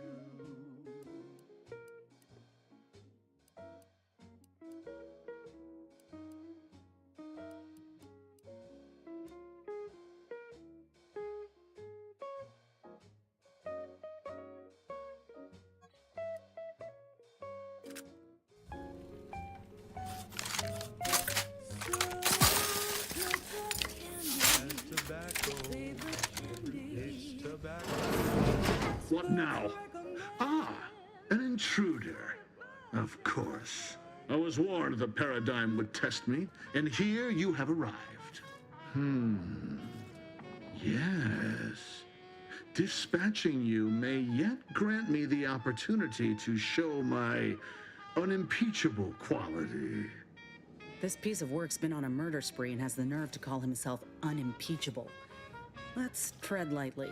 That's tobacco. It's tobacco. What now? Ah, an intruder. Of course. I was warned the paradigm would test me, and here you have arrived. Yes. Dispatching you may yet grant me the opportunity to show my unimpeachable quality. This piece of work's been on a murder spree and has the nerve to call himself unimpeachable. Let's tread lightly.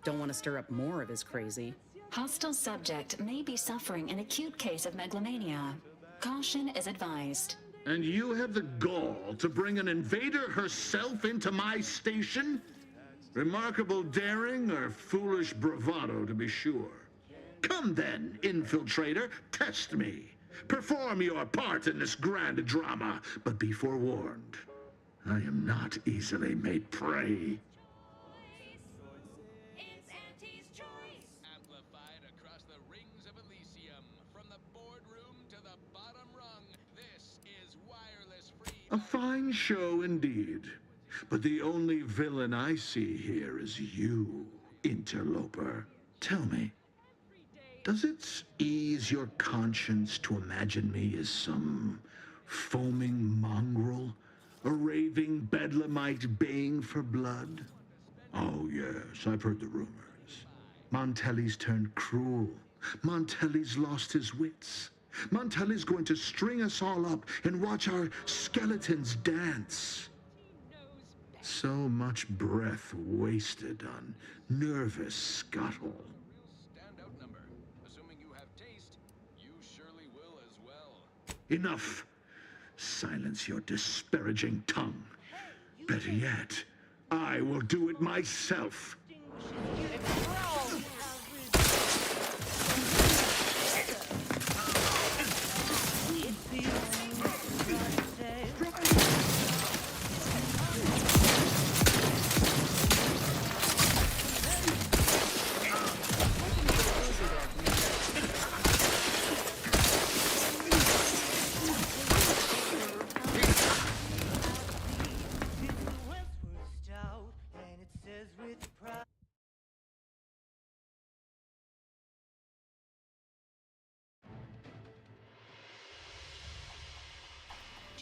Don't want to stir up more of his crazy. Hostile subject may be suffering an acute case of megalomania. Caution is advised. And you have the gall to bring an invader herself into my station? Remarkable daring or foolish bravado, to be sure. Come then, infiltrator, test me. Perform your part in this grand drama, but be forewarned. I am not easily made prey. It's Auntie's choice. Amplified across the rings of Elysium, from the boardroom to the bottom rung, this is wireless free. A fine show indeed. But the only villain I see here is you, interloper. Tell me, does it ease your conscience to imagine me as some foaming mongrel, a raving bedlamite baying for blood? Oh yes, I've heard the rumors. Montelli's turned cruel. Montelli's lost his wits. Montelli's going to string us all up and watch our skeletons dance. So much breath wasted on nervous scuttle. Standout number. Assuming you have taste, you surely will as well. Enough! Silence your disparaging tongue. Better yet, I will do it myself.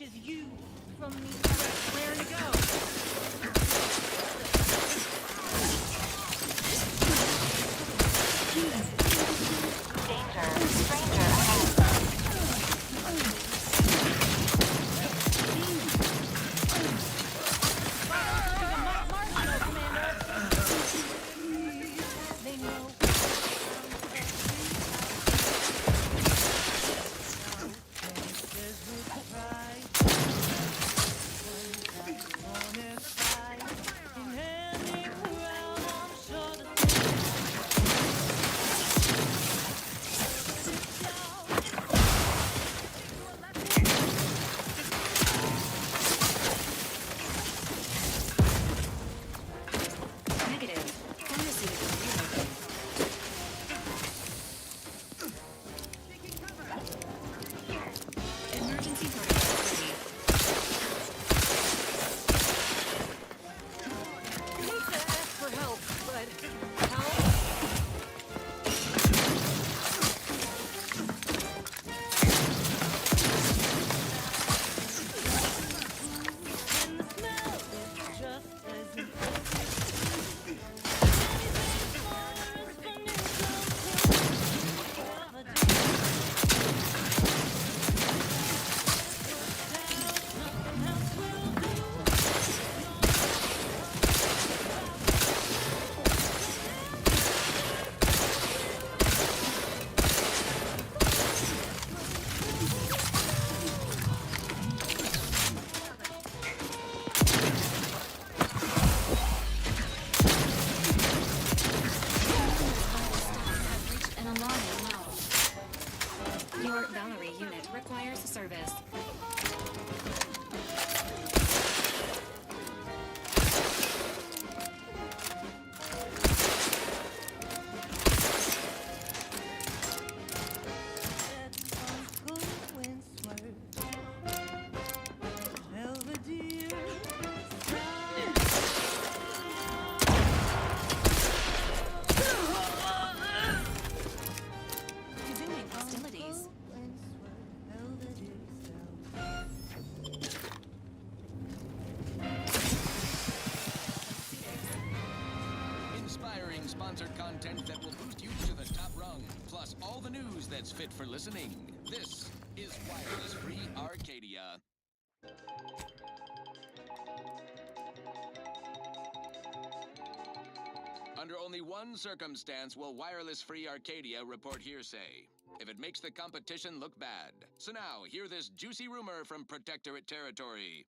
is you from me. Where to go? Danger. Stranger ahead. They know. Negative. Pharmaceutical reloading. Emergency protocol ready. I hate to ask for help, but help? An alarming low. Your Valerie unit requires service. Resuming hostilities. Inspiring sponsored content that will boost you to the top rung, plus all the news that's fit for listening. This is Wireless Free Arcadia. Under only one circumstance will Wireless Free Arcadia report hearsay. If it makes the competition look bad. So now, hear this juicy rumor from Protectorate territory.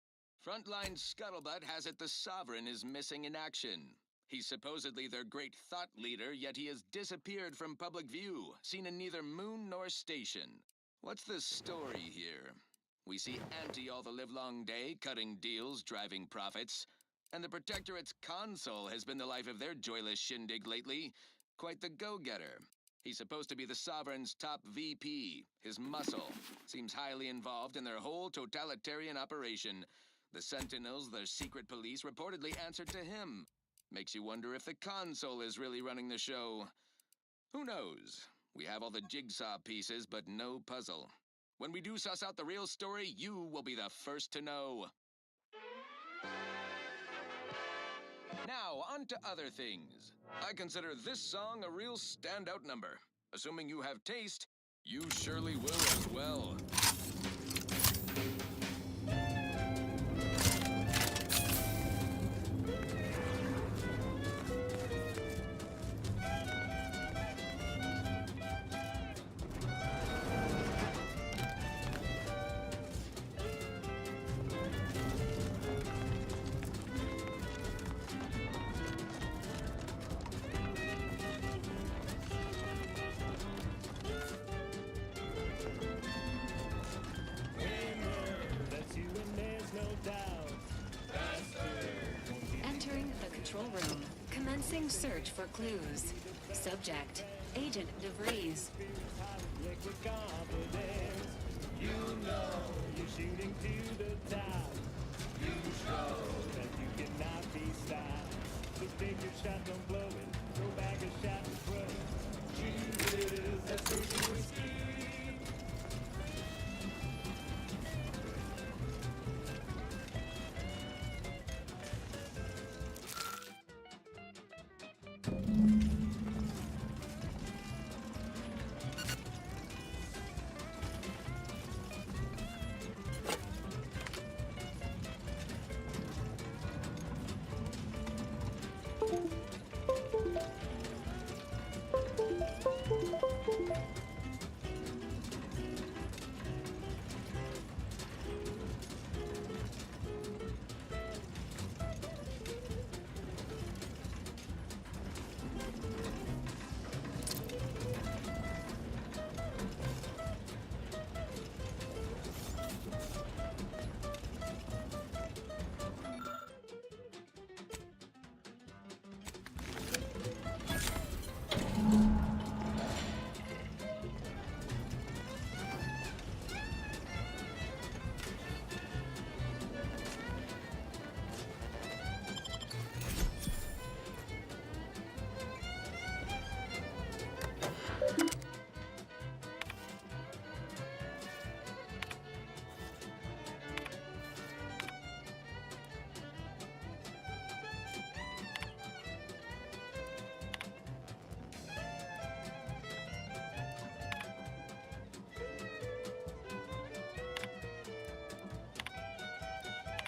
Frontline scuttlebutt has it the Sovereign is missing in action. He's supposedly their great thought leader, yet he has disappeared from public view, seen in neither moon nor station. What's the story here? We see Anti all the livelong day, cutting deals, driving profits. And the Protectorate's console has been the life of their joyless shindig lately. Quite the go-getter. He's supposed to be the Sovereign's top VP. His muscle seems highly involved in their whole totalitarian operation. The Sentinels, their secret police, reportedly answered to him. Makes you wonder if the console is really running the show. Who knows? We have all the jigsaw pieces, but no puzzle. When we do suss out the real story, you will be the first to know. Now, on to other things. I consider this song a real standout number. Assuming you have taste, you surely will as well. Entering the control room. Commencing search for clues. Subject, Agent DeVries. Liquid confidence. You know you're shooting to the top. You show that you cannot be stopped. So take your shot, don't blow it. Throw back a shot and throw it. Jesus, that's crazy whiskey.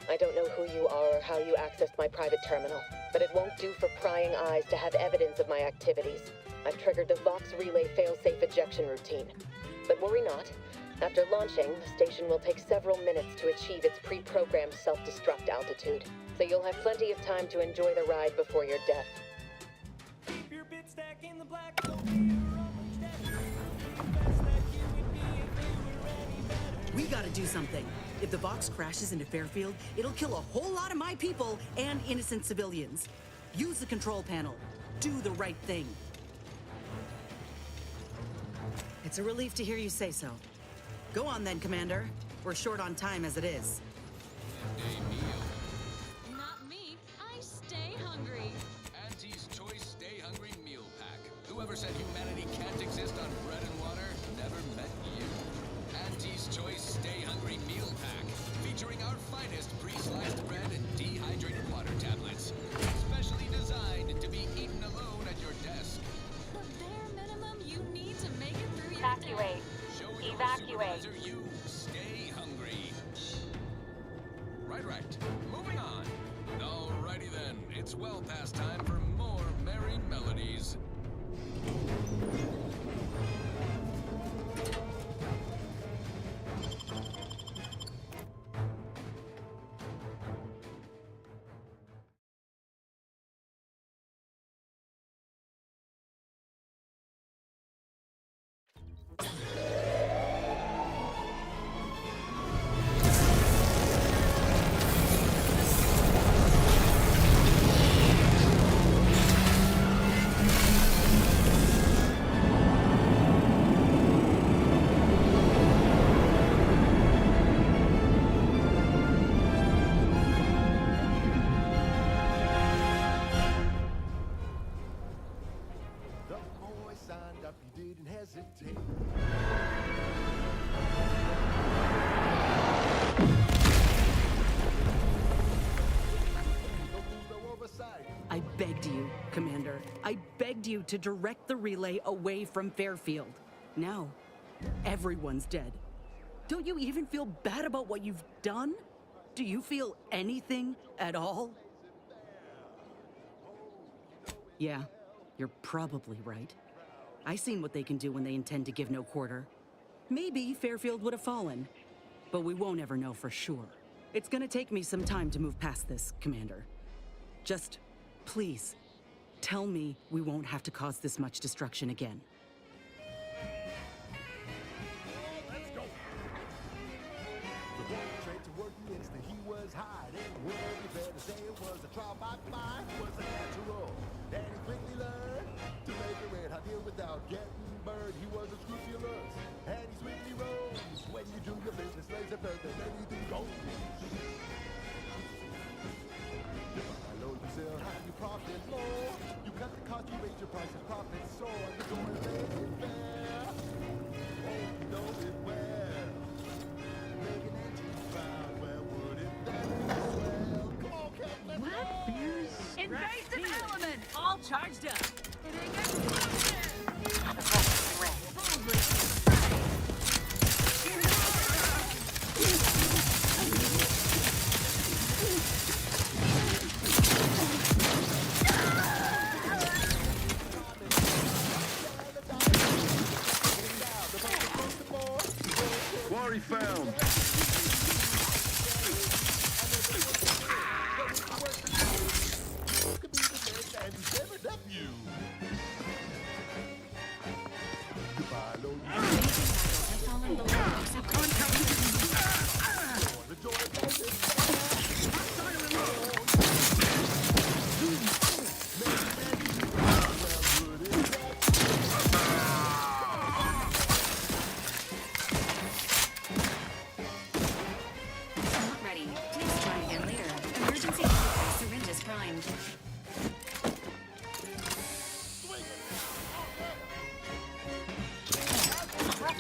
I don't know who you are or how you accessed my private terminal, but it won't do for prying eyes to have evidence of my activities. I've triggered the Vox Relay failsafe ejection routine. But worry not. After launching, the station will take several minutes to achieve its pre-programmed self-destruct altitude. So you'll have plenty of time to enjoy the ride before your death. Keep your bit stack in the black, don't be your own stack. Best that you would be if you were any better. We gotta do something. If the Vox crashes into Fairfield, it'll kill a whole lot of my people and innocent civilians. Use the control panel. Do the right thing. It's a relief to hear you say so. Go on then, Commander. We're short on time as it is. Not me. I stay hungry. Auntie's Choice Stay Hungry Meal Pack. Whoever said humanity can't exist on bread and water never met you. Auntie's Choice Stay Hungry Meal Pack, featuring our finest pre-sliced bread and dehydrated water tablets. Specially designed to be eaten alone at your desk. The bare minimum you need to make it through your Evacuate. day. Evacuate. You stay hungry. Right. Moving on. Alrighty then. It's well past time for more merry melodies. The boy signed up, he didn't hesitate. No oversight. I begged you, Commander. I begged you to direct the relay away from Fairfield. Now, everyone's dead. Don't you even feel bad about what you've done? Do you feel anything at all? Yeah, you're probably right. I seen what they can do when they intend to give no quarter. Maybe Fairfield would have fallen, but we won't ever know for sure. It's gonna take me some time to move past this, Commander. Just, please, tell me we won't have to cause this much destruction again. Let's go. The boy straight to work the instant he was hiding. Well, you better say it was a trial by fire. It was a natural. And he quickly learned to make a red hot deal without getting burned. He was a scrupulous, and he swiftly rose. When you do your business, lays it further than anything goes. You buy low, you sell high, you profit more. You cut the cost, you raise your price, and profit soar. The door is making fair. Oh, you know it well. Make an engine proud. Where would it then be swell? Come on, Cat, let's go. Invasive element! All charged up. Quarry found. Not ready. Please try again later. Emergency syringes primed.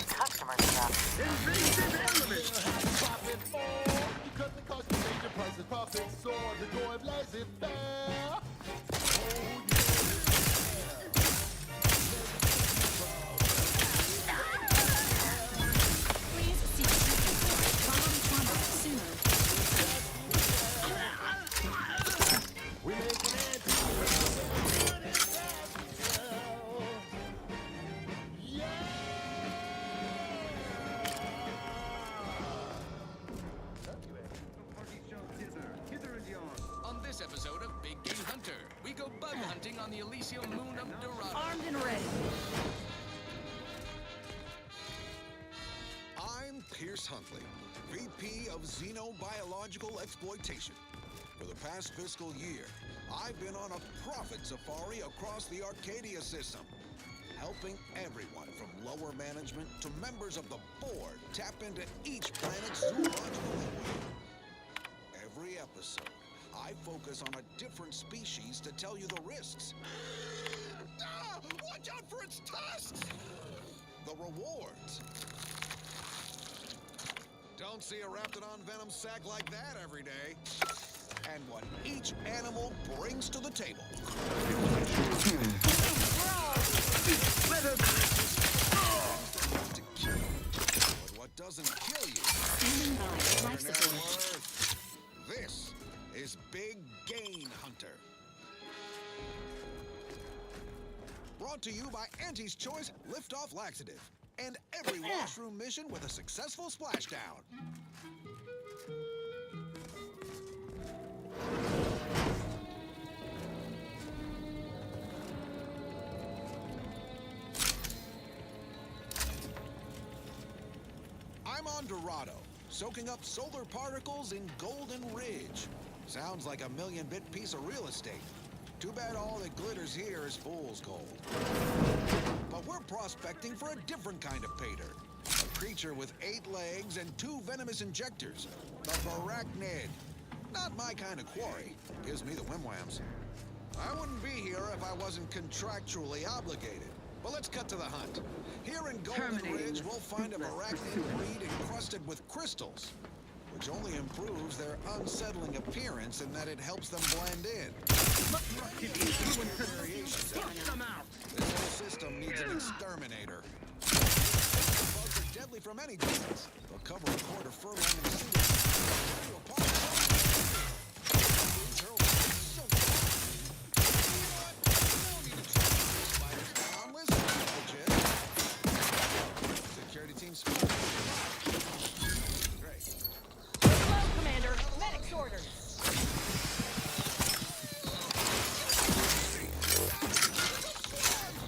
Customer stuff. Invasive element! Profit more! You cut the cost, you raise your prices, profit soar. The door of laissez-faire. Oh, Please seek treatment for trauma sooner. go bug hunting on the Elysium moon of Dorado. Armed and ready. I'm Pierce Huntley, VP of Xenobiological Exploitation. For the past fiscal year, I've been on a profit safari across the Arcadia system, helping everyone from lower management to members of the board tap into each planet's zoological equity. Every episode, I focus on a different species to tell you the risks. Watch out for its tusks! The rewards. Don't see a Raptidon venom sac like that every day. And what each animal brings to the table. But what doesn't kill you? Standing by, life support. This is Big Gain Hunter. Brought to you by Auntie's Choice Liftoff Laxative. And every washroom mission with a successful splashdown. I'm on Dorado, soaking up solar particles in Golden Ridge. Sounds like a million-bit piece of real estate. Too bad all that glitters here is fool's gold. But we're prospecting for a different kind of payter. A creature with 8 legs and 2 venomous injectors. The Arachnid. Not my kind of quarry. Gives me the whim-whams. I wouldn't be here if I wasn't contractually obligated. But let's cut to the hunt. Here in Golden Ridge, we'll find a arachnid breed encrusted with crystals, which only improves their unsettling appearance in that it helps them blend in. Variations. This whole system needs an exterminator. Bugs are deadly from any distance. They'll cover a quarter furlong in a single. Security team spotted. Great. Hello, Commander. Medic's orders.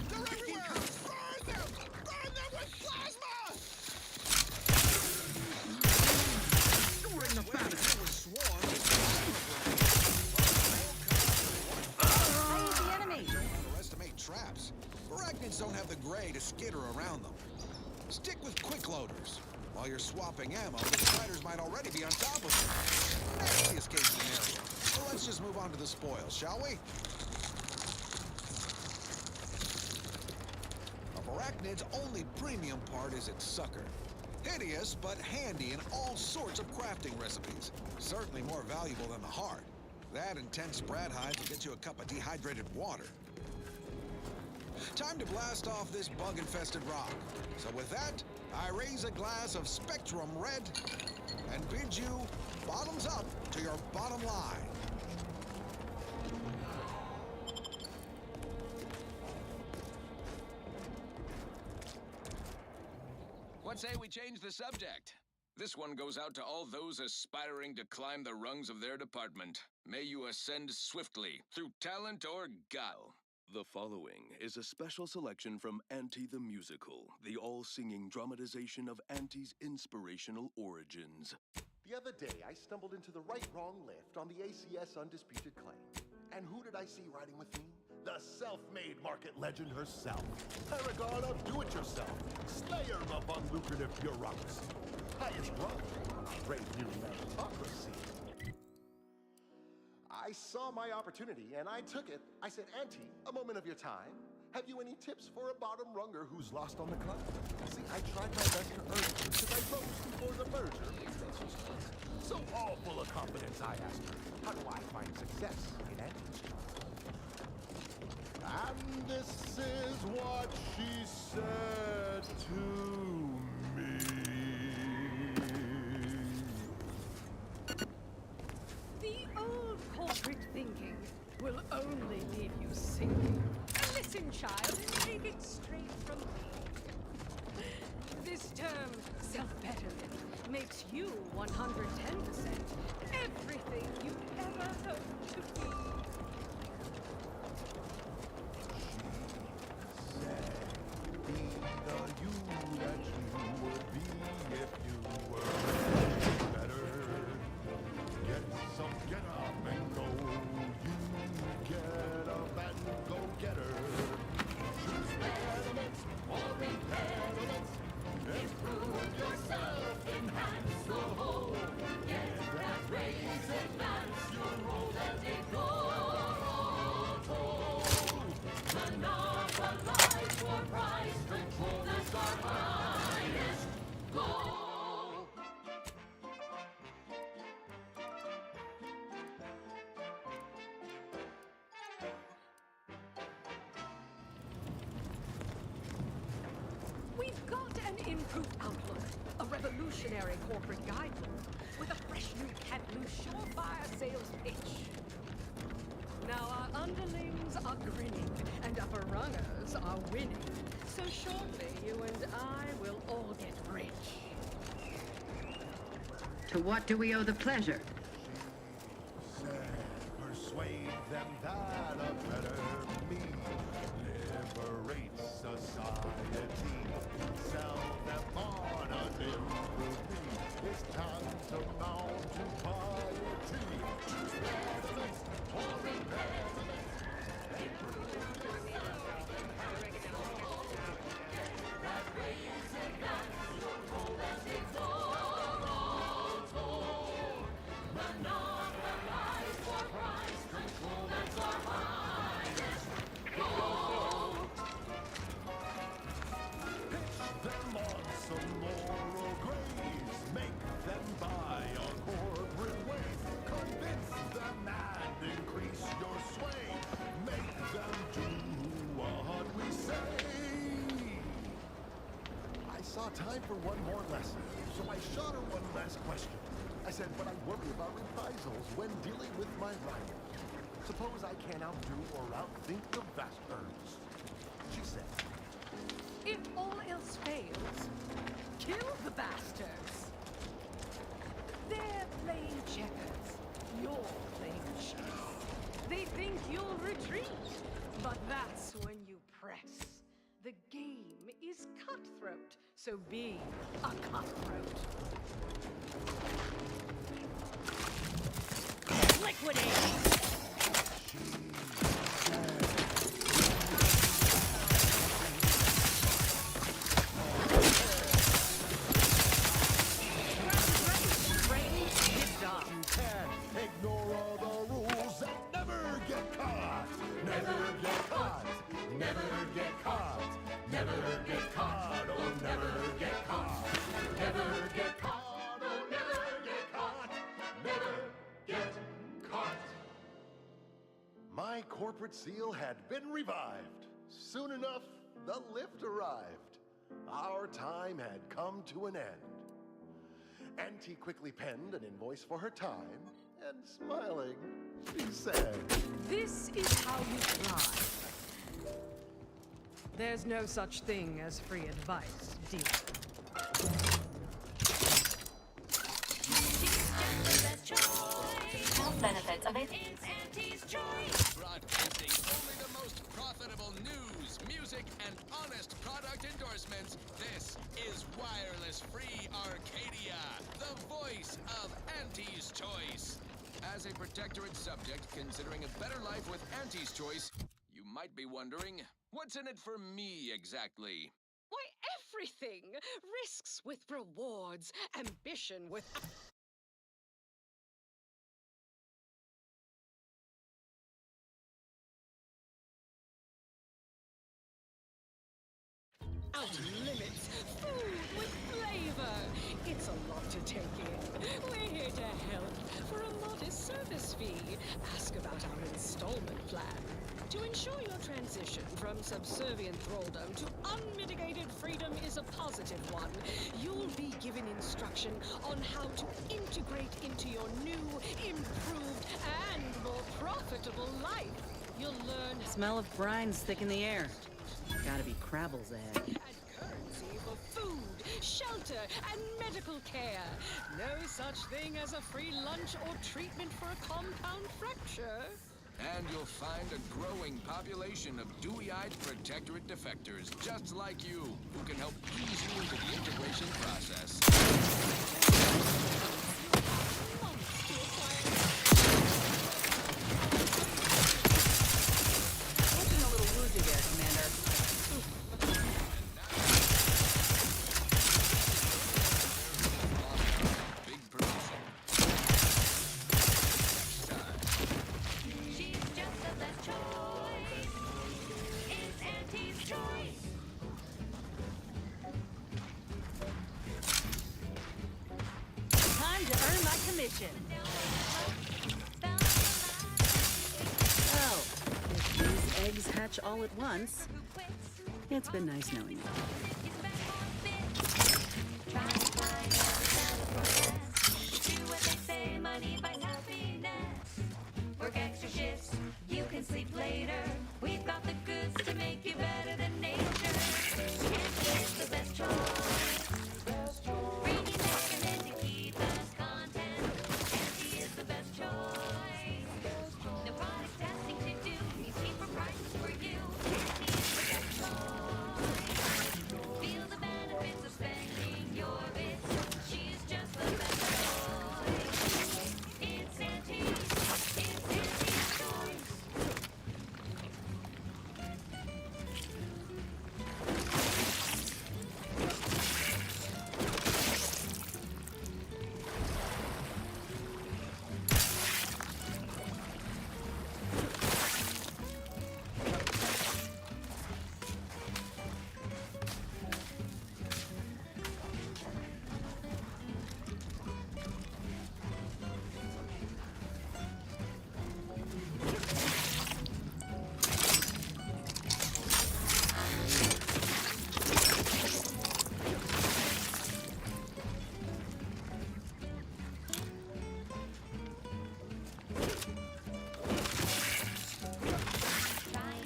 They're everywhere! Burn them! Burn them with plasma! You're in the battle. The enemy. Underestimate traps. Arachnids don't have the gray to skitter around them. Stick with quick loaders. While you're swapping ammo, the spiders might already be on top of you. That's the escape scenario. So let's just move on to the spoils, shall we? Of Arachnid's only premium part is its sucker. Hideous, but handy in all sorts of crafting recipes. Certainly more valuable than the heart. That and 10 Sprad hides will get you a cup of dehydrated water. Time to blast off this bug-infested rock. So with that, I raise a glass of Spectrum Red and bid you bottoms up to your bottom line. What say we change the subject? This one goes out to all those aspiring to climb the rungs of their department. May you ascend swiftly, through talent or guile. The following is a special selection from Auntie the Musical, the all-singing dramatization of Auntie's inspirational origins. The other day, I stumbled into the right-wrong lift on the ACS Undisputed Claim. And who did I see riding with me? The self-made market legend herself. Paragon of do-it-yourself. Slayer of unlucrative bureaucracy. Highest rung. Great new meritocracy. I saw my opportunity, and I took it. I said, Auntie, a moment of your time. Have you any tips for a bottom runger who's lost on the climb? See, I tried my best to urge her, because I rose before the merger. So all full of confidence, I asked her, how do I find success in Auntie's job? And this is what she said to me. The old corporate thinking will only leave you sinking. Listen, child, and take it straight from me. This term, self-betterment, makes you 110% everything you ever hoped to be. An improved outlook, a revolutionary corporate guidebook, with a fresh new can't-lose surefire sales pitch. Now our underlings are grinning, and upper runners are winning. So shortly, you and I will all get rich. To what do we owe the pleasure? Persuade them that a better me liberates society. Sell them on an improved me. It's time to mount to piety. Choose betterment or impediment. That ways and guns your cold and it's all told. Monopolize for price control, that's our highest goal. Pitch them on some moral graves, make them buy a corporate way, convince them and increase your sway, make them do what we say. I saw time for one more lesson, so I shot her one last question. I said, but I worry about reprisals when dealing with my rival. Suppose I can't outdo or outthink the vast earns. She said, If all else fails, kill the bastards. They're playing checkers. You're playing chess. They think you'll retreat, but that's when you press. The game is cutthroat, so be a cutthroat. Liquidate! ignore all the rules and never get caught. Never get caught. Never get caught. Never get caught. Oh, never get caught. Never get caught. Oh, never get caught. Never get caught. My corporate seal had been revived. Soon enough, the lift arrived. Our time had come to an end. Auntie quickly penned an invoice for her time, and smiling, she said, This is how you thrive. There's no such thing as free advice, dear. Health benefits available. It's Auntie's Choice! Broadcasting only the most profitable news, music, and honest product endorsements. This is Wireless Free Arcadia, the voice of Auntie's Choice. As a protectorate subject considering a better life with Auntie's Choice, you might be wondering, what's in it for me exactly? Why, everything! Risks with rewards, ambition with... Out limits, food with flavor. It's a lot to take in. We're here to help for a modest service fee. Ask about our installment plan. To ensure your transition from subservient thraldom to unmitigated freedom is a positive one, you'll be given instruction on how to integrate into your new, improved, and more profitable life. You'll learn... Smell of brine's thick in the air. Gotta be Crabble's egg. And currency for food, shelter, and medical care. No such thing as a free lunch or treatment for a compound fracture. And you'll find a growing population of dewy-eyed protectorate defectors just like you, who can help ease you into the integration process. Looking a little woozy there, Commander. Big production. She's just the best choice. It's Auntie's Choice. Time to earn my commission. Well, if these eggs hatch all at once, it's been nice knowing you. Try and find every cent for less. Do what they say, money buys happiness. Work extra shifts, you can sleep later. We've got the goods to make you better than nature. Empty is the best choice. Bringing measurement to keep us content. Empty is the best choice. No product testing to do, means cheaper prices for you. Empty is the best choice. Feel the benefits of spending your bits. She's just the best choice. It's Auntie's. It's Auntie's choice.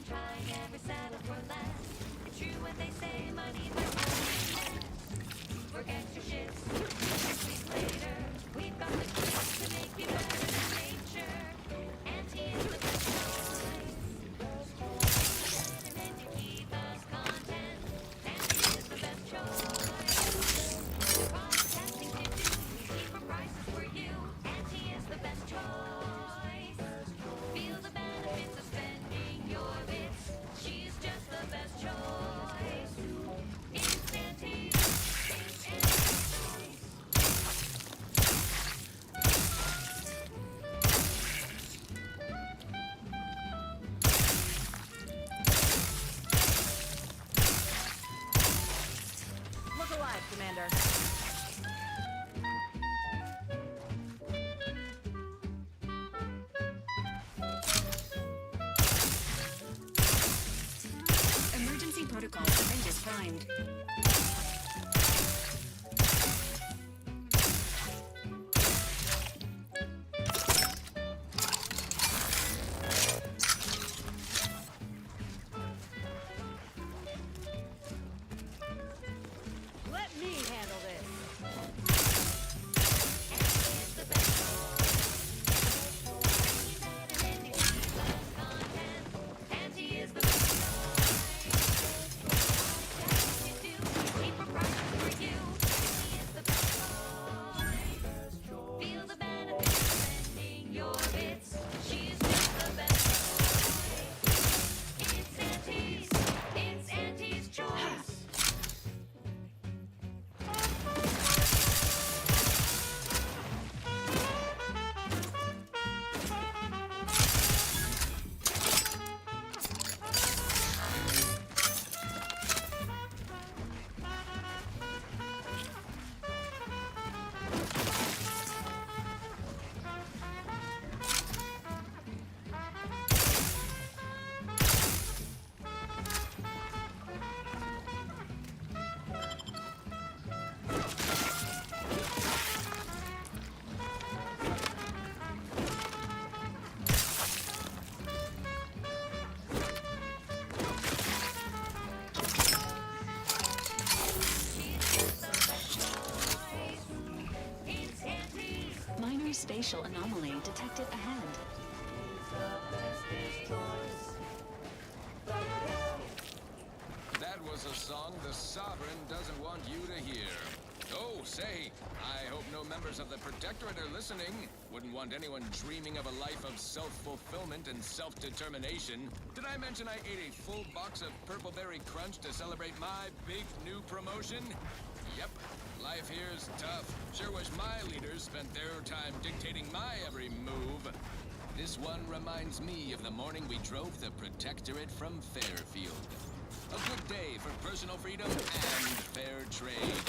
Trying every settle for less. It's true what they say, money buys happiness. Work extra shifts, sleep later. We've got the goods to make you better than nature. Auntie is the best choice. Meant to keep us content. Auntie is the best choice. Product testing to do, cheaper prices for you. Auntie is the best choice. Feel the benefits of spending your bits. She's just the best choice. It's Auntie. It's Auntie's choice. Look alive, Commander. Emergency protocol syringes primed. Let me handle this. Auntie is the best choice. Better than to keep us content. Auntie is the best choice. Testing to do, cheaper prices for you. Auntie is the best choice. Feel the benefits of spending your bits. She's just the best choice. It's Auntie's. It's Auntie's choice. Minor spatial anomaly detected ahead. That was a song the Sovereign doesn't want you to hear. Oh, say, I hope no members of the Protectorate are listening. Wouldn't want anyone dreaming of a life of self-fulfillment and self-determination. Did I mention I ate a full box of Purple Berry Crunch to celebrate my big new promotion? Yep, life here's tough. Sure wish my leaders spent their time dictating my every move. This one reminds me of the morning we drove the Protectorate from Fairfield. A good day for personal freedom and fair trade.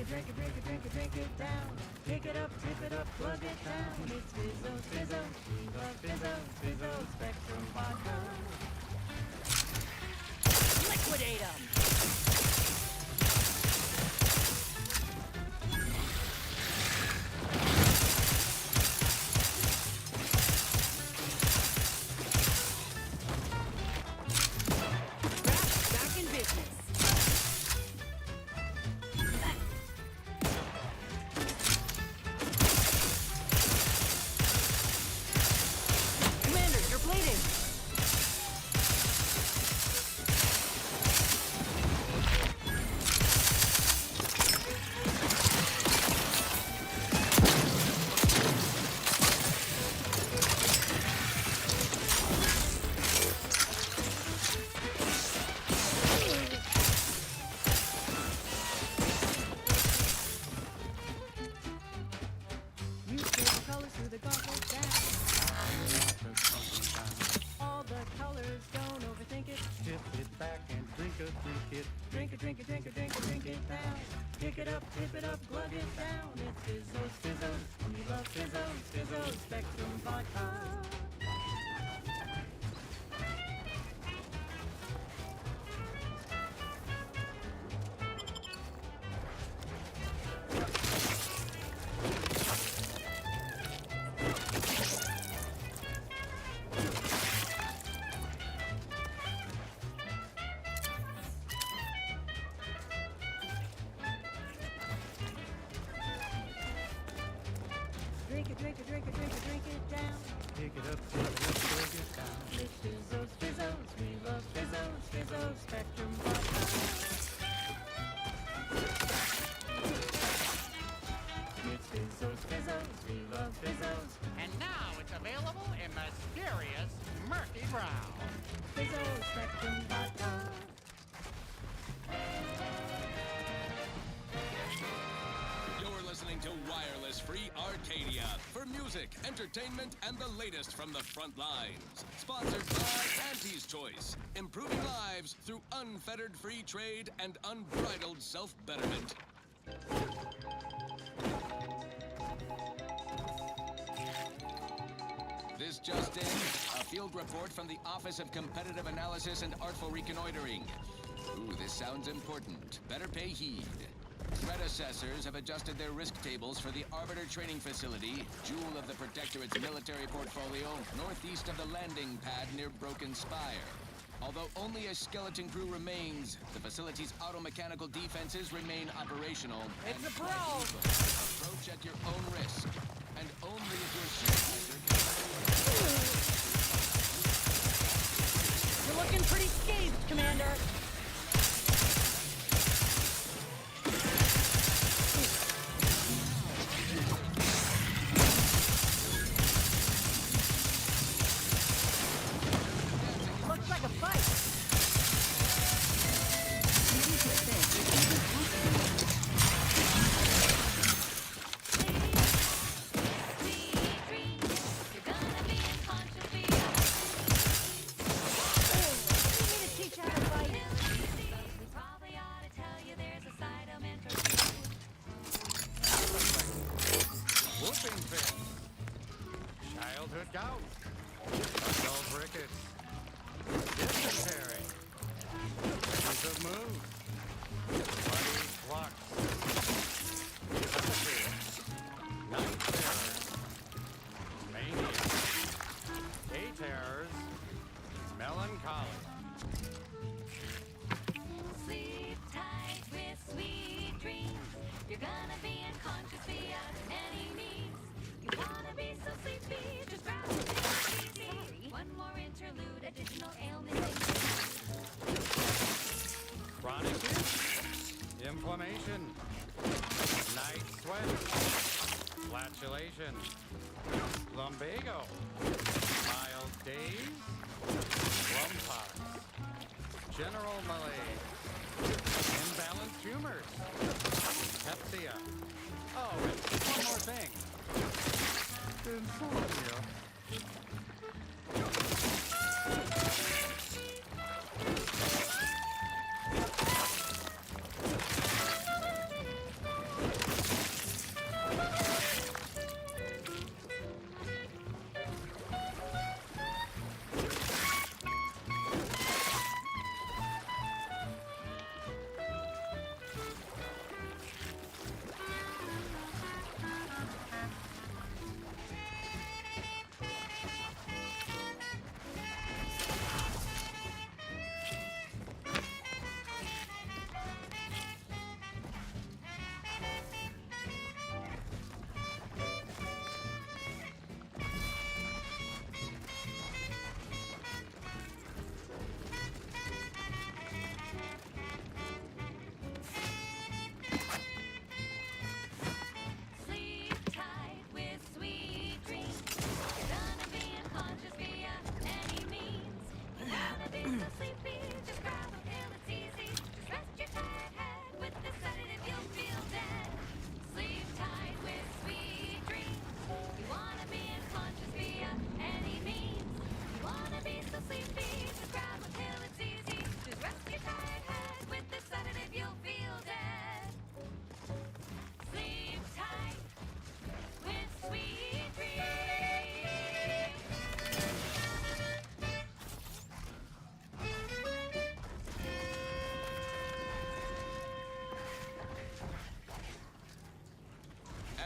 it, drink it, drink it, drink it, drink it down. Pick it up, tip it up, plug it down. It's Fizzos, Fizzos, we love Fizzos, Fizzos, Spectrum Vodka. Liquidate them! Back in business. Commander, you're bleeding! You see the colors through the gauntlet down. All the colors, don't overthink it. Tip it back and drink it. Drink it, drink it, drink it, drink it, drink it down. Pick it up, tip it up, glug it down. It's Fizzos, Fizzos, we love Fizzos, Fizzos, Spectrum Vodka. Drink it, drink it, drink it, drink it, drink it down. Pick it up, plug it down. It's Fizzos, Fizzos, we love Fizzos, Fizzos, Spectrum Vodka. It's Fizzos, Fizzos, we love Fizzos. And now it's available in mysterious murky brown. Fizzos, Spectrum Vodka. You're listening to Wireless Free Arcadia for music, entertainment, and the latest from the front lines. Sponsored by Auntie's Choice, improving lives through unfettered free trade and unbridled self-betterment. This just in, a field report from the Office of Competitive Analysis and Artful Reconnoitering. Ooh, this sounds important. Better pay heed. Threat assessors have adjusted their risk tables for the Arbiter Training Facility, jewel of the Protectorate's military portfolio, northeast of the landing pad near Broken Spire. Although only a skeleton crew remains, the facility's auto-mechanical defenses remain operational. It's a pro! Approach at your own risk, and only if your supervisor can... You're looking pretty scathed, Commander. Looks like a fight. Whooping fit. Childhood gout. Adult rickets. Dysentery. Change of mood. Bloody flux. Telepathy. Night terrors. Mania. Day terrors. Melancholy. Sleep tight with sweet dreams. You're gonna be unconscious via any means. You wanna be so sleepy, just grab a CD. One more interlude, additional ailments. Chronic itch. Inflammation. Night sweat. Flatulation. Lumbago. Mild daze. Lumpox. General malaise. Imbalanced tumors. Pepsia. Oh, and one more thing. Insomnia.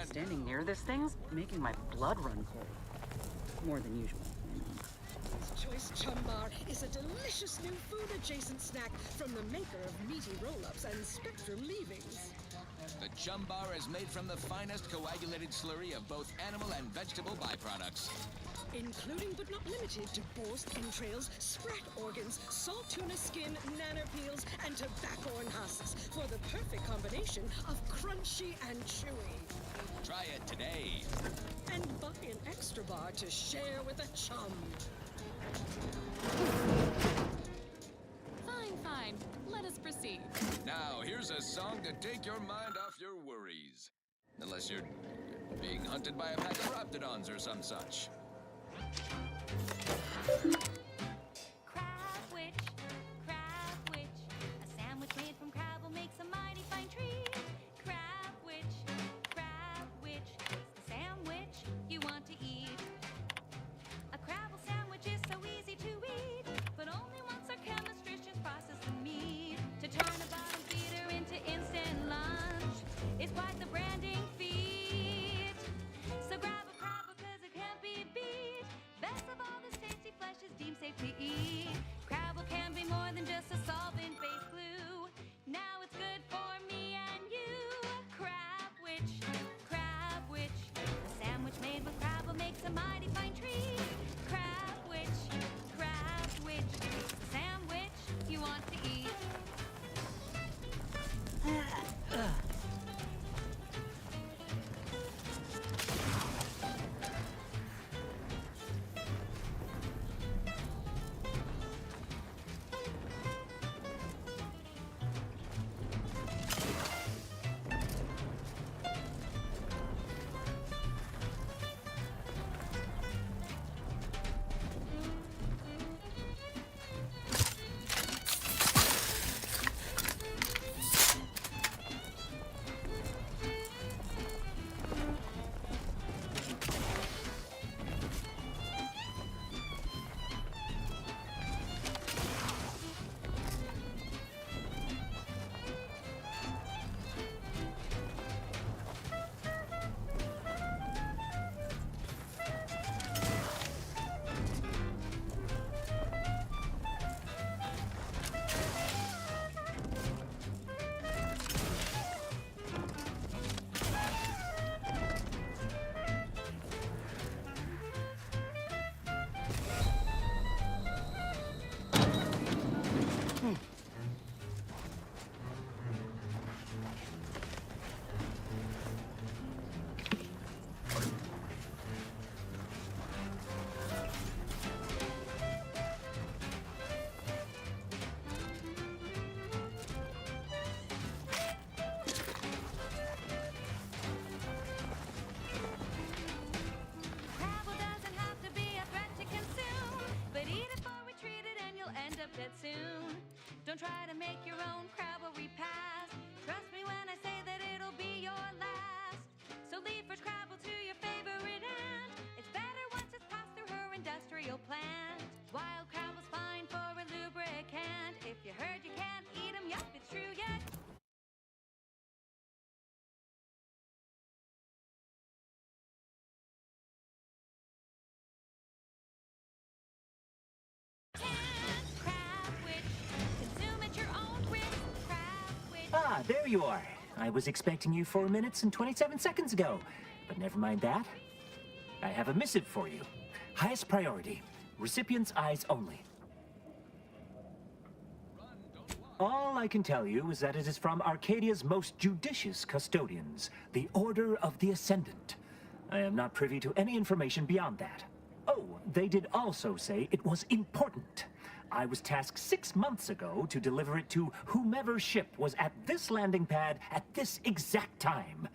Standing near this thing's making my blood run cold. More than usual. Choice Chum Bar is a delicious new food-adjacent snack from the maker of meaty roll-ups and Spectrum leavings. The Chum Bar is made from the finest coagulated slurry of both animal and vegetable byproducts. Including but not limited to boar's entrails, sprat organs, salt tuna skin, nanner peels, and tobaccorn husks for the perfect combination of crunchy and chewy. Try it today. And buy an extra bar to share with a chum. Fine, fine. Let us proceed. Now, here's a song to take your mind off your worries. Unless you're being hunted by a pack of raptidons or some such. Crab witch, a sandwich made from crab will make some mighty fine treat. Crab witch, it's the sandwich you want to eat. A crabble sandwich is so easy to eat, but only once our chemistricians process the meat. To turn a bottom feeder into instant lunch is quite the branding feat. So grab a crab because it can't be beat. Best of all, this tasty flesh is deemed safe to eat. Crabble can be more than just a solvent-based glue. Now it's good for me and you. Crab witch, a sandwich made with crabble makes a mighty fine treat. Crab witch, it's the sandwich you want to eat. Crabble doesn't have to be a threat to consume, but eat it before we treat it and you'll end up dead soon. Don't try to make your own crabble repast. Trust me when I say that it'll be your last. So leave fresh crabble to your favorite aunt. It's better once it's passed through her industrial plant. Wild crabble's fine for a lubricant. If you heard you can't eat 'em, yup, it's true yet. Consume at your own risk. Crab witch. Ah, there you are. I was expecting you 4 minutes and 27 seconds ago. But never mind that. I have a missive for you. Highest priority. Recipient's eyes only. All I can tell you is that it is from Arcadia's most judicious custodians, the Order of the Ascendant. I am not privy to any information beyond that. Oh, they did also say it was important. I was tasked 6 months ago to deliver it to whomever ship was at this landing pad at this exact time.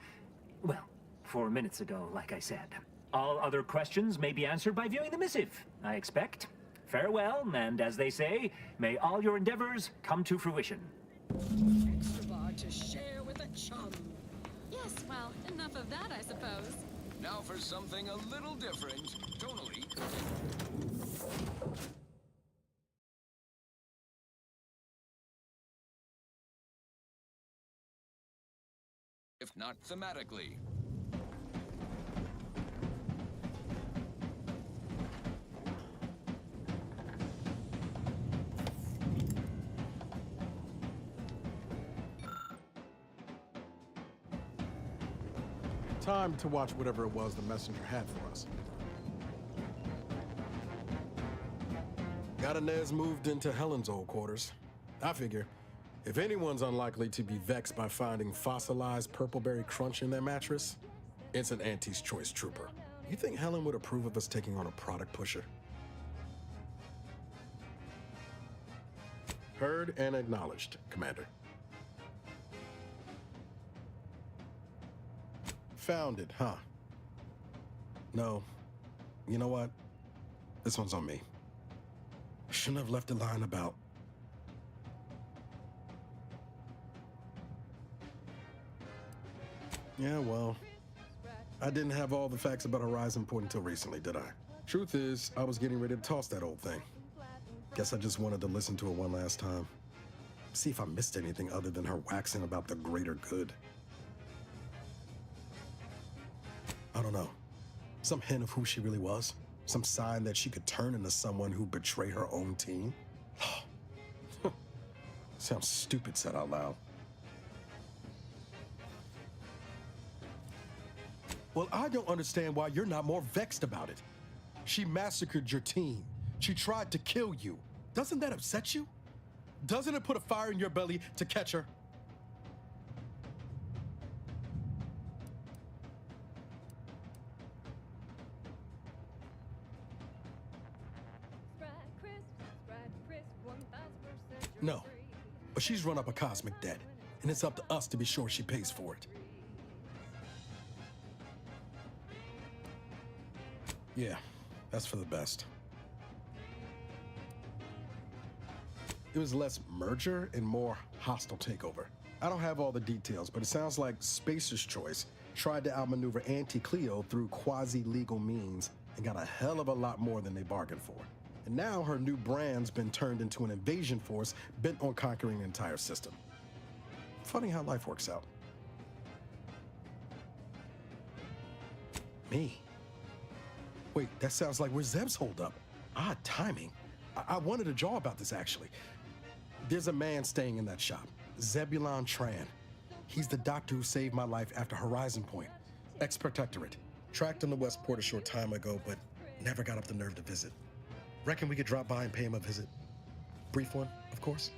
Well, 4 minutes ago, like I said. All other questions may be answered by viewing the missive, I expect. Farewell, and as they say, may all your endeavors come to fruition. Extra bar to share with a chum. Yes, well, enough of that, I suppose. Now for something a little different, tonally. If not thematically. Time to watch whatever it was the messenger had for us. Got Inez moved into Helen's old quarters. I figure, if anyone's unlikely to be vexed by finding fossilized purpleberry crunch in their mattress, it's an Auntie's Choice trooper. You think Helen would approve of us taking on a product pusher? Heard and acknowledged, Commander. Found it, huh? No. You know what? This one's on me. Shouldn't have left a line about. Yeah, well, I didn't have all the facts about Horizon Point until recently, did I? Truth is, I was getting ready to toss that old thing. Guess I just wanted to listen to it one last time. See if I missed anything other than her waxing about the greater good. I don't know. Some hint of who she really was? Some sign that she could turn into someone who betrayed her own team? Sounds stupid said out loud. Well, I don't understand why you're not more vexed about it. She massacred your team. She tried to kill you. Doesn't that upset you? Doesn't it put a fire in your belly to catch her? No, but she's run up a cosmic debt, and it's up to us to be sure she pays for it. Yeah, that's for the best. It was less merger and more hostile takeover. I don't have all the details, but it sounds like Spacer's Choice tried to outmaneuver Auntie Cleo through quasi-legal means and got a hell of a lot more than they bargained for. And now her new brand's been turned into an invasion force bent on conquering the entire system. Funny how life works out. Me? Wait, that sounds like where Zeb's holed up. Odd timing. I wanted to jaw about this, actually. There's a man staying in that shop, Zebulon Tran. He's the doctor who saved my life after Horizon Point. Ex-protectorate. Tracked on the Westport a short time ago, but never got up the nerve to visit. Reckon we could drop by and pay him a visit. Brief one, of course.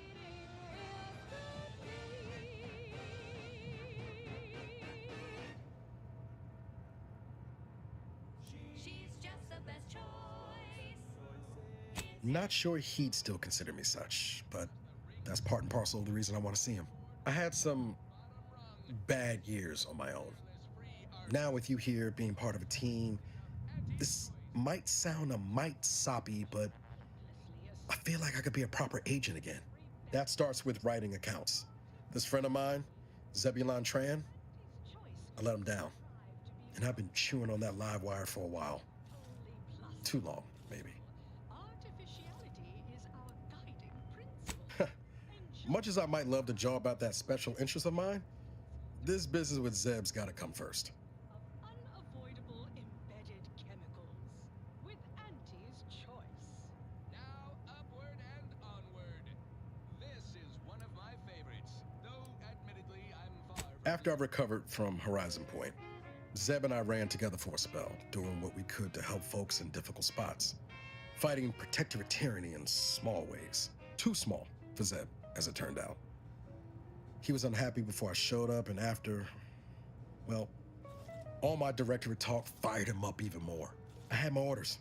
Not sure he'd still consider me such, but that's part and parcel of the reason I want to see him. I had some bad years on my own. Now with you here being part of a team, this might sound a mite soppy, but I feel like I could be a proper agent again. That starts with writing accounts. This friend of mine, Zebulon Tran, I let him down. And I've been chewing on that live wire for a while. Too long, maybe. Much as I might love to jaw about that special interest of mine, this business with Zeb's gotta come first. Unavoidable embedded chemicals with Auntie's Choice. Now upward and onward. This is one of my favorites, though admittedly I'm far from... After I recovered from Horizon Point, Zeb and I ran together for a spell, doing what we could to help folks in difficult spots. Fighting protectorate tyranny in small ways. Too small for Zeb, as it turned out. He was unhappy before I showed up, and after, well, all my directorate talk fired him up even more. I had my orders.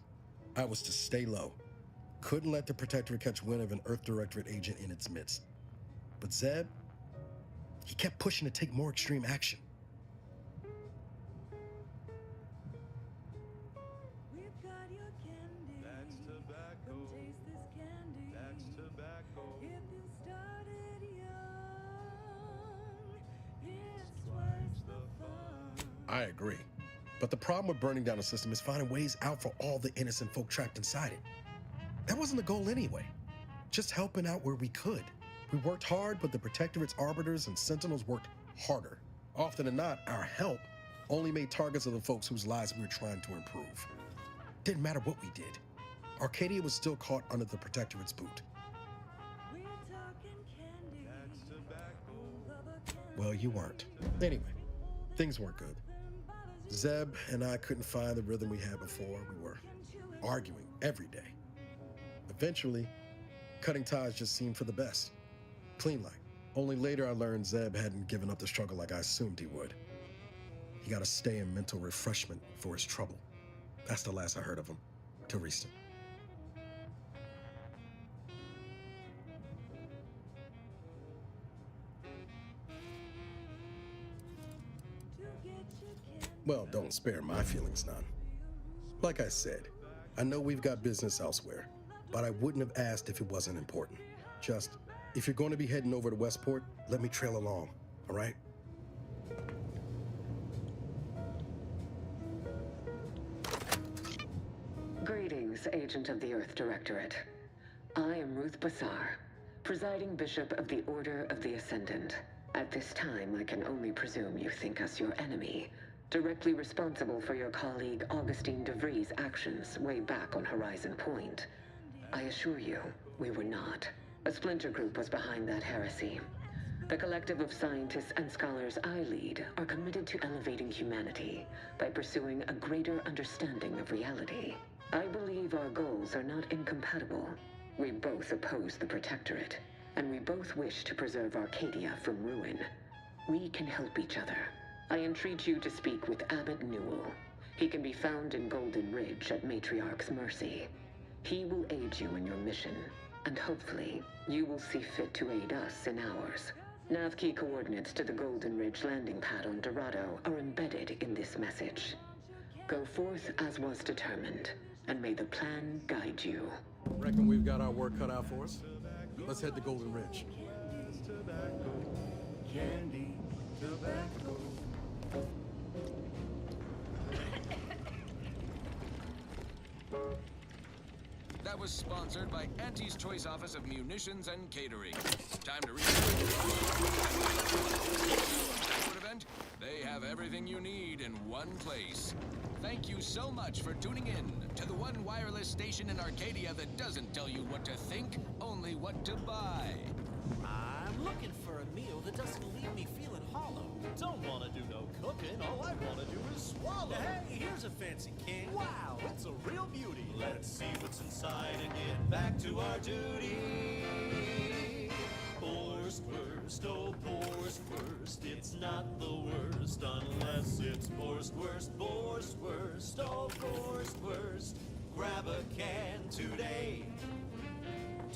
I was to stay low. Couldn't let the protectorate catch wind of an Earth Directorate agent in its midst. But Zeb, he kept pushing to take more extreme action. That's tobacco. That's tobacco. I agree. But the problem with burning down the system is finding ways out for all the innocent folk trapped inside it. That wasn't the goal anyway. Just helping out where we could. We worked hard, but the Protectorate's arbiters and sentinels worked harder. Often than not, our help only made targets of the folks whose lives we were trying to improve. Didn't matter what we did. Arcadia was still caught under the Protectorate's boot. That's tobacco. Well, you weren't. Anyway, things weren't good. Zeb and I couldn't find the rhythm we had before. We were arguing every day. Eventually, cutting ties just seemed for the best. Clean like. Only later I learned Zeb hadn't given up the struggle like I assumed he would. He got to stay in mental refreshment for his trouble. That's the last I heard of him, till recent. Well, don't spare my feelings none. Like I said, I know we've got business elsewhere, but I wouldn't have asked if it wasn't important. Just, if you're going to be heading over to Westport, let me trail along, all right? Greetings, Agent of the Earth Directorate. I am Ruth Bassar, presiding Bishop of the Order of the Ascendant. At this time, I can only presume you think us your enemy, directly responsible for your colleague Augustine DeVries' actions way back on Horizon Point. I assure you, we were not. A splinter group was behind that heresy. The collective of scientists and scholars I lead are committed to elevating humanity by pursuing a greater understanding of reality. I believe our goals are not incompatible. We both oppose the Protectorate, and we both wish to preserve Arcadia from ruin. We can help each other. I entreat you to speak with Abbot Newell. He can be found in Golden Ridge at Matriarch's mercy. He will aid you in your mission, and hopefully, you will see fit to aid us in ours. Nav key coordinates to the Golden Ridge landing pad on Dorado are embedded in this message. Go forth as was determined, and may the plan guide you. Reckon we've got our work cut out for us? Let's head to Golden Ridge. Candy, tobacco. That was sponsored by Auntie's Choice Office of Munitions and Catering. Time to read. Event. They have everything you need in one place. Thank you so much for tuning in to the one wireless station in Arcadia that doesn't tell you what to think, only what to buy. I'm looking for a meal that doesn't leave me feeling hollow. Don't want to do no cooking, all I want to do is swallow. Hey, here's a fancy king. Wow, it's a real beauty. Let's see what's inside and get back to our duty. Worst, oh worst, it's not the worst unless it's worst, oh worst. Grab a can today.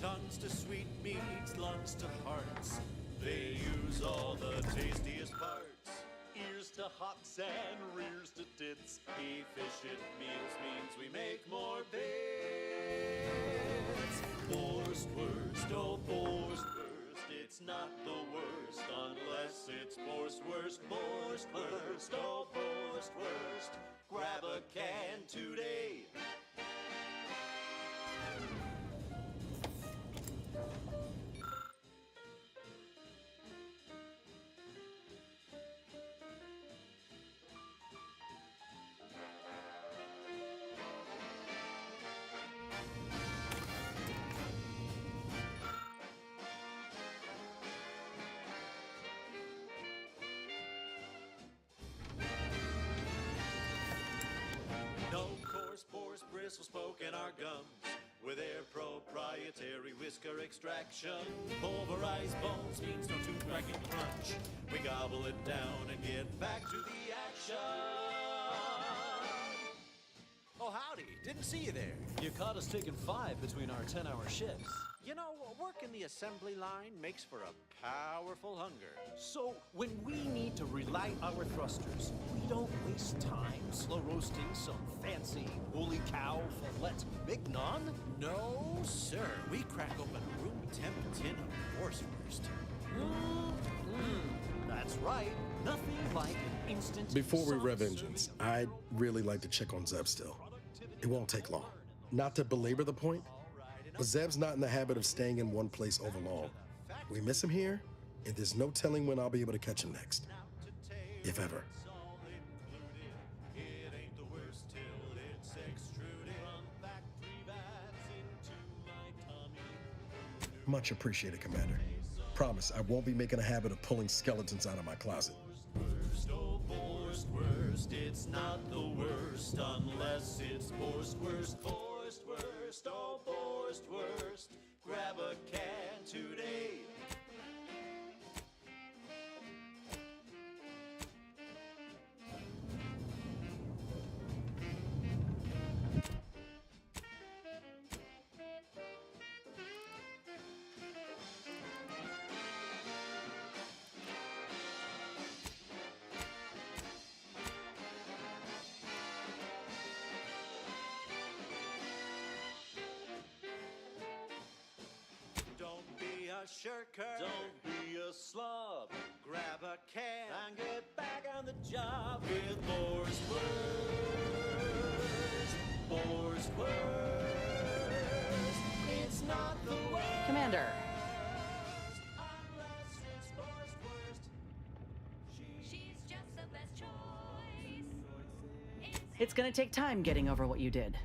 Tongues to sweet meats, lungs to hearts. They use all the tastiest parts. Ears to hocks and rears to tits. Efficient meals means we make more bits. Worst, oh worst. It's not the worst unless it's worst, oh worst. Grab a can today. Bristles poking our gums with their proprietary whisker extraction. Pulverized bones means no tooth cracking crunch. We gobble it down and get back to the action. Oh, howdy. Didn't see you there. You caught us taking 5 between our 10-hour shifts. You know, working the assembly line makes for a powerful hunger. So, when we need to relight our thrusters, we don't waste time slow roasting some fancy holy cow fillet mignon. No, sir. We crack open a room temp tin of Wurst. That's right. Nothing like an instant. Before we rev engines, I'd really like to check on Zeb still. It won't take long. Not to belabor the point, but Zeb's not in the habit of staying in one place over long. We miss him here, and there's no telling when I'll be able to catch him next. If ever. Much appreciated, Commander. Promise, I won't be making a habit of pulling skeletons out of my closet. Worst, oh worst. worst. It's not the worst unless it's forced worst. Forced worst, oh forced worst. Grab a can today. Don't be a shirker. Don't be a slob. Grab a can and get back on the job with forced worst. Forced worst. It's not the worst. Commander. Unless it's forced worst. She's just the best choice. It's gonna take time getting over what you did.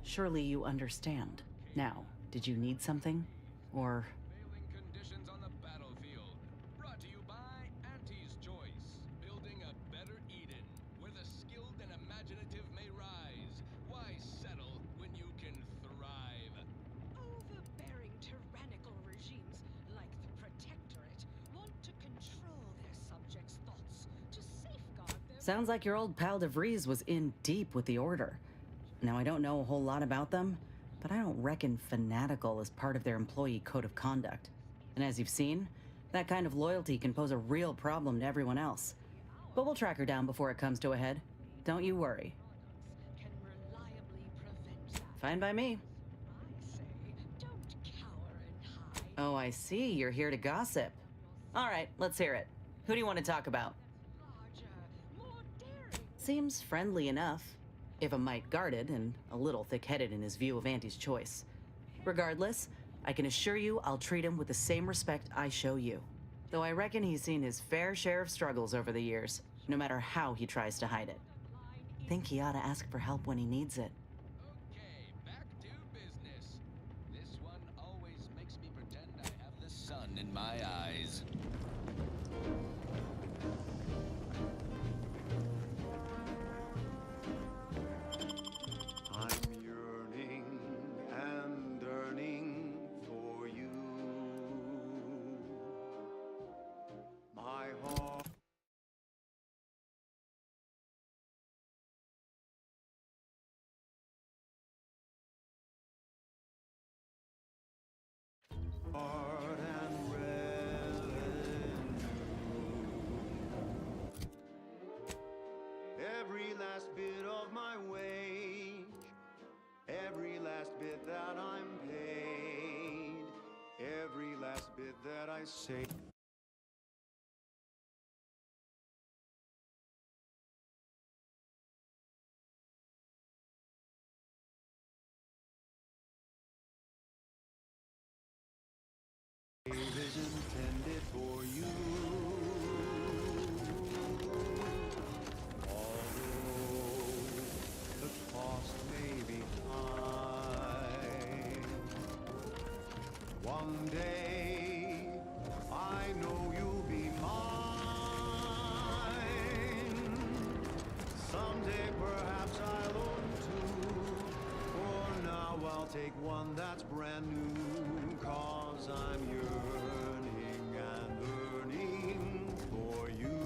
Surely you understand. Now, did you need something? Or... Prevailing conditions on the battlefield. Brought to you by Auntie's Choice. Building a better Eden, where the skilled and imaginative may rise. Why settle when you can thrive? Overbearing tyrannical regimes like the Protectorate want to control their subjects' thoughts to safeguard their... Sounds like your old pal DeVries was in deep with the Order. Now, I don't know a whole lot about them, but I don't reckon fanatical is part of their employee code of conduct. And as you've seen, that kind of loyalty can pose a real problem to everyone else. But we'll track her down before it comes to a head. Don't you worry. Can reliably prevent that. Fine by me. I say, don't cower and hide. Oh, I see. You're here to gossip. All right, let's hear it. Who do you want to talk about? Larger, more daring. Seems friendly enough, if a mite guarded and a little thick-headed in his view of Auntie's choice. Regardless, I can assure you I'll treat him with the same respect I show you. Though I reckon he's seen his fair share of struggles over the years, no matter how he tries to hide it. Think he ought to ask for help when he needs it. Okay, back to business. This one always makes me pretend I have the sun in my eyes. I'm yearning and yearning for you. My heart and every last bit of my wage, every last bit that I'm paid, every last bit that I say. Is intended for you. Although the cost may be high, one day I know you'll be mine. Someday perhaps I'll own two. For now I'll take one that's brand new. 'Cause I'm yearning and yearning for you.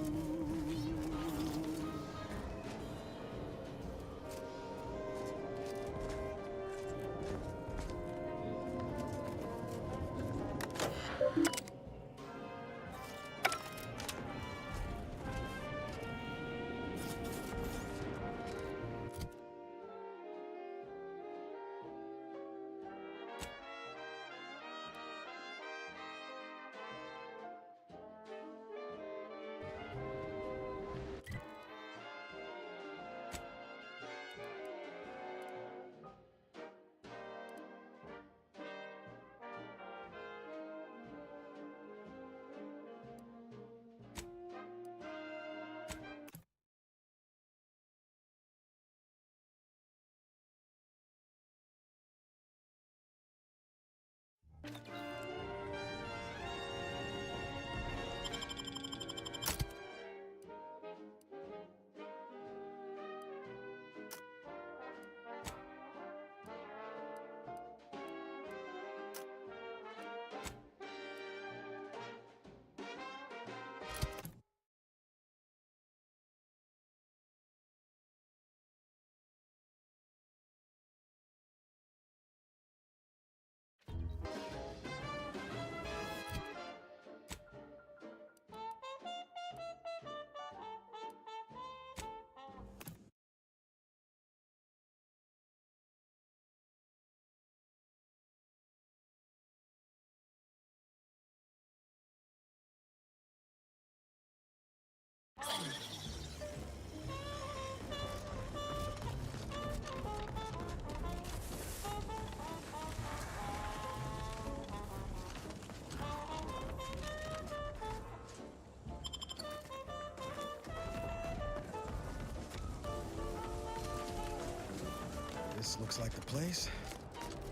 This looks like the place.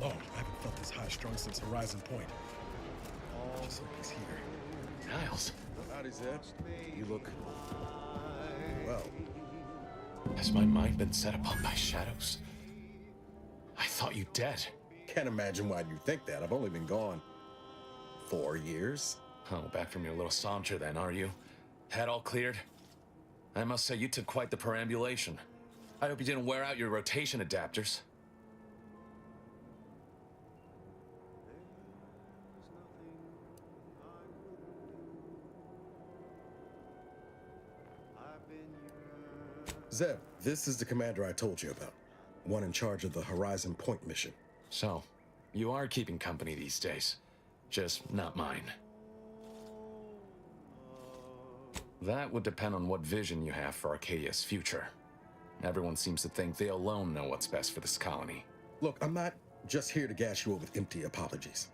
Long, I haven't felt this high-strung since Horizon Point. Just hope he's here. Niles. Howdy, Zeb. You look... well. Has my mind been set upon by shadows? I thought you dead. Can't imagine why you think that. I've only been gone 4 years. Oh, back from your little saunter then, are you? Head all cleared? I must say, you took quite the perambulation. I hope you didn't wear out your rotation adapters. Zeb, this is the commander I told you about. One in charge of the Horizon Point mission. So, you are keeping company these days. Just not mine. That would depend on what vision you have for Arcadia's future. Everyone seems to think they alone know what's best for this colony. Look, I'm not just here to gas you up with empty apologies.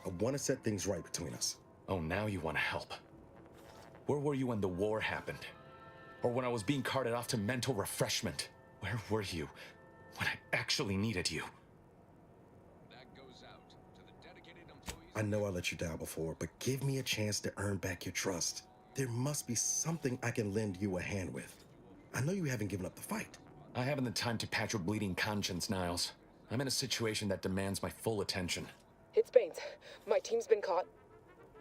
I want to set things right between us. Oh, now you want to help. Where were you when the war happened? Or when I was being carted off to mental refreshment? Where were you when I actually needed you? That goes out to the dedicated employees. I know I let you down before, but give me a chance to earn back your trust. There must be something I can lend you a hand with. I know you haven't given up the fight. I haven't the time to patch your bleeding conscience, Niles. I'm in a situation that demands my full attention. It's Baines. My team's been caught.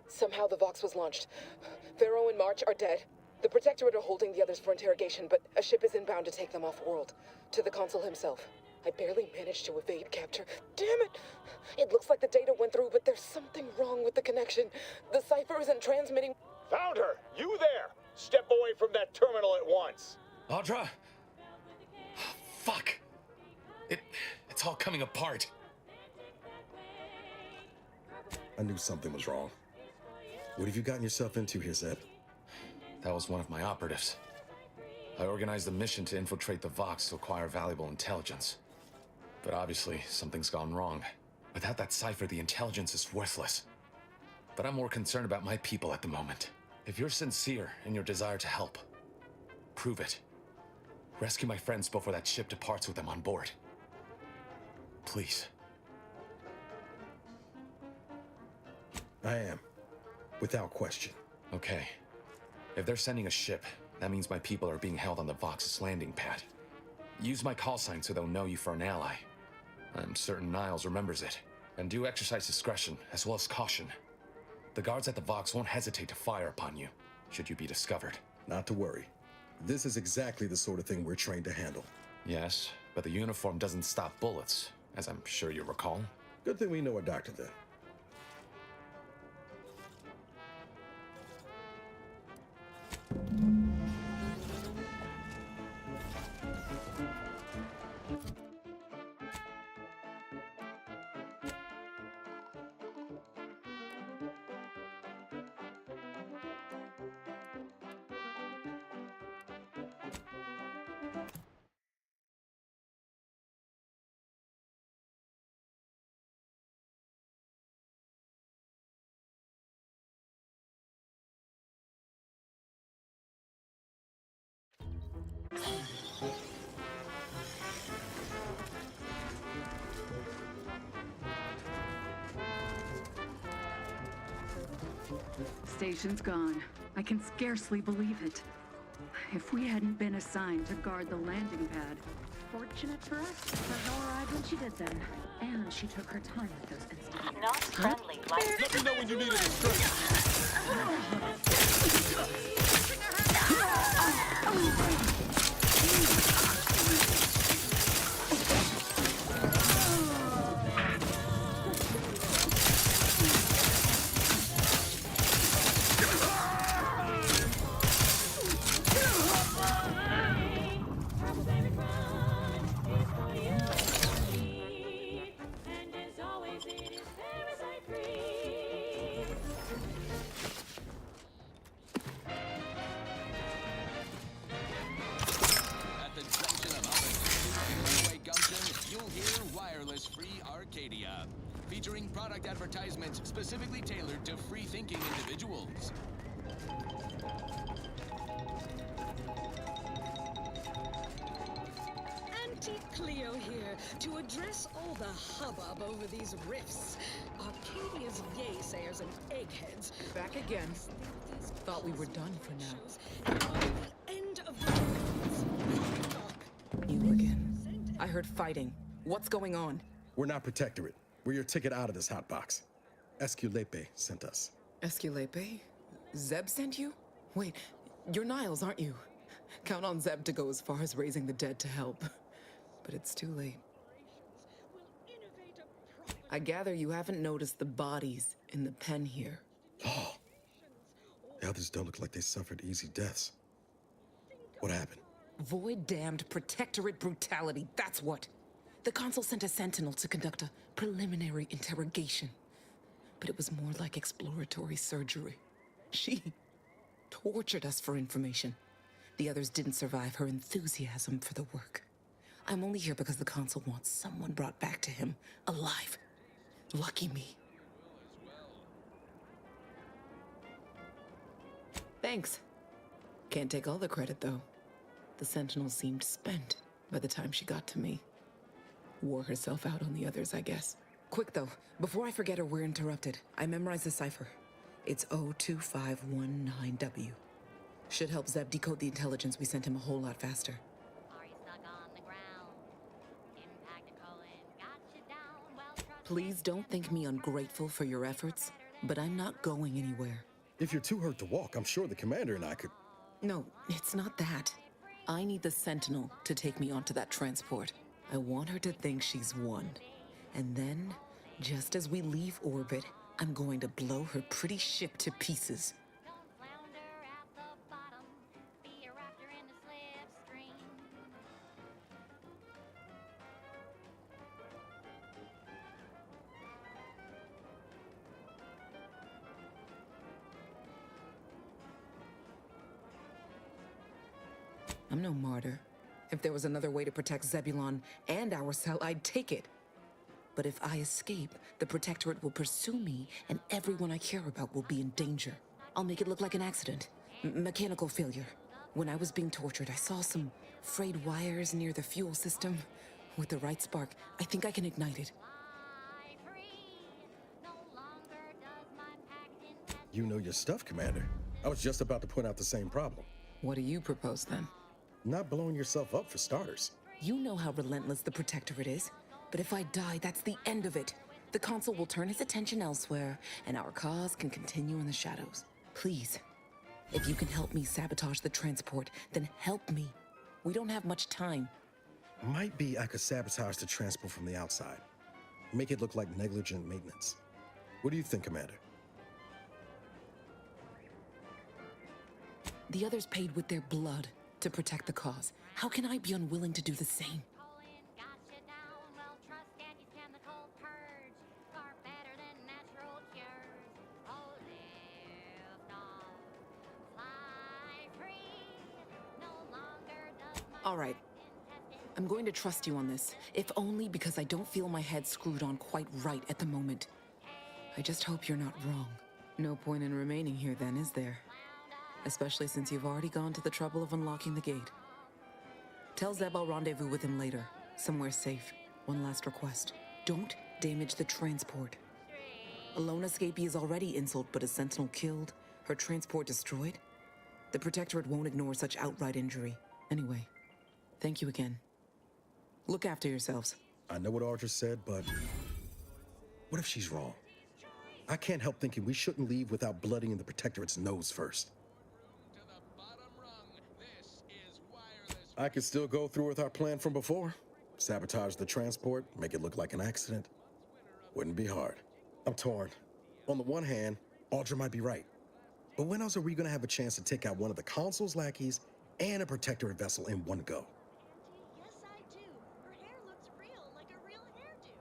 Somehow the Vox was launched. Pharaoh and March are dead. The Protectorate are holding the others for interrogation, but a ship is inbound to take them off-world. To the Consul himself. I barely managed to evade capture. Damn it! It looks like the data went through, but there's something wrong with the connection. The cipher isn't transmitting... Found her! You there! Step away from that terminal at once! Audra? Fuck! It's all coming apart. I knew something was wrong. What have you gotten yourself into here, Zeb? That was one of my operatives. I organized a mission to infiltrate the Vox to acquire valuable intelligence. But obviously, something's gone wrong. Without that cipher, the intelligence is worthless. But I'm more concerned about my people at the moment. If you're sincere in your desire to help, prove it. Rescue my friends before that ship departs with them on board. Please. I am. Without question. Okay. If they're sending a ship, that means my people are being held on the Vox's landing pad. Use my call sign so they'll know you for an ally. I'm certain Niles remembers it. And do exercise discretion, as well as caution. The guards at the Vox won't hesitate to fire upon you, should you be discovered. Not to worry. This is exactly the sort of thing we're trained to handle. Yes, but the uniform doesn't stop bullets, as I'm sure you recall. Good thing we know a doctor then. Station's gone. I can scarcely believe it. If we hadn't been assigned to guard the landing pad... Fortunate for us, Margot arrived when she did then. And she took her time with those instruments. Not friendly, like... Let me know when you need an instruction. specifically tailored to free-thinking individuals. Auntie Cleo here to address all the hubbub over these rifts. Arcadia's yaysayers and eggheads. Back again. Thought we were done for now. The end of the You again. I heard fighting. What's going on? We're not Protectorate. We're your ticket out of this hotbox. Esculepe sent us. Esculepe? Zeb sent you? Wait, you're Niles, aren't you? Count on Zeb to go as far as raising the dead to help. But it's too late. I gather you haven't noticed the bodies in the pen here. Oh. The others don't look like they suffered easy deaths. What happened? Void-damned Protectorate brutality, that's what. The Consul sent a sentinel to conduct a preliminary interrogation. But it was more like exploratory surgery. She tortured us for information. The others didn't survive her enthusiasm for the work. I'm only here because the Consul wants someone brought back to him, alive. Lucky me. Thanks. Can't take all the credit, though. The Sentinel seemed spent by the time she got to me. Wore herself out on the others, I guess. Quick, though, before I forget or we're interrupted, I memorized the cipher. It's 02519W. Should help Zeb decode the intelligence we sent him a whole lot faster. Please don't think me ungrateful for your efforts, but I'm not going anywhere. If you're too hurt to walk, I'm sure the commander and I could... No, it's not that. I need the Sentinel to take me onto that transport. I want her to think she's won. And then, just as we leave orbit, I'm going to blow her pretty ship to pieces. I'm no martyr. If there was another way to protect Zebulon and our cell, I'd take it. But if I escape, the Protectorate will pursue me, and everyone I care about will be in danger. I'll make it look like an accident. Mechanical failure. When I was being tortured, I saw some frayed wires near the fuel system. With the right spark, I think I can ignite it. You know your stuff, Commander. I was just about to point out the same problem. What do you propose, then? Not blowing yourself up, for starters. You know how relentless the Protectorate is. But if I die, that's the end of it. The Consul will turn his attention elsewhere, and our cause can continue in the shadows. Please, if you can help me sabotage the transport, then help me. We don't have much time. Might be I could sabotage the transport from the outside. Make it look like negligent maintenance. What do you think, Commander? The others paid with their blood to protect the cause. How can I be unwilling to do the same? All right. I'm going to trust you on this, if only because I don't feel my head screwed on quite right at the moment. I just hope you're not wrong. No point in remaining here then, is there? Especially since you've already gone to the trouble of unlocking the gate. Tell Zeb I'll rendezvous with him later, somewhere safe. One last request. Don't damage the transport. A lone escapee is already insult, but a Sentinel killed, her transport destroyed? The Protectorate won't ignore such outright injury. Anyway, thank you again. Look after yourselves. I know what Audra said, but... what if she's wrong? I can't help thinking we shouldn't leave without blooding in the Protectorate's nose first. I could still go through with our plan from before. Sabotage the transport, make it look like an accident. Wouldn't be hard. I'm torn. On the one hand, Audra might be right. But when else are we gonna have a chance to take out one of the Consul's lackeys and a Protectorate vessel in one go? Yes, I do. Her hair looks real, like a real hairdo.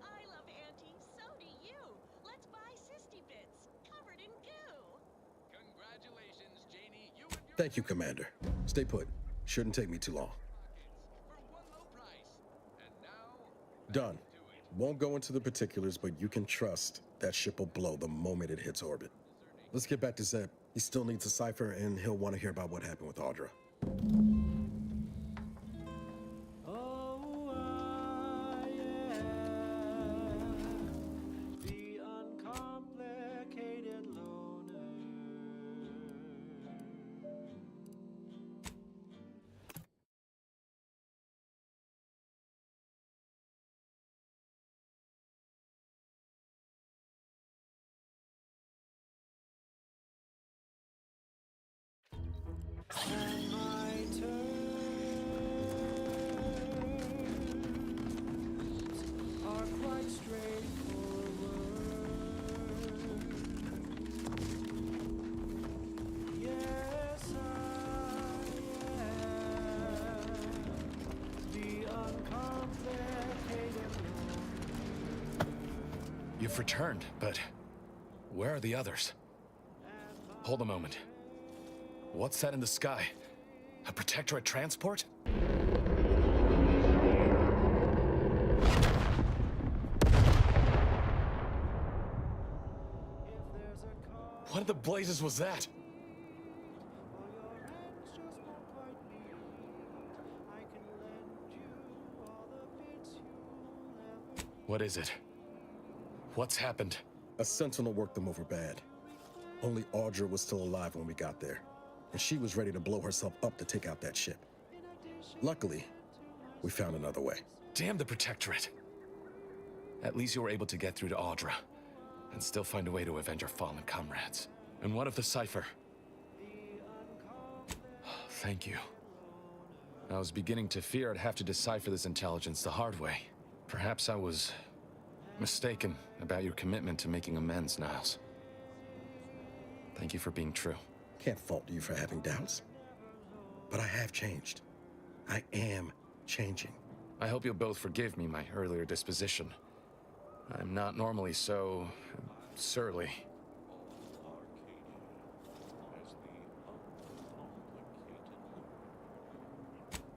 I love Auntie, so do you. Let's buy Sisty Bits, covered in goo. Congratulations, Janie. You Thank you, Commander. Stay put. Shouldn't take me too long. Done. Won't go into the particulars, but you can trust That ship will blow the moment it hits orbit. Let's get back to Zeb. He still needs a cipher, and he'll want to hear about what happened with Audra. The uncomplicated loner. And my terms are quite straightforward. Yes, I am the uncomplicated You've returned, but where are the others? Hold a moment. What's that in the sky? A Protectorate transport? What in the blazes was that? What is it? What's happened? A Sentinel worked them over bad. Only Audra was still alive when we got there, and she was ready to blow herself up to take out that ship. Luckily, we found another way. Damn the Protectorate. At least you were able to get through to Audra, and still find a way to avenge your fallen comrades. And what of the cipher? Thank you. I was beginning to fear I'd have to decipher this intelligence the hard way. Perhaps I was mistaken about your commitment to making amends, Niles. Thank you for being true. Can't fault you for having doubts. But I have changed. I am changing. I hope you'll both forgive me my earlier disposition. I'm not normally so surly.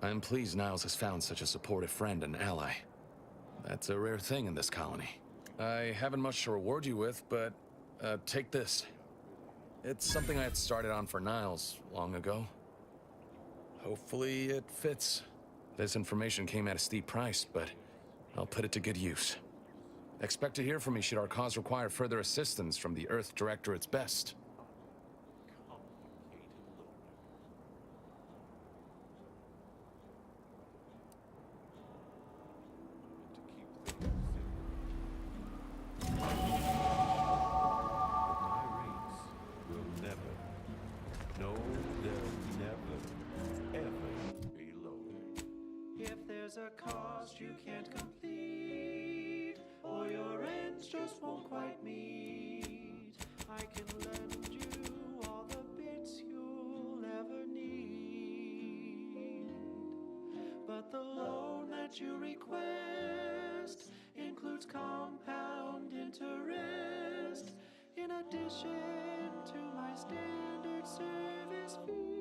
I'm pleased Niles has found such a supportive friend and ally. That's a rare thing in this colony. I haven't much to reward you with, but take this. It's something I had started on for Niles long ago. Hopefully it fits. This information came at a steep price, but I'll put it to good use. Expect to hear from me should our cause require further assistance from the Earth Directorate's best. There's a cost you can't complete, or your ends just won't quite meet. I can lend you all the bits you'll ever need, but the loan that you request includes compound interest, in addition to my standard service fees.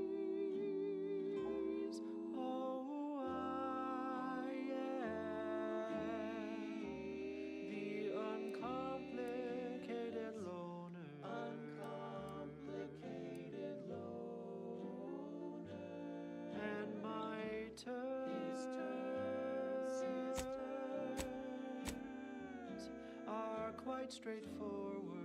Quite straightforward.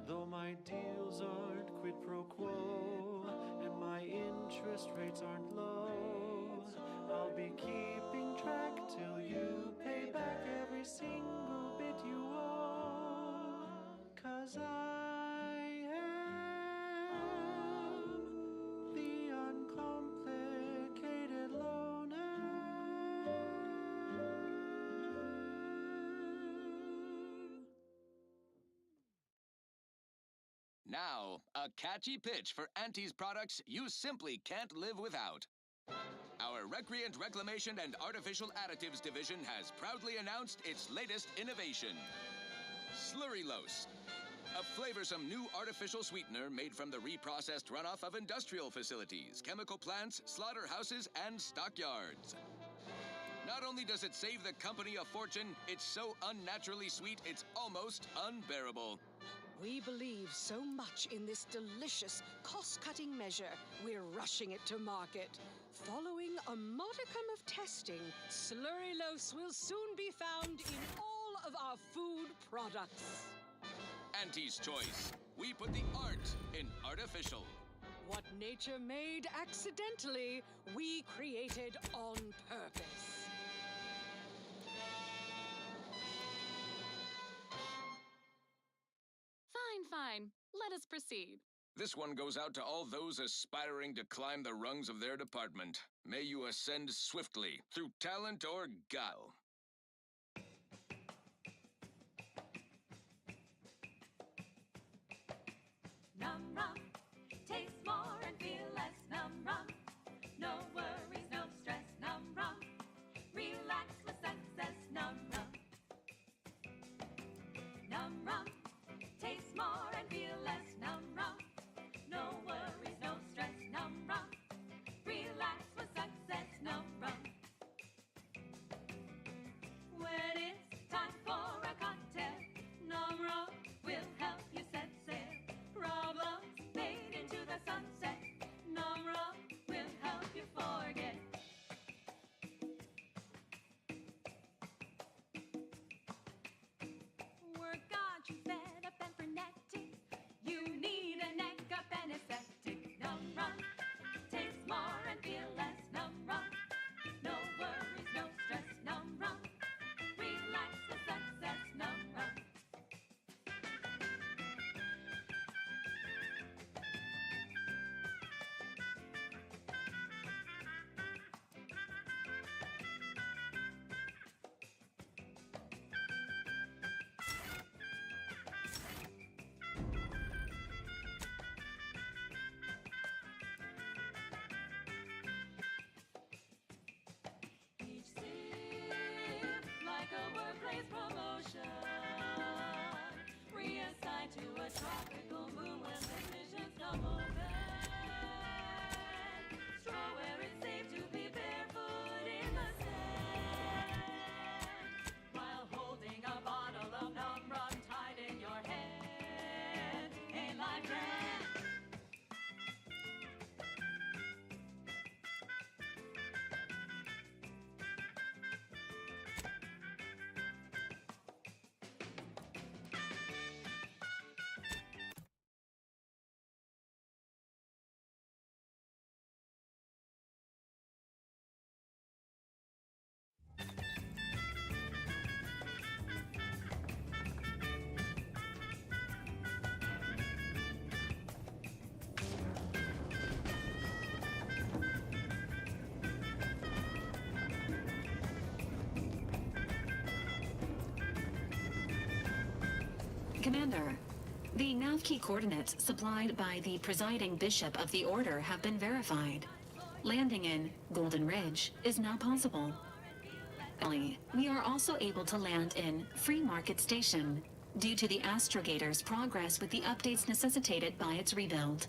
Though my deals aren't quid pro quo, and my interest rates aren't low, I'll be keeping track till you pay back every single bit you owe. 'Cause I am the uncomplicated loner. Now, a catchy pitch for Auntie's products you simply can't live without. Our Recreant Reclamation and Artificial Additives division has proudly announced its latest innovation, Slurrylose, a flavorsome new artificial sweetener made from the reprocessed runoff of industrial facilities, chemical plants, slaughterhouses, and stockyards. Not only does it save the company a fortune, it's so unnaturally sweet it's almost unbearable. We believe so much in this delicious, cost-cutting measure, we're rushing it to market. Following a modicum of testing, Slurry Loafs will soon be found in all of our food products. Auntie's Choice. We put the art in artificial. What nature made accidentally, we created on purpose. Fine. Let us proceed. This one goes out to all those aspiring to climb the rungs of their department. May you ascend swiftly, through talent or guile. Num rum, taste more and feel less. Num rum, no worries, no stress. Num rum, relax with success. Num rum, num rum, taste more and feel less. Num rum, no worries, no stress. Num rum, relax with success. Num rum. When it's time for a cocktail, num rum will help you set sail. Problems made into the sunset. Num rum will help you forget. Work got you fed up and frenetic. You need a neck up and aesthetic. Num rum, taste more and feel less. Num rum, no worries, no stress. Num rum, relax with success. Num rum. Each sip like a workplace promotion, reassigned to a tropical moon when technicians come over. Straw where it's safe to be barefoot in the sand, while holding a bottle of numb rum tied in your hand. Ain't life grand? Commander, the nav key coordinates supplied by the presiding bishop of the Order have been verified. Landing in Golden Ridge is now possible. We are also able to land in Free Market Station due to the astrogator's progress with the updates necessitated by its rebuild.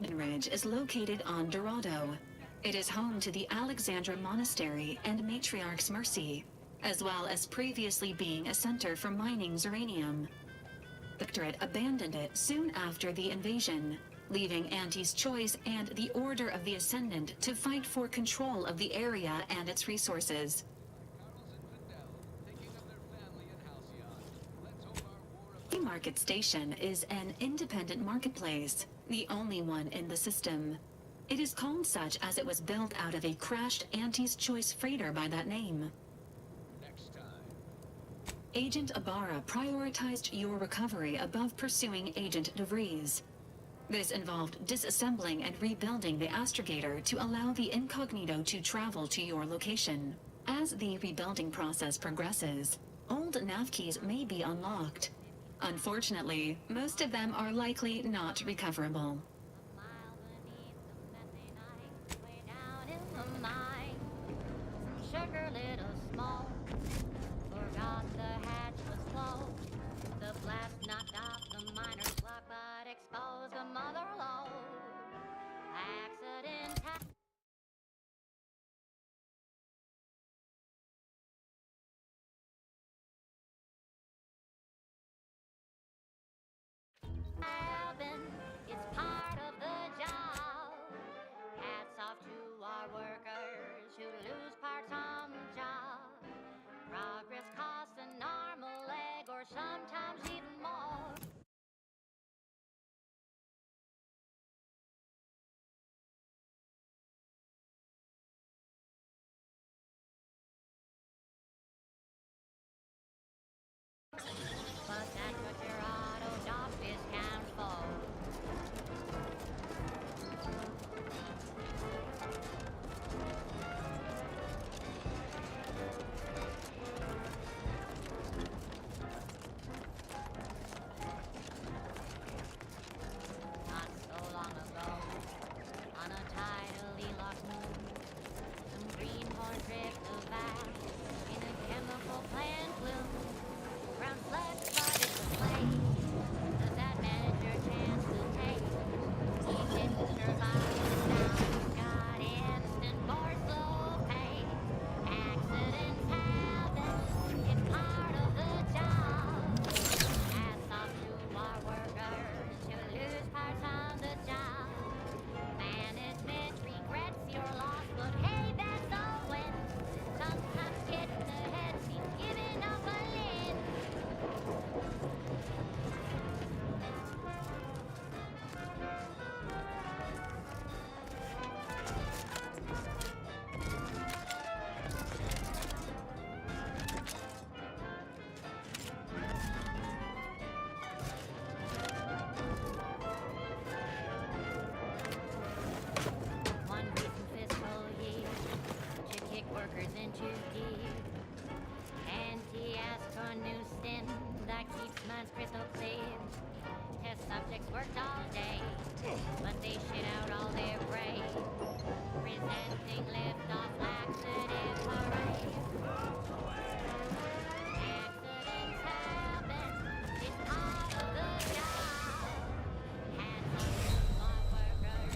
Golden Ridge is located on Dorado. It is home to the Alexandra Monastery and Matriarch's Mercy, as well as previously being a center for mining uranium. The Victorate abandoned it soon after the invasion, leaving Auntie's Choice and the Order of the Ascendant to fight for control of the area and its resources. The Market Station is an independent marketplace, the only one in the system. It is called such as it was built out of a crashed Auntie's Choice freighter by that name. Agent Ibarra prioritized your recovery above pursuing Agent DeVries. This involved disassembling and rebuilding the astrogator to allow the incognito to travel to your location. As the rebuilding process progresses, old nav keys may be unlocked. Unfortunately, most of them are likely not recoverable. Sugar little small, forgot the hatch was closed. The blast knocked off the miner's lock, but exposed the mother lode. Accident But that's what your auto doc discounts for. Not so long ago, on a tidally locked moon, some greenhorn drift of vast in a chemical plant bloom. Brown sludge flooded the place. Does that manager chance to take? He didn't survive, now he's got instant for slow pay. Accidents happen, it's part of the job. Hats off to our workers who lose parts on the job. Management regrets your loss, but hey, that's a win. Sometimes getting ahead means giving up a limb. One recent fiscal year should kick workers into gear. Auntie asked for a new stim that keeps minds crystal clear. Test subjects worked all day, but they shit out all their brains. Presenting liftoff laxative parade. Accidents happen, it's part of the job. Hats off to our workers.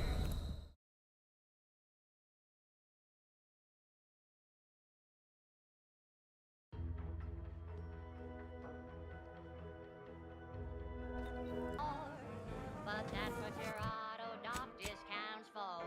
But that's what your auto doc discounts for.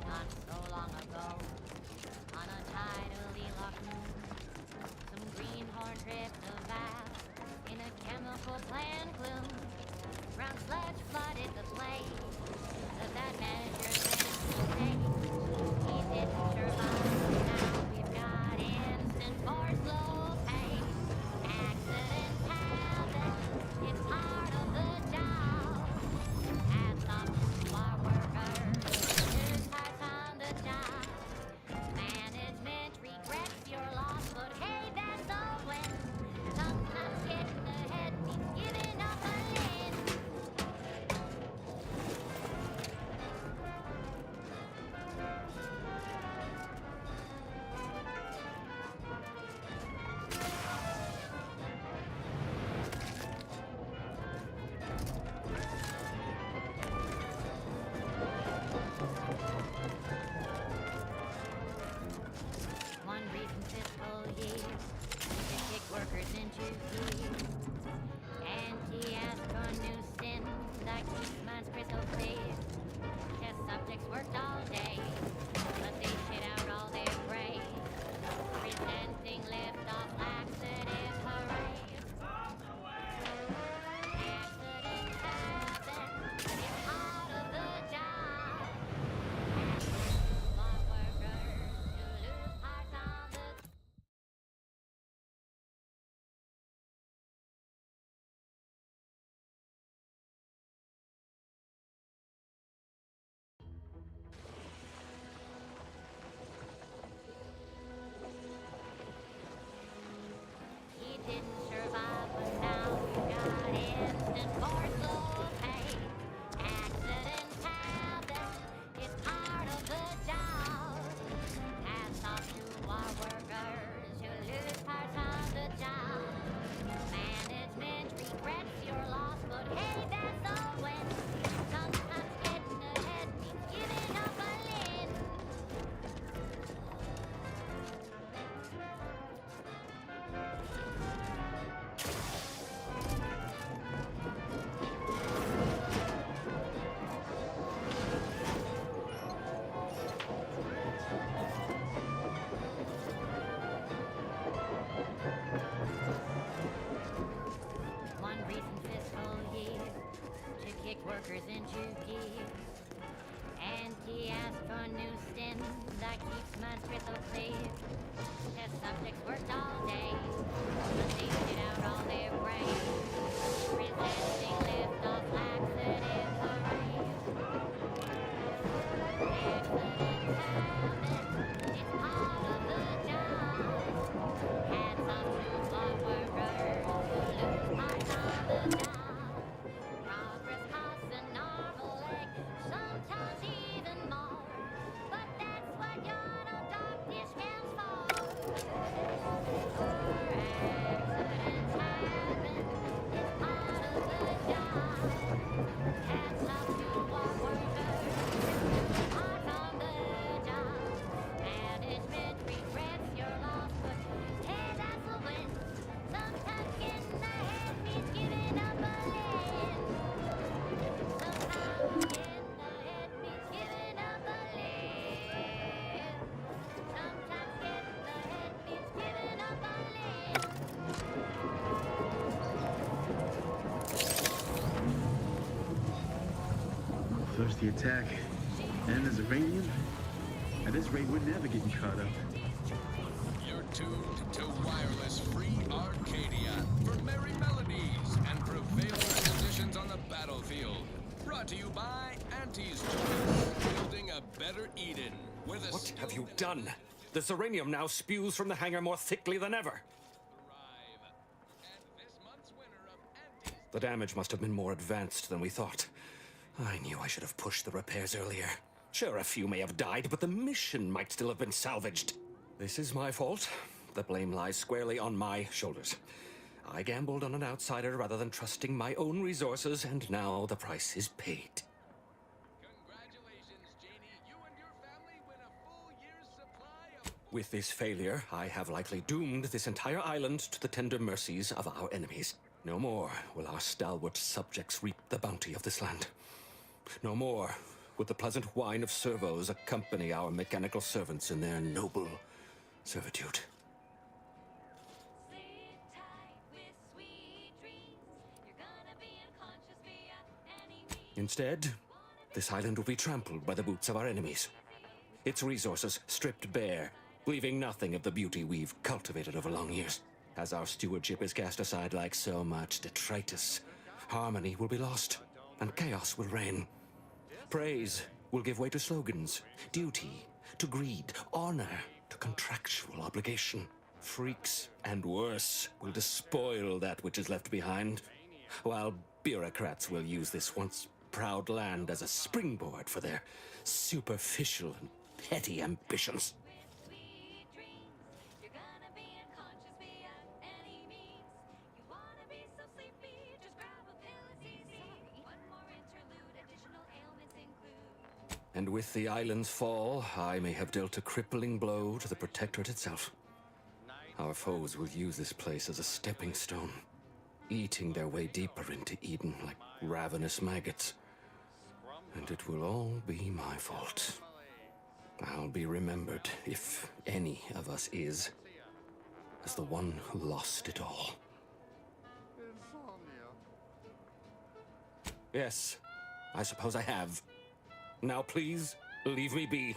Not so long ago, on a tidally locked moon, some greenhorn drift of vast in a chemical plant gloom. Brown sludge flooded the place. Does that manager chance to take? He didn't survive, now we've got instant for slow pay. Accidents happen, it's part of the job. Hats off to our workers, lose parts on the job. Management regrets your loss, but hey, that's a win. Sometimes getting ahead means giving up a limb. One recent fiscal year should kick workers into gear. Auntie asked for a new stim that keeps minds crystal clear. Test subjects worked all day, but they shit out all their brains. Presenting liftoff laxative parade. Accidents happen, it's part of the job. Our workers who lose parts on the workers into gear. Auntie asked for new stim that keeps mud crystal clear. Test subjects worked all day, but they shit out all their brains. Resisting lift-off laxative parade. Accidents happen, it's part of the job. Hats off to floor workers who lose part of the job. Progress costs an arm, a leg, sometimes even more. But that's what your little dog dish counts for. Accidents happen, it's part of the job. Hats off to our workers who lose part of the job. Management regrets your loss, but hey, that's a win. Sometimes getting ahead means giving up a limb. Sometimes getting ahead means giving up a limb. Sometimes getting ahead means giving up a limb. First the attack, then there's uranium. At this rate, we're never getting caught up. You're tuned to Wireless Free Arcadia for merry melodies and prevailing conditions on the battlefield. Brought to you by Auntie's Choice, building a better Eden. Where the What have you done? The Zeranium now spews from the hangar more thickly than ever. The damage must have been more advanced than we thought. I knew I should have pushed the repairs earlier. Sure, a few may have died, but the mission might still have been salvaged. This is my fault. The blame lies squarely on my shoulders. I gambled on an outsider rather than trusting my own resources, and now the price is paid. With this failure, I have likely doomed this entire island to the tender mercies of our enemies. No more will our stalwart subjects reap the bounty of this land. No more will the pleasant whine of servos accompany our mechanical servants in their noble servitude. Instead, this island will be trampled by the boots of our enemies. Its resources stripped bare, leaving nothing of the beauty we've cultivated over long years. As our stewardship is cast aside like so much detritus, harmony will be lost, and chaos will reign. Praise will give way to slogans, duty to greed, honor to contractual obligation. Freaks and worse will despoil that which is left behind, while bureaucrats will use this once proud land as a springboard for their superficial and petty ambitions. And with the island's fall, I may have dealt a crippling blow to the Protectorate itself. Our foes will use this place as a stepping stone, eating their way deeper into Eden like ravenous maggots. And it will all be my fault. I'll be remembered, if any of us is, as the one who lost it all. Yes, I suppose I have. Now please, leave me be.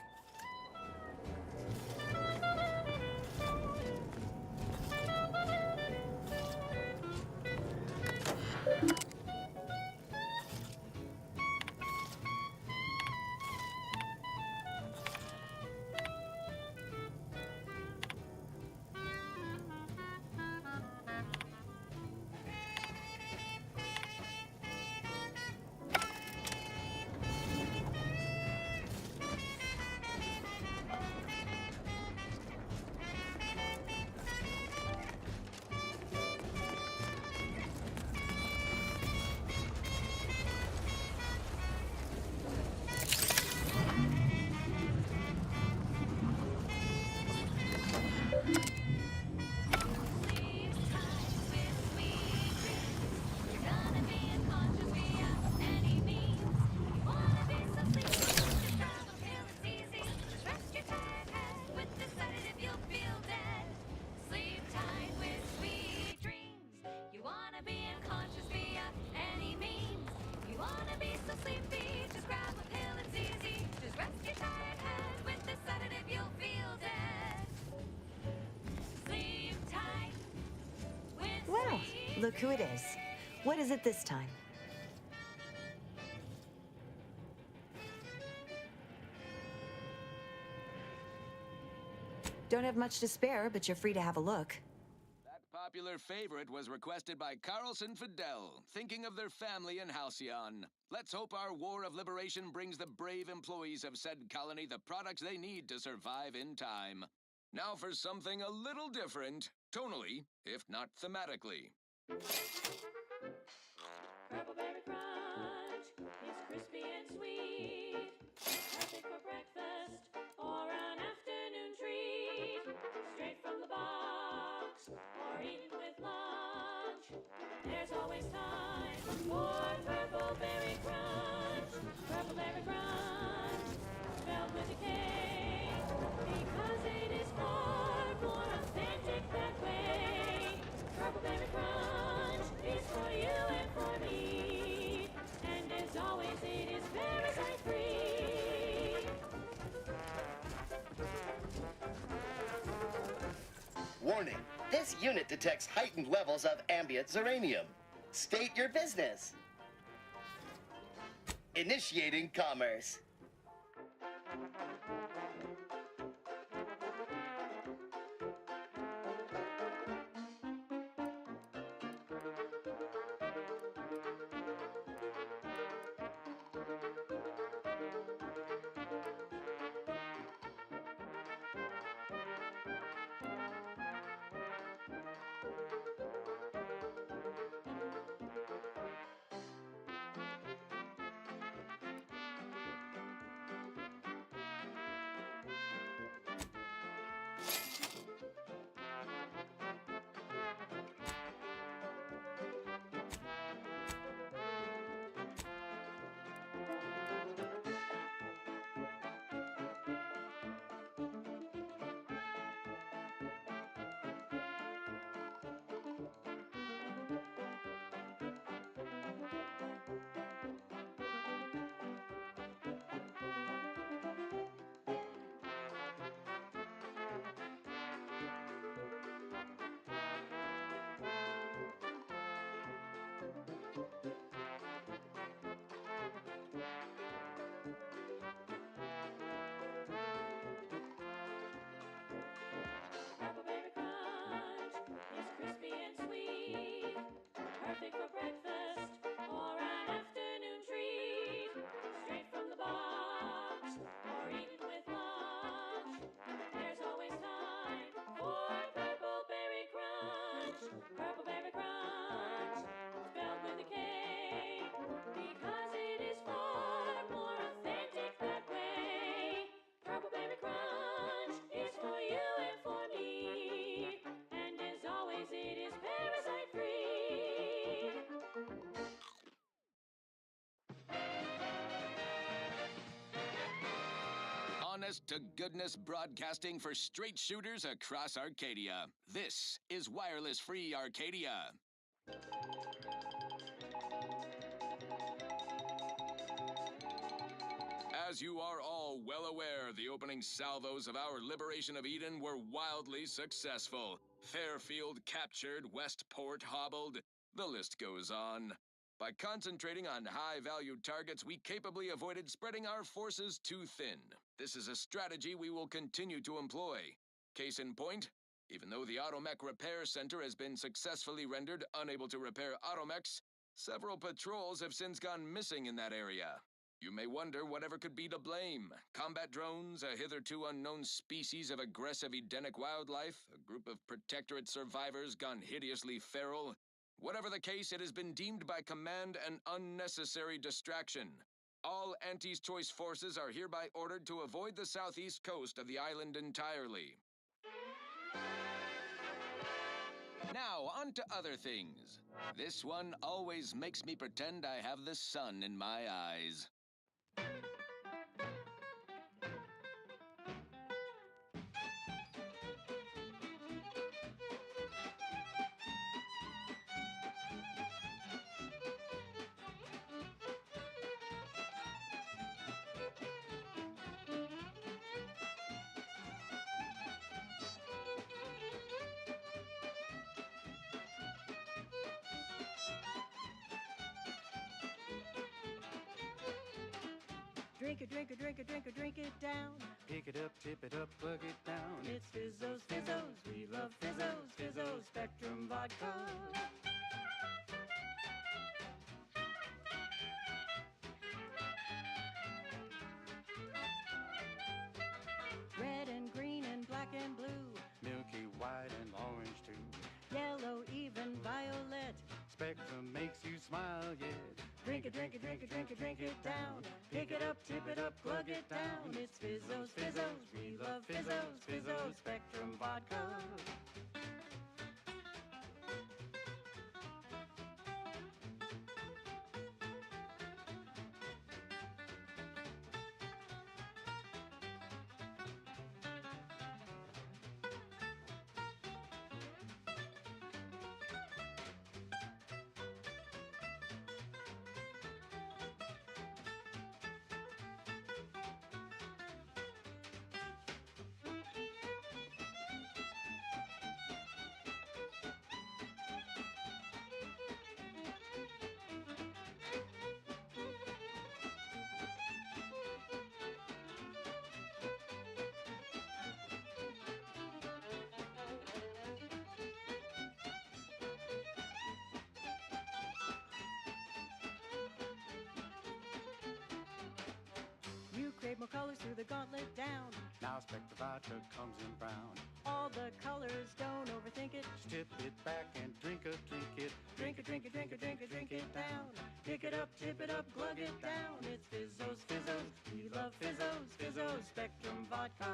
Look who it is. What is it this time? Don't have much to spare, but you're free to have a look. That popular favorite was requested by Carlson Fidel, thinking of their family in Halcyon. Let's hope our War of Liberation brings the brave employees of said colony the products they need to survive in time. Now for something a little different, tonally, if not thematically. Purple berry crunch is crispy and sweet, perfect for breakfast or an afternoon treat. Straight from the box or eaten with lunch. There's always time for purple berry crunch. Purple berry crunch, spelled with a K, because it is far more authentic that way. Purple berry crunch is for you and for me, and as always it is parasite free. Warning, this unit detects heightened levels of ambient zeranium. State your business. Initiating commerce. Purple berry crunch is crispy and sweet, perfect for breakfast or an afternoon treat. Straight from the box or eaten with lunch. There's always time for purple berry crunch. Purple berry crunch, spelled with a K, because it is far more authentic that way. Purple berry crunch is for you and for me, and as always it is parasite free. Honest to goodness broadcasting for straight shooters across Arcadia. This is Wireless Free Arcadia. As you are all well aware, the opening salvos of our liberation of Eden were wildly successful. Fairfield captured, Westport hobbled, the list goes on. By concentrating on high-value targets, we capably avoided spreading our forces too thin. This is a strategy we will continue to employ. Case in point, even though the Automech Repair Center has been successfully rendered unable to repair automechs, several patrols have since gone missing in that area. You may wonder whatever could be to blame. Combat drones, a hitherto unknown species of aggressive Edenic wildlife, a group of Protectorate survivors gone hideously feral. Whatever the case, it has been deemed by Command an unnecessary distraction. All Anti's Choice forces are hereby ordered to avoid the southeast coast of the island entirely. Now, on to other things. This one always makes me pretend I have the sun in my eyes. Drink it, drink it, drink it, drink it, drink it down. Pick it up, tip it up, plug it down. It's Fizzos, Fizzos, we love Fizzos, Fizzos Spectrum Vodka. Red and green and black and blue. Milky white and orange too. Yellow, even violet. Spectrum makes you smile, yeah. Drink it, drink it, drink it, drink it, drink it down. Pick it up, tip it up, plug it down. It's Fizzos, Fizzos, we love Fizzos, Fizzos Spectrum Vodka. Crave more colors through the gauntlet down. Now Spectre Vodka comes in brown. All the colors, don't overthink it. Just tip it back and drink it, drink it. Drink it, drink it, drink it, drink it, drink it down. Pick it up, tip it up, glug it down. It's Fizzos, Fizzos, we love Fizzos, Fizzos Spectrum Vodka.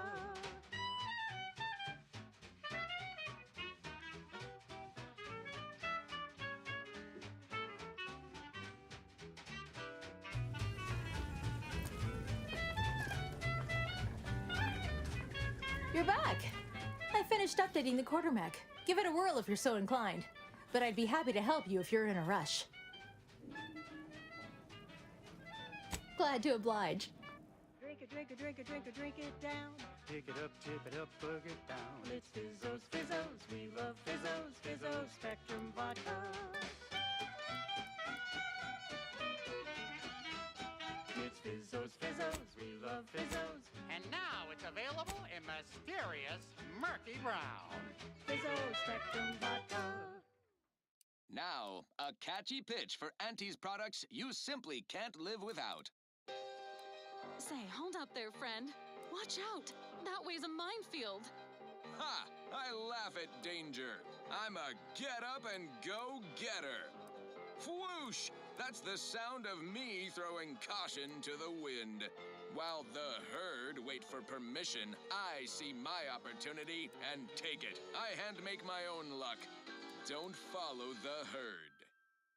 You're back! I finished updating the quartermech. Give it a whirl if you're so inclined. But I'd be happy to help you if you're in a rush. Glad to oblige. Drink it, drink it, drink it, drink it, drink it down. Pick it up, tip it up, plug it down. It's Fizzos, Fizzos, we love Fizzos, Fizzos Spectrum Vodka. It's Fizzos, Fizzos, we love Fizzos. And now it's available in mysterious murky brown. Fizzos Spectrum Vodka. Now, a catchy pitch for Auntie's products you simply can't live without. Say, hold up there, friend. Watch out. That way's a minefield. Ha! I laugh at danger. I'm a get-up-and-go-getter. Whoosh! That's the sound of me throwing caution to the wind. While the herd wait for permission, I see my opportunity and take it. I hand make my own luck. Don't follow the herd.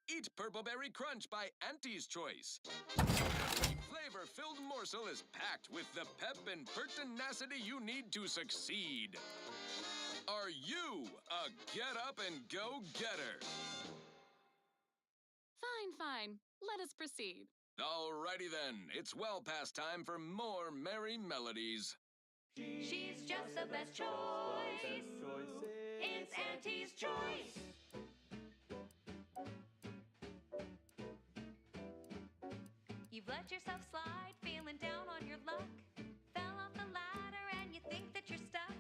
Eat Purpleberry Crunch by Auntie's Choice. Every flavor-filled morsel is packed with the pep and pertinacity you need to succeed. Are you a get-up-and-go-getter? Fine, fine. Let us proceed. Alrighty then. It's well past time for more merry melodies. She's just the best choice. It's Auntie's Choice. You've let yourself slide, feeling down on your luck. Fell off the ladder and you think that you're stuck.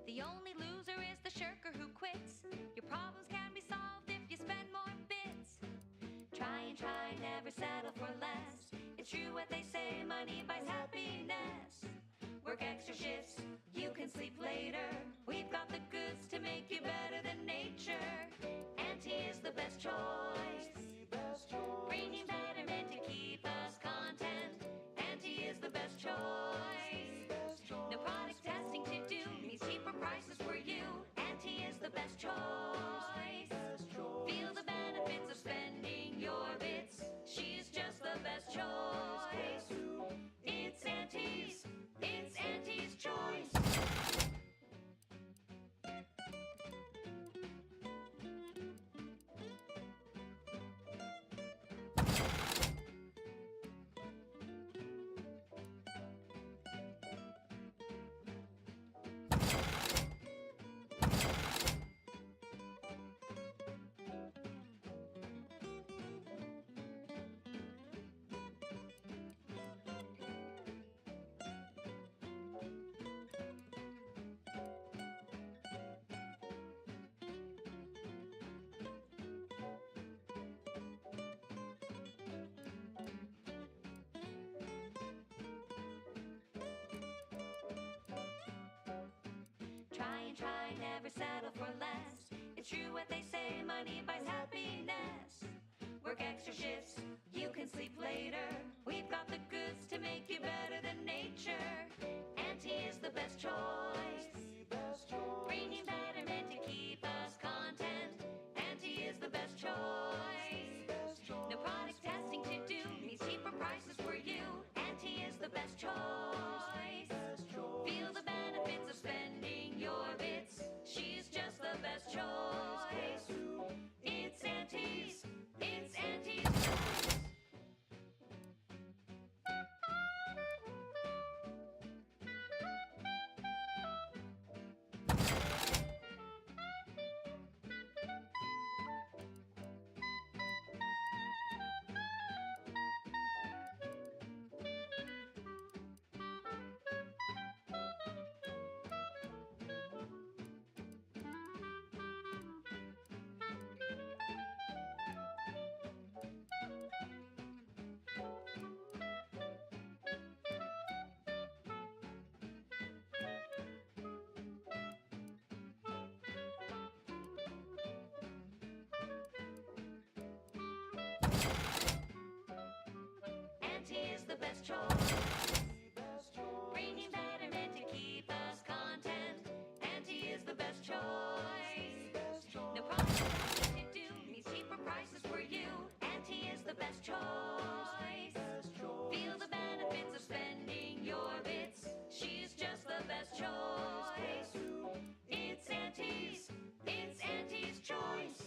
The only loser is the shirker who quits. Your problems can be solved if you spend more bits. Try and try, never settle for less. It's true what they say, money buys happiness. Work extra shifts, you can sleep later. We've got the goods to make you better than nature. Auntie is the best choice. Bringing betterment to keep us content. Auntie is the best choice. No product testing to do, means cheaper prices for you. Auntie is the best choice. Feel the benefits of spending your bits. She's just the best choice. It's Auntie's Choice. try, never settle for less. It's true what they say, money buys happiness. Work extra shifts, you can sleep later. We've got the goods to make you better than nature. Auntie is the best choice. Bringing betterment to keep us content. Auntie is the best choice. No product testing to do, means cheaper prices for you. Auntie is the best choice. Feel the benefits of spending your bits. She's just the best choice. It's Auntie's. It's Auntie's choice. Auntie is the best choice. Bringing betterment to keep us content. Auntie is the best choice. No product testing to do, means cheaper prices for you. Auntie is the best choice. Feel the benefits of spending your bits. She's just the best choice. It's Auntie's. It's Auntie's choice.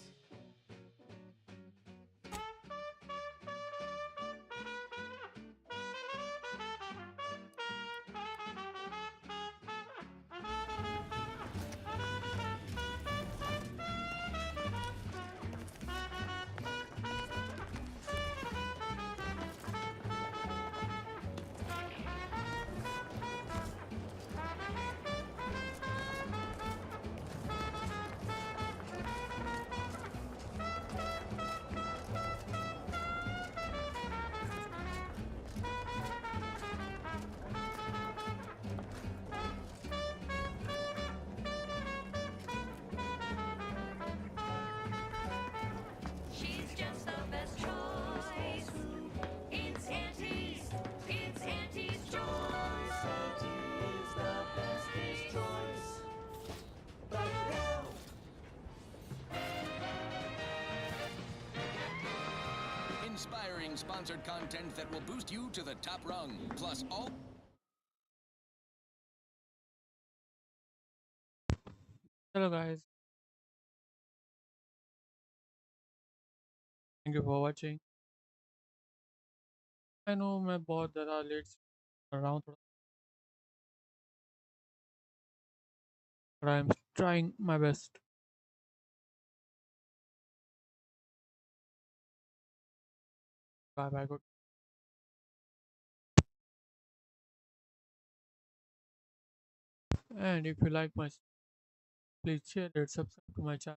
She's just the best choice. It's Auntie's. It's Auntie's choice. Auntie's the best choice. Right now. Inspiring sponsored content that will boost you to the top rung. Plus all... Hello guys, thank you for watching. I know मैं बहुत ज़्यादा late कर रहा हूँ थोड़ा, but I'm trying my best. Bye bye, good. And if you like my, please share it, subscribe to my channel.